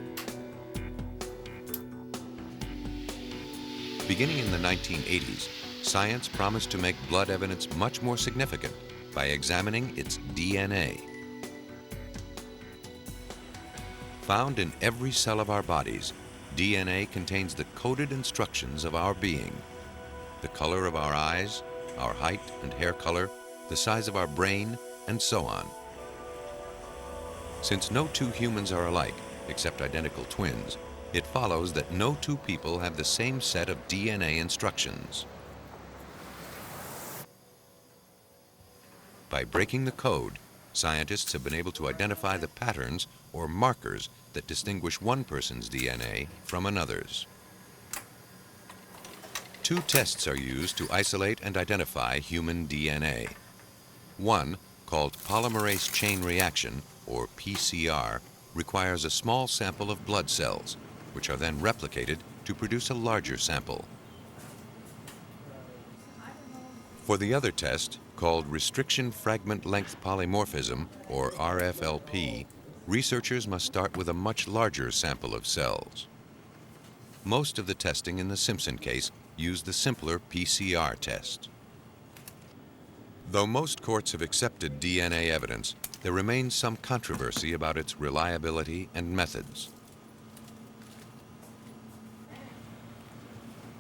Beginning in the 1980s, science promised to make blood evidence much more significant by examining its DNA. Found in every cell of our bodies, DNA contains the coded instructions of our being. The color of our eyes, our height and hair color, the size of our brain, and so on. Since no 2 humans are alike, except identical twins, it follows that no 2 people have the same set of DNA instructions. By breaking the code, scientists have been able to identify the patterns or markers that distinguish one person's DNA from another's. Two tests are used to isolate and identify human DNA. One, called polymerase chain reaction, or PCR, requires a small sample of blood cells, which are then replicated to produce a larger sample. For the other test, called restriction fragment length polymorphism, or RFLP, researchers must start with a much larger sample of cells. Most of the testing in the Simpson case used the simpler PCR test. Though most courts have accepted DNA evidence, there remains some controversy about its reliability and methods.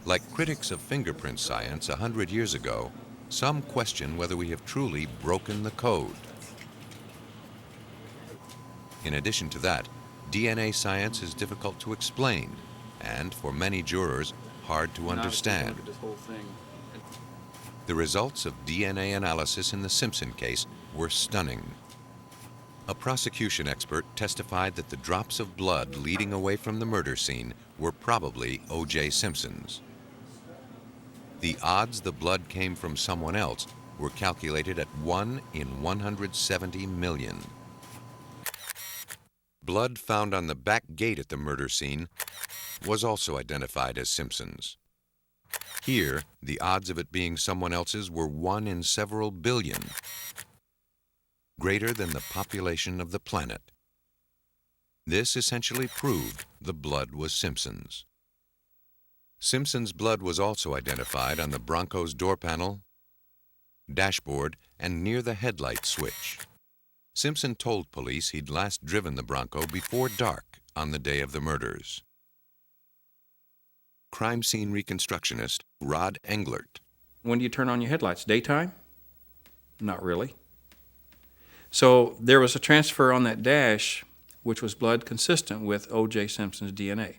Like critics of fingerprint science 100 years ago, some question whether we have truly broken the code. In addition to that, DNA science is difficult to explain and, for many jurors, hard to understand. The results of DNA analysis in the Simpson case were stunning. A prosecution expert testified that the drops of blood leading away from the murder scene were probably O.J. Simpson's. The odds the blood came from someone else were calculated at 1 in 170 million. Blood found on the back gate at the murder scene was also identified as Simpson's. Here, the odds of it being someone else's were 1 in several billion, greater than the population of the planet. This essentially proved the blood was Simpson's. Simpson's blood was also identified on the Bronco's door panel, dashboard, and near the headlight switch. Simpson told police he'd last driven the Bronco before dark on the day of the murders. Crime scene reconstructionist Rod Englert. When do you turn on your headlights? Daytime? Not really. So there was a transfer on that dash which was blood consistent with O.J. Simpson's DNA.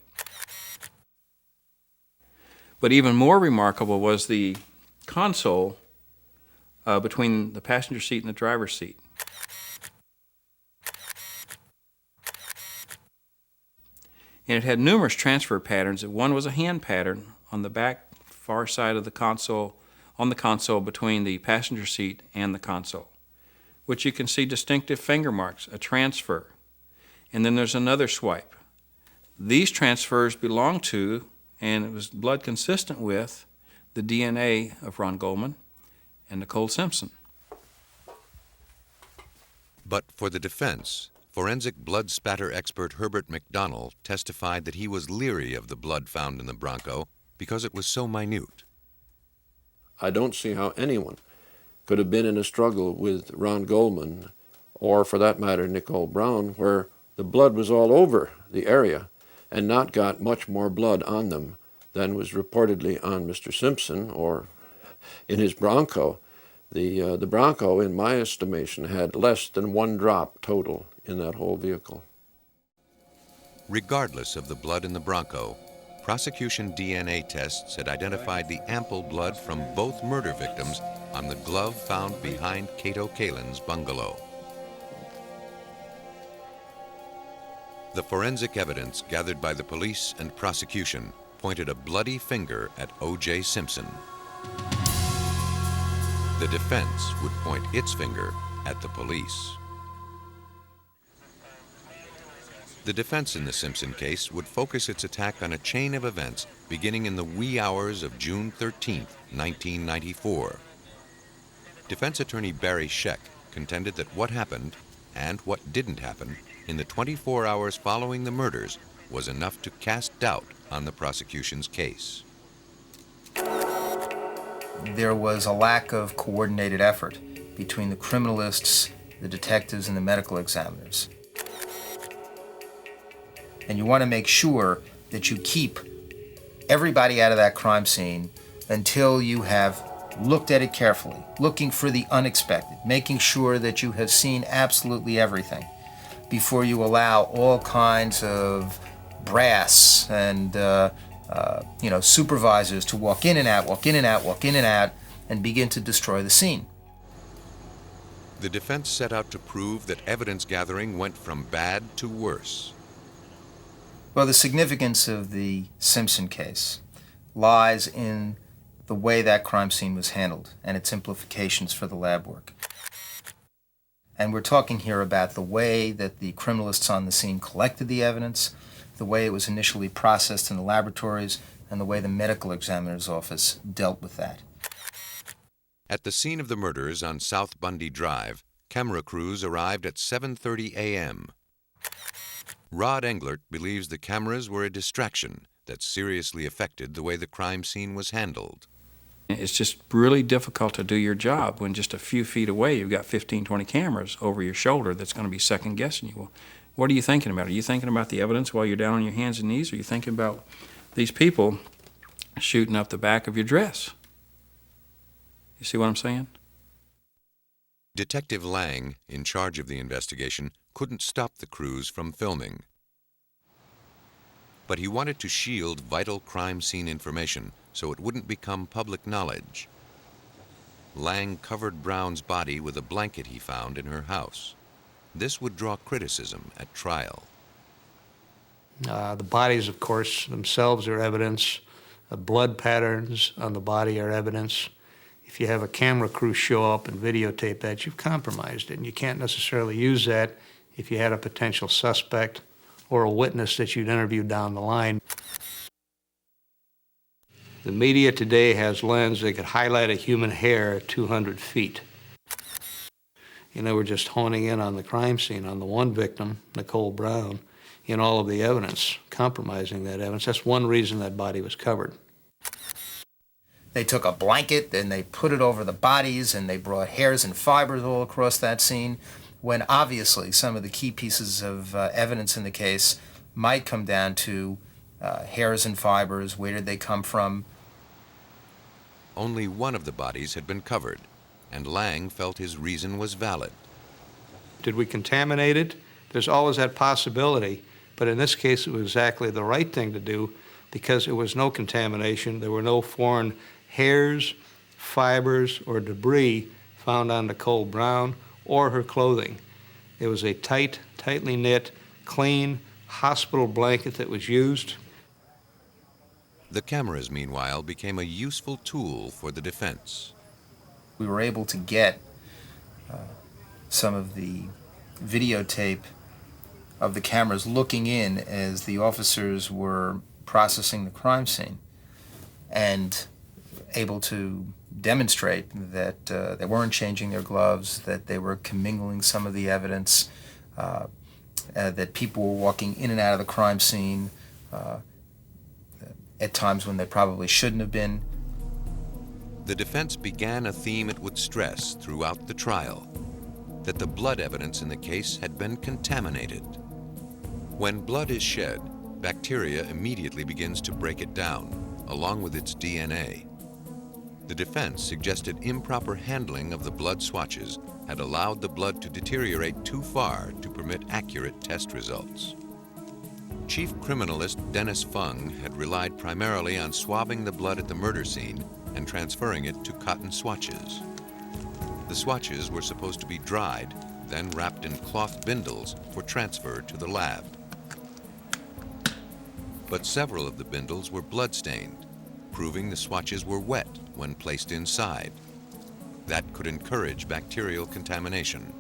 But even more remarkable was the console between the passenger seat and the driver's seat. And it had numerous transfer patterns. One was a hand pattern on the back far side of the console, on the console between the passenger seat and the console, which you can see distinctive finger marks, a transfer. And then there's another swipe. These transfers belong to, and it was blood consistent with, the DNA of Ron Goldman and Nicole Simpson. But for the defense, forensic blood spatter expert Herbert McDonnell testified that he was leery of the blood found in the Bronco because it was so minute. I don't see how anyone could have been in a struggle with Ron Goldman, or for that matter Nicole Brown, where the blood was all over the area and not got much more blood on them than was reportedly on Mr. Simpson or in his Bronco. The Bronco, in my estimation, had less than 1 drop total in that whole vehicle. Regardless of the blood in the Bronco, prosecution DNA tests had identified the ample blood from both murder victims on the glove found behind Cato Kalin's bungalow. The forensic evidence gathered by the police and prosecution pointed a bloody finger at O.J. Simpson. The defense would point its finger at the police. The defense in the Simpson case would focus its attack on a chain of events beginning in the wee hours of June 13, 1994. Defense attorney Barry Scheck contended that what happened, and what didn't happen, in the 24 hours following the murders was enough to cast doubt on the prosecution's case. There was a lack of coordinated effort between the criminalists, the detectives, and the medical examiners. And you want to make sure that you keep everybody out of that crime scene until you have looked at it carefully, looking for the unexpected, making sure that you have seen absolutely everything before you allow all kinds of brass and supervisors to walk in and out, walk in and out, walk in and out, and begin to destroy the scene. The defense set out to prove that evidence gathering went from bad to worse. Well, the significance of the Simpson case lies in the way that crime scene was handled and its implications for the lab work. And we're talking here about the way that the criminalists on the scene collected the evidence, the way it was initially processed in the laboratories, and the way the medical examiner's office dealt with that. At the scene of the murders on South Bundy Drive, camera crews arrived at 7:30 a.m. Rod Englert believes the cameras were a distraction that seriously affected the way the crime scene was handled. It's just really difficult to do your job when just a few feet away you've got 15, 20 cameras over your shoulder that's going to be second guessing you. Well, what are you thinking about? Are you thinking about the evidence while you're down on your hands and knees? Or are you thinking about these people shooting up the back of your dress? You see what I'm saying? Detective Lang, in charge of the investigation, couldn't stop the crews from filming. But he wanted to shield vital crime scene information so it wouldn't become public knowledge. Lang covered Brown's body with a blanket he found in her house. This would draw criticism at trial. The bodies, of course, themselves are evidence. Blood patterns on the body are evidence. If you have a camera crew show up and videotape that, you've compromised it, and you can't necessarily use that if you had a potential suspect or a witness that you'd interview down the line. The media today has lens that could highlight a human hair at 200 feet. You know, we're just honing in on the crime scene, on the one victim, Nicole Brown, in all of the evidence, compromising that evidence. That's one reason that body was covered. They took a blanket and they put it over the bodies and they brought hairs and fibers all across that scene, when obviously some of the key pieces of evidence in the case might come down to hairs and fibers. Where did they come from? Only one of the bodies had been covered, and Lang felt his reason was valid. Did we contaminate it? There's always that possibility, but in this case it was exactly the right thing to do because there was no contamination. There were no foreign hairs, fibers, or debris found on Nicole Brown or her clothing. It was a tightly knit, clean hospital blanket that was used. The cameras, meanwhile, became a useful tool for the defense. We were able to get some of the videotape of the cameras looking in as the officers were processing the crime scene, and able to demonstrate that they weren't changing their gloves, that they were commingling some of the evidence, that people were walking in and out of the crime scene at times when they probably shouldn't have been. The defense began a theme it would stress throughout the trial, that the blood evidence in the case had been contaminated. When blood is shed, bacteria immediately begins to break it down, along with its DNA. The defense suggested improper handling of the blood swatches had allowed the blood to deteriorate too far to permit accurate test results. Chief criminalist Dennis Fung had relied primarily on swabbing the blood at the murder scene and transferring it to cotton swatches. The swatches were supposed to be dried, then wrapped in cloth bindles for transfer to the lab. But several of the bindles were blood-stained, proving the swatches were wet when placed inside. That could encourage bacterial contamination.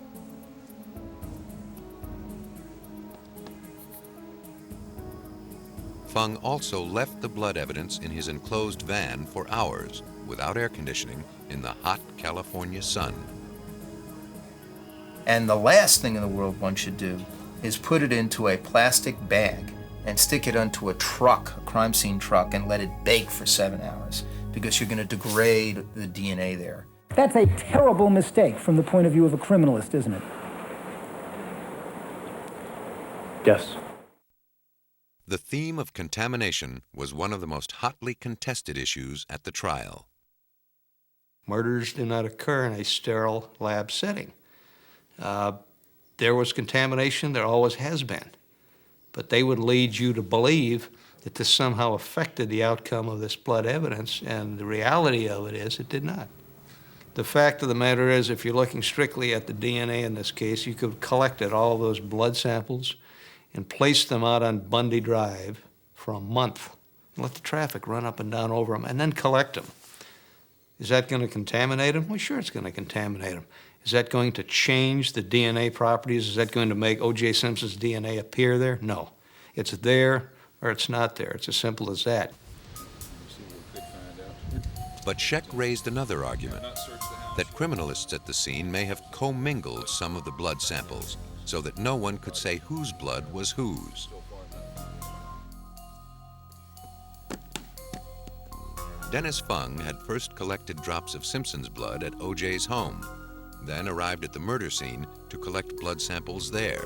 Fung also left the blood evidence in his enclosed van for hours without air conditioning in the hot California sun. And the last thing in the world one should do is put it into a plastic bag and stick it onto a truck, a crime scene truck, and let it bake for 7 hours, because you're going to degrade the DNA there. That's a terrible mistake from the point of view of a criminalist, isn't it? Yes. The theme of contamination was one of the most hotly contested issues at the trial. Murders do not occur in a sterile lab setting. There was contamination, there always has been. But they would lead you to believe that this somehow affected the outcome of this blood evidence, and the reality of it is it did not. The fact of the matter is, if you're looking strictly at the DNA in this case, you could have collected all of those blood samples and placed them out on Bundy Drive for a month and let the traffic run up and down over them and then collect them. Is that going to contaminate them? Well, sure it's going to contaminate them. Is that going to change the DNA properties? Is that going to make O.J. Simpson's DNA appear there? No. It's there or it's not there. It's as simple as that. But Scheck raised another argument, that criminalists at the scene may have commingled some of the blood samples so that no one could say whose blood was whose. Dennis Fung had first collected drops of Simpson's blood at O.J.'s home, then arrived at the murder scene to collect blood samples there.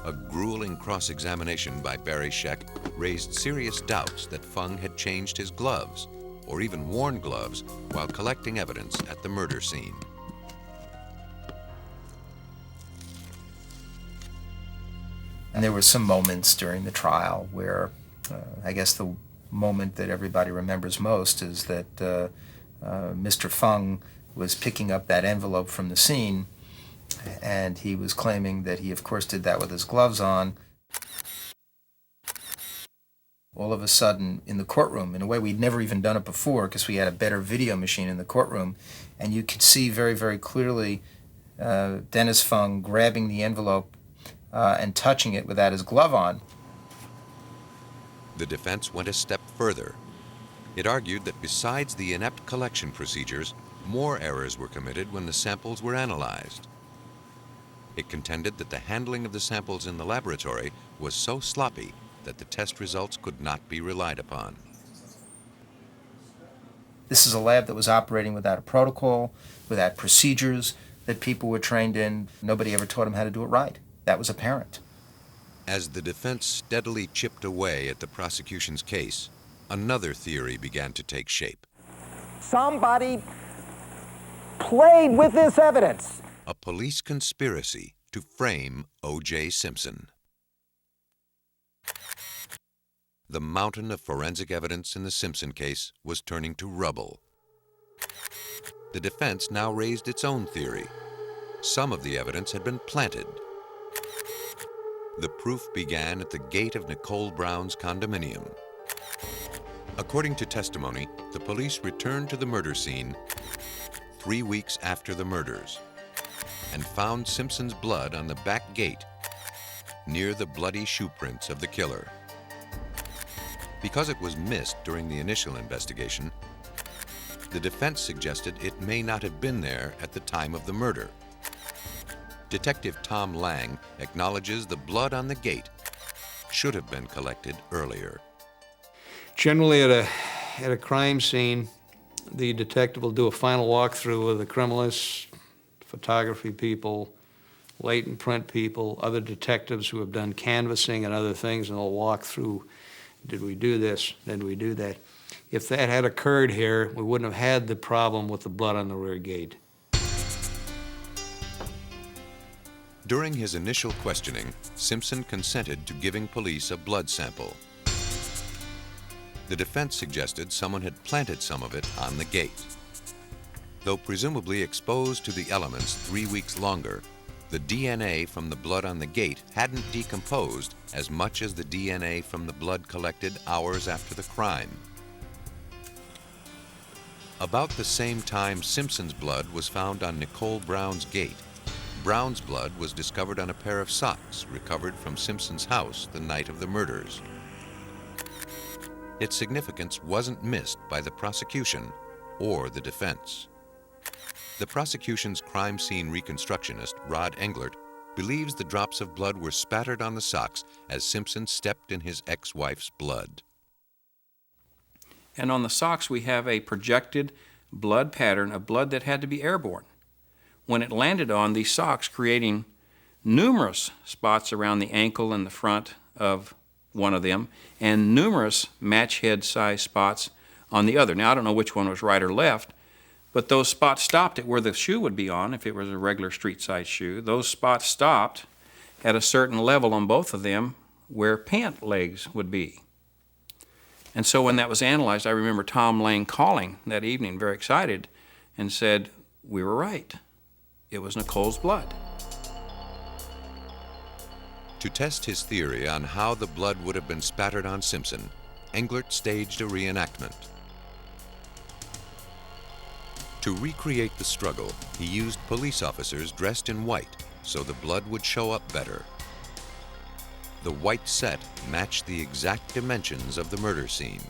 A grueling cross-examination by Barry Scheck raised serious doubts that Fung had changed his gloves, or even worn gloves, while collecting evidence at the murder scene. And there were some moments during the trial where I guess the moment that everybody remembers most is that Mr. Fung was picking up that envelope from the scene, and he was claiming that he, of course, did that with his gloves on. All of a sudden, in the courtroom, in a way we'd never even done it before because we had a better video machine in the courtroom, and you could see very, very clearly Dennis Fung grabbing the envelope and touching it without his glove on. The defense went a step further. It argued that besides the inept collection procedures, more errors were committed when the samples were analyzed. It contended that the handling of the samples in the laboratory was so sloppy that the test results could not be relied upon. This is a lab that was operating without a protocol, without procedures that people were trained in. Nobody ever taught them how to do it right. That was apparent. As the defense steadily chipped away at the prosecution's case, another theory began to take shape. Somebody played with this evidence. A police conspiracy to frame O.J. Simpson. The mountain of forensic evidence in the Simpson case was turning to rubble. The defense now raised its own theory. Some of the evidence had been planted. The proof began at the gate of Nicole Brown's condominium. According to testimony, the police returned to the murder scene 3 weeks after the murders and found Simpson's blood on the back gate near the bloody shoe prints of the killer. Because it was missed during the initial investigation, the defense suggested it may not have been there at the time of the murder. Detective Tom Lang acknowledges the blood on the gate should have been collected earlier. Generally at a crime scene, the detective will do a final walkthrough with the criminalists, photography people, latent print people, other detectives who have done canvassing and other things, and they'll walk through, did we do this, did we do that? If that had occurred here, we wouldn't have had the problem with the blood on the rear gate. During his initial questioning, Simpson consented to giving police a blood sample. The defense suggested someone had planted some of it on the gate. Though presumably exposed to the elements 3 weeks longer, the DNA from the blood on the gate hadn't decomposed as much as the DNA from the blood collected hours after the crime. About the same time Simpson's blood was found on Nicole Brown's gate, Brown's blood was discovered on a pair of socks recovered from Simpson's house the night of the murders. Its significance wasn't missed by the prosecution or the defense. The prosecution's crime scene reconstructionist, Rod Englert, believes the drops of blood were spattered on the socks as Simpson stepped in his ex-wife's blood. And on the socks we have a projected blood pattern of blood that had to be airborne. When it landed on these socks, creating numerous spots around the ankle and the front of one of them, and numerous match head size spots on the other. Now, I don't know which one was right or left, but those spots stopped at where the shoe would be on if it was a regular street size shoe. Those spots stopped at a certain level on both of them where pant legs would be. And so when that was analyzed, I remember Tom Lang calling that evening, very excited, and said, "We were right. It was Nicole's blood." To test his theory on how the blood would have been spattered on Simpson, Englert staged a reenactment. To recreate the struggle, he used police officers dressed in white so the blood would show up better. The white set matched the exact dimensions of the murder scene.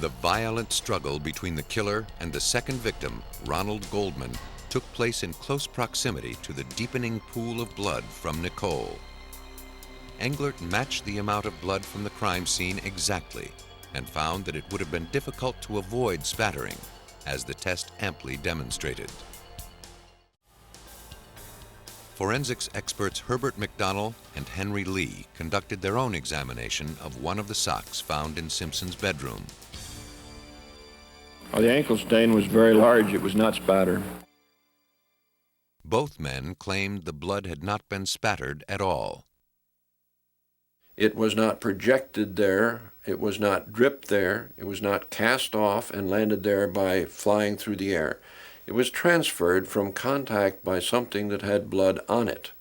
The violent struggle between the killer and the second victim, Ronald Goldman, took place in close proximity to the deepening pool of blood from Nicole. Englert matched the amount of blood from the crime scene exactly and found that it would have been difficult to avoid spattering, as the test amply demonstrated. Forensics experts Herbert McDonnell and Henry Lee conducted their own examination of one of the socks found in Simpson's bedroom. The ankle stain was very large. It was not spatter. Both men claimed the blood had not been spattered at all. It was not projected there. It was not dripped there. It was not cast off and landed there by flying through the air. It was transferred from contact by something that had blood on it.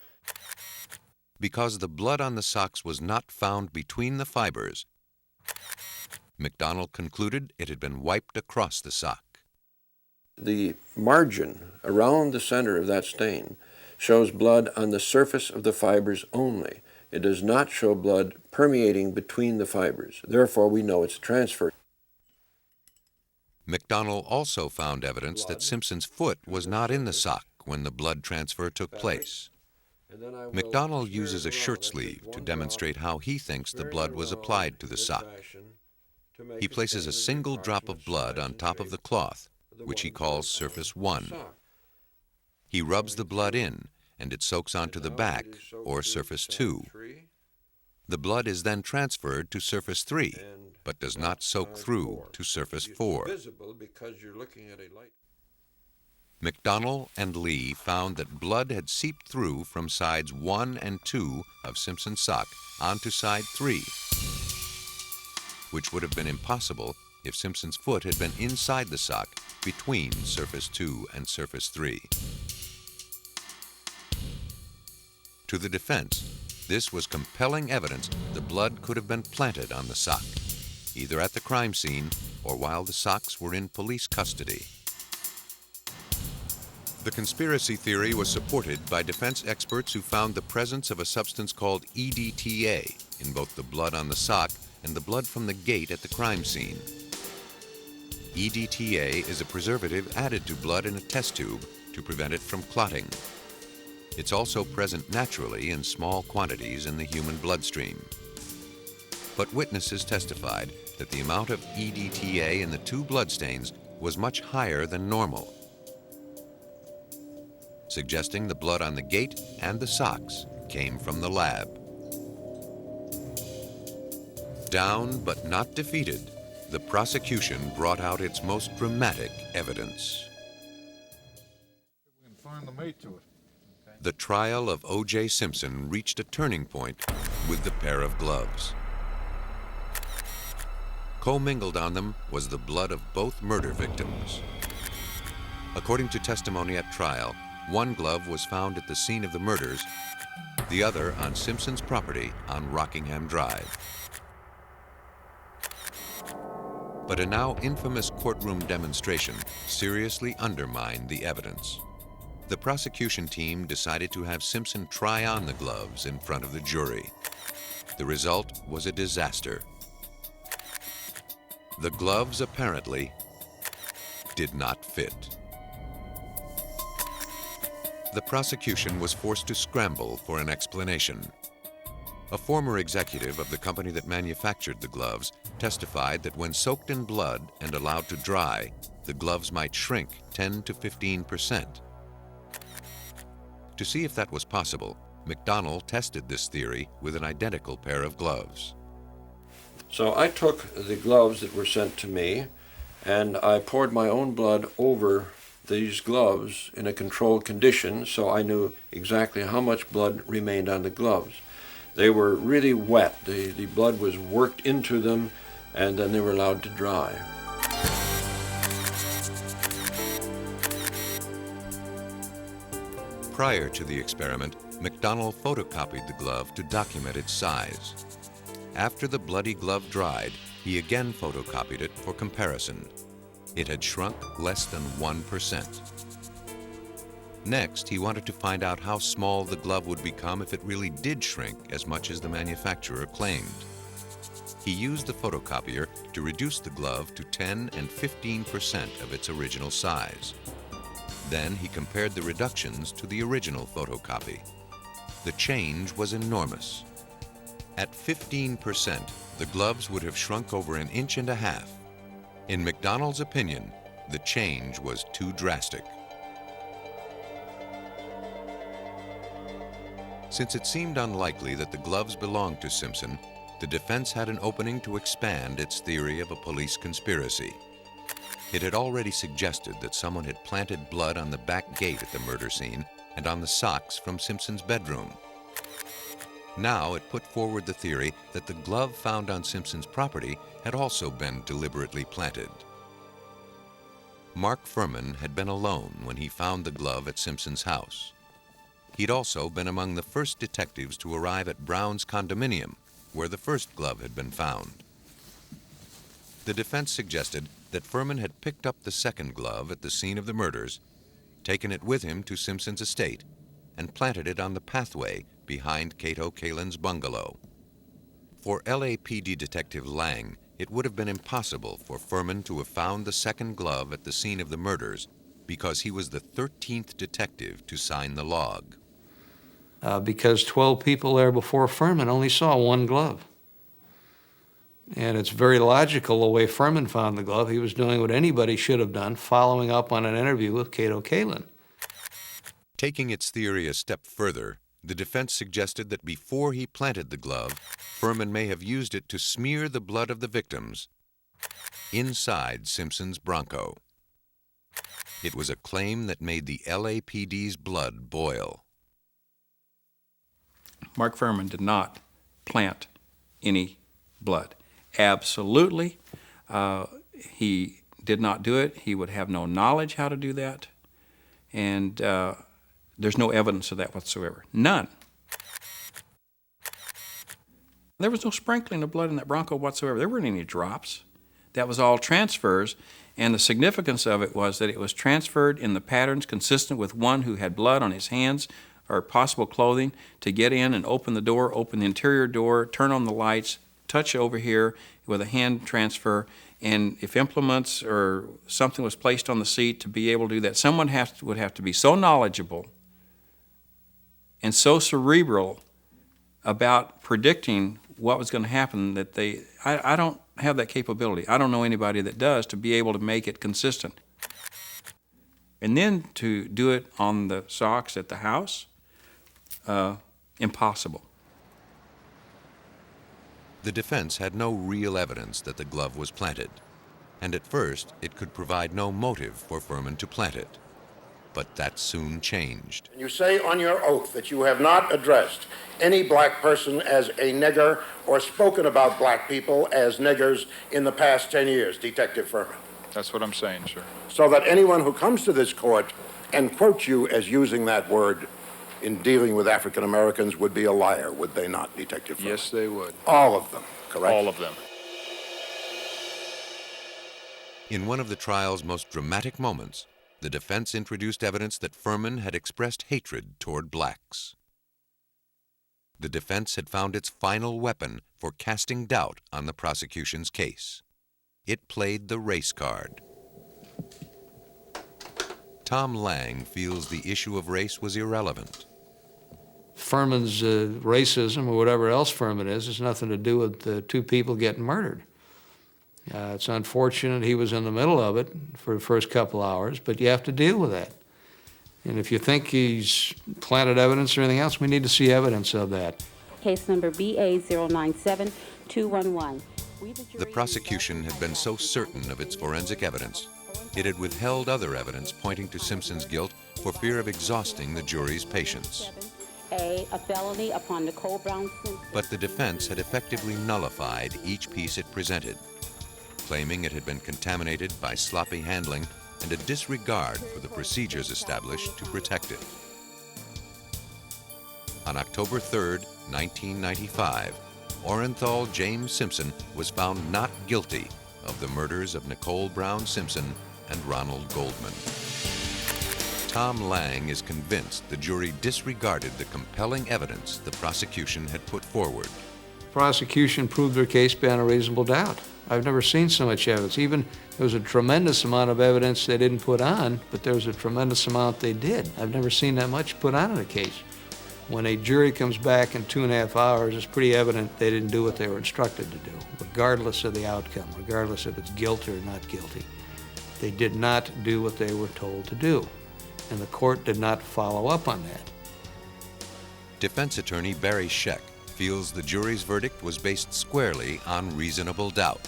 Because the blood on the socks was not found between the fibers, McDonnell concluded it had been wiped across the sock. The margin around the center of that stain shows blood on the surface of the fibers only. It does not show blood permeating between the fibers. Therefore, we know it's transferred. McDonnell also found evidence that Simpson's foot was not in the sock when the blood transfer took place. McDonnell uses a shirt sleeve to demonstrate how he thinks the blood was applied to the sock. He places a single drop of blood on top of the cloth, which he calls surface 1. He rubs the blood in, and it soaks onto the back, or surface 2. The blood is then transferred to surface 3, but does not soak through to surface 4. McDonnell and Lee found that blood had seeped through from sides 1 and 2 of Simpson's sock onto side 3, which would have been impossible if Simpson's foot had been inside the sock between surface 2 and surface 3. To the defense, this was compelling evidence the blood could have been planted on the sock, either at the crime scene or while the socks were in police custody. The conspiracy theory was supported by defense experts who found the presence of a substance called EDTA in both the blood on the sock and the blood from the gate at the crime scene. EDTA is a preservative added to blood in a test tube to prevent it from clotting. It's also present naturally in small quantities in the human bloodstream. But witnesses testified that the amount of EDTA in the 2 bloodstains was much higher than normal, suggesting the blood on the gate and the socks came from the lab. Down but not defeated, the prosecution brought out its most dramatic evidence. We can find the mate to it. The trial of O.J. Simpson reached a turning point with the pair of gloves. Commingled on them was the blood of both murder victims. According to testimony at trial, one glove was found at the scene of the murders, the other on Simpson's property on Rockingham Drive. But a now infamous courtroom demonstration seriously undermined the evidence. The prosecution team decided to have Simpson try on the gloves in front of the jury. The result was a disaster. The gloves apparently did not fit. The prosecution was forced to scramble for an explanation. A former executive of the company that manufactured the gloves testified that when soaked in blood and allowed to dry, the gloves might shrink 10 to 15%. To see if that was possible, McDonnell tested this theory with an identical pair of gloves. So I took the gloves that were sent to me and I poured my own blood over these gloves in a controlled condition so I knew exactly how much blood remained on the gloves. They were really wet. The blood was worked into them and then they were allowed to dry. Prior to the experiment, McDonnell photocopied the glove to document its size. After the bloody glove dried, he again photocopied it for comparison. It had shrunk less than 1%. Next, he wanted to find out how small the glove would become if it really did shrink as much as the manufacturer claimed. He used the photocopier to reduce the glove to 10 and 15% of its original size. Then he compared the reductions to the original photocopy. The change was enormous. At 15%, the gloves would have shrunk over 1.5 inches. In McDonald's opinion, the change was too drastic. Since it seemed unlikely that the gloves belonged to Simpson, the defense had an opening to expand its theory of a police conspiracy. It had already suggested that someone had planted blood on the back gate at the murder scene and on the socks from Simpson's bedroom. Now it put forward the theory that the glove found on Simpson's property had also been deliberately planted. Mark Furman had been alone when he found the glove at Simpson's house. He'd also been among the first detectives to arrive at Brown's condominium, where the first glove had been found. The defense suggested that Furman had picked up the second glove at the scene of the murders, taken it with him to Simpson's estate, and planted it on the pathway behind Cato Kalin's bungalow. For LAPD Detective Lang, it would have been impossible for Furman to have found the second glove at the scene of the murders because he was the 13th detective to sign the log. Because 12 people there before Furman only saw one glove. And it's very logical the way Furman found the glove. He was doing what anybody should have done, following up on an interview with Cato Kalin. Taking its theory a step further, the defense suggested that before he planted the glove, Furman may have used it to smear the blood of the victims inside Simpson's Bronco. It was a claim that made the LAPD's blood boil. Mark Furman did not plant any blood. Absolutely. He did not do it. He would have no knowledge how to do that. And there's no evidence of that whatsoever. None. There was no sprinkling of blood in that Bronco whatsoever. There weren't any drops. That was all transfers. And the significance of it was that it was transferred in the patterns consistent with one who had blood on his hands or possible clothing to get in and open the door, open the interior door, turn on the lights, touch over here with a hand transfer. And if implements or something was placed on the seat to be able to do that, someone would have to be so knowledgeable and so cerebral about predicting what was going to happen that I don't have that capability. I don't know anybody that does to be able to make it consistent. And then to do it on the socks at the house, impossible. The defense had no real evidence that the glove was planted, and at first it could provide no motive for Furman to plant it. But that soon changed. You say on your oath that you have not addressed any black person as a nigger or spoken about black people as niggers in the past 10 years, Detective Furman. That's what I'm saying, sir. So that anyone who comes to this court and quotes you as using that word in dealing with African Americans would be a liar, would they not, Detective Furman? Yes, they would. All of them, correct? All of them. In one of the trial's most dramatic moments, the defense introduced evidence that Furman had expressed hatred toward blacks. The defense had found its final weapon for casting doubt on the prosecution's case. It played the race card. Tom Lang feels the issue of race was irrelevant. Furman's racism or whatever else Furman is has nothing to do with the two people getting murdered. It's unfortunate he was in the middle of it for the first couple hours, but you have to deal with that. And if you think he's planted evidence or anything else, we need to see evidence of that. Case number BA097211. The prosecution had been so certain of its forensic evidence, it had withheld other evidence pointing to Simpson's guilt for fear of exhausting the jury's patience. A felony upon Nicole Brown Simpson. But the defense had effectively nullified each piece it presented, claiming it had been contaminated by sloppy handling and a disregard for the procedures established to protect it. On October 3rd, 1995, Orenthal James Simpson was found not guilty of the murders of Nicole Brown Simpson and Ronald Goldman. Tom Lang is convinced the jury disregarded the compelling evidence the prosecution had put forward. Prosecution proved their case beyond a reasonable doubt. I've never seen so much evidence. Even there was a tremendous amount of evidence they didn't put on, but there was a tremendous amount they did. I've never seen that much put on in a case. When a jury comes back in 2.5 hours, it's pretty evident they didn't do what they were instructed to do, regardless of the outcome, regardless if it's guilty or not guilty. They did not do what they were told to do, and the court did not follow up on that. Defense attorney Barry Scheck feels the jury's verdict was based squarely on reasonable doubt.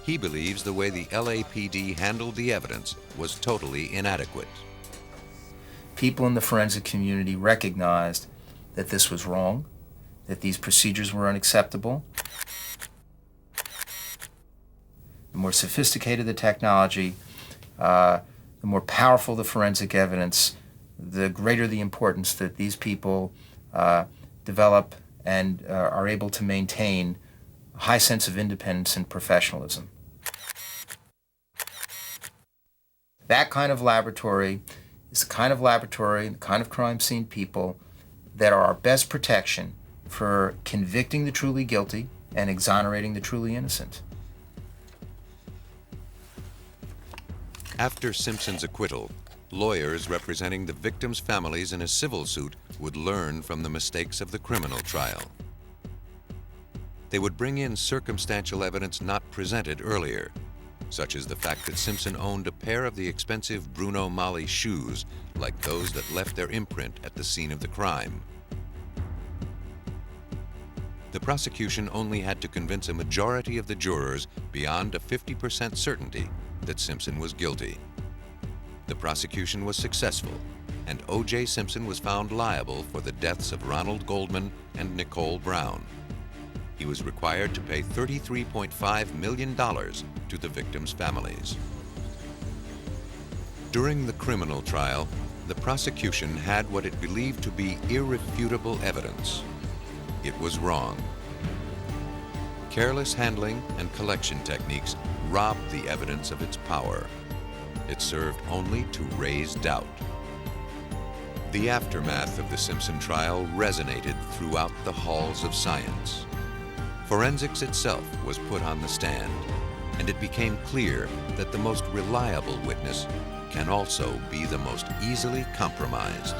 He believes the way the LAPD handled the evidence was totally inadequate. People in the forensic community recognized that this was wrong, that these procedures were unacceptable. The more sophisticated the technology, the more powerful the forensic evidence, the greater the importance that these people develop and are able to maintain a high sense of independence and professionalism. That kind of laboratory is the kind of laboratory and the kind of crime scene people that are our best protection for convicting the truly guilty and exonerating the truly innocent. After Simpson's acquittal, lawyers representing the victims' families in a civil suit would learn from the mistakes of the criminal trial. They would bring in circumstantial evidence not presented earlier, such as the fact that Simpson owned a pair of the expensive Bruno Magli shoes like those that left their imprint at the scene of the crime. The prosecution only had to convince a majority of the jurors beyond a 50% certainty that Simpson was guilty. The prosecution was successful, and O.J. Simpson was found liable for the deaths of Ronald Goldman and Nicole Brown. He was required to pay $33.5 million to the victims' families. During the criminal trial, the prosecution had what it believed to be irrefutable evidence. It was wrong. Careless handling and collection techniques robbed the evidence of its power. It served only to raise doubt. The aftermath of the Simpson trial resonated throughout the halls of science. Forensics itself was put on the stand, and it became clear that the most reliable witness can also be the most easily compromised.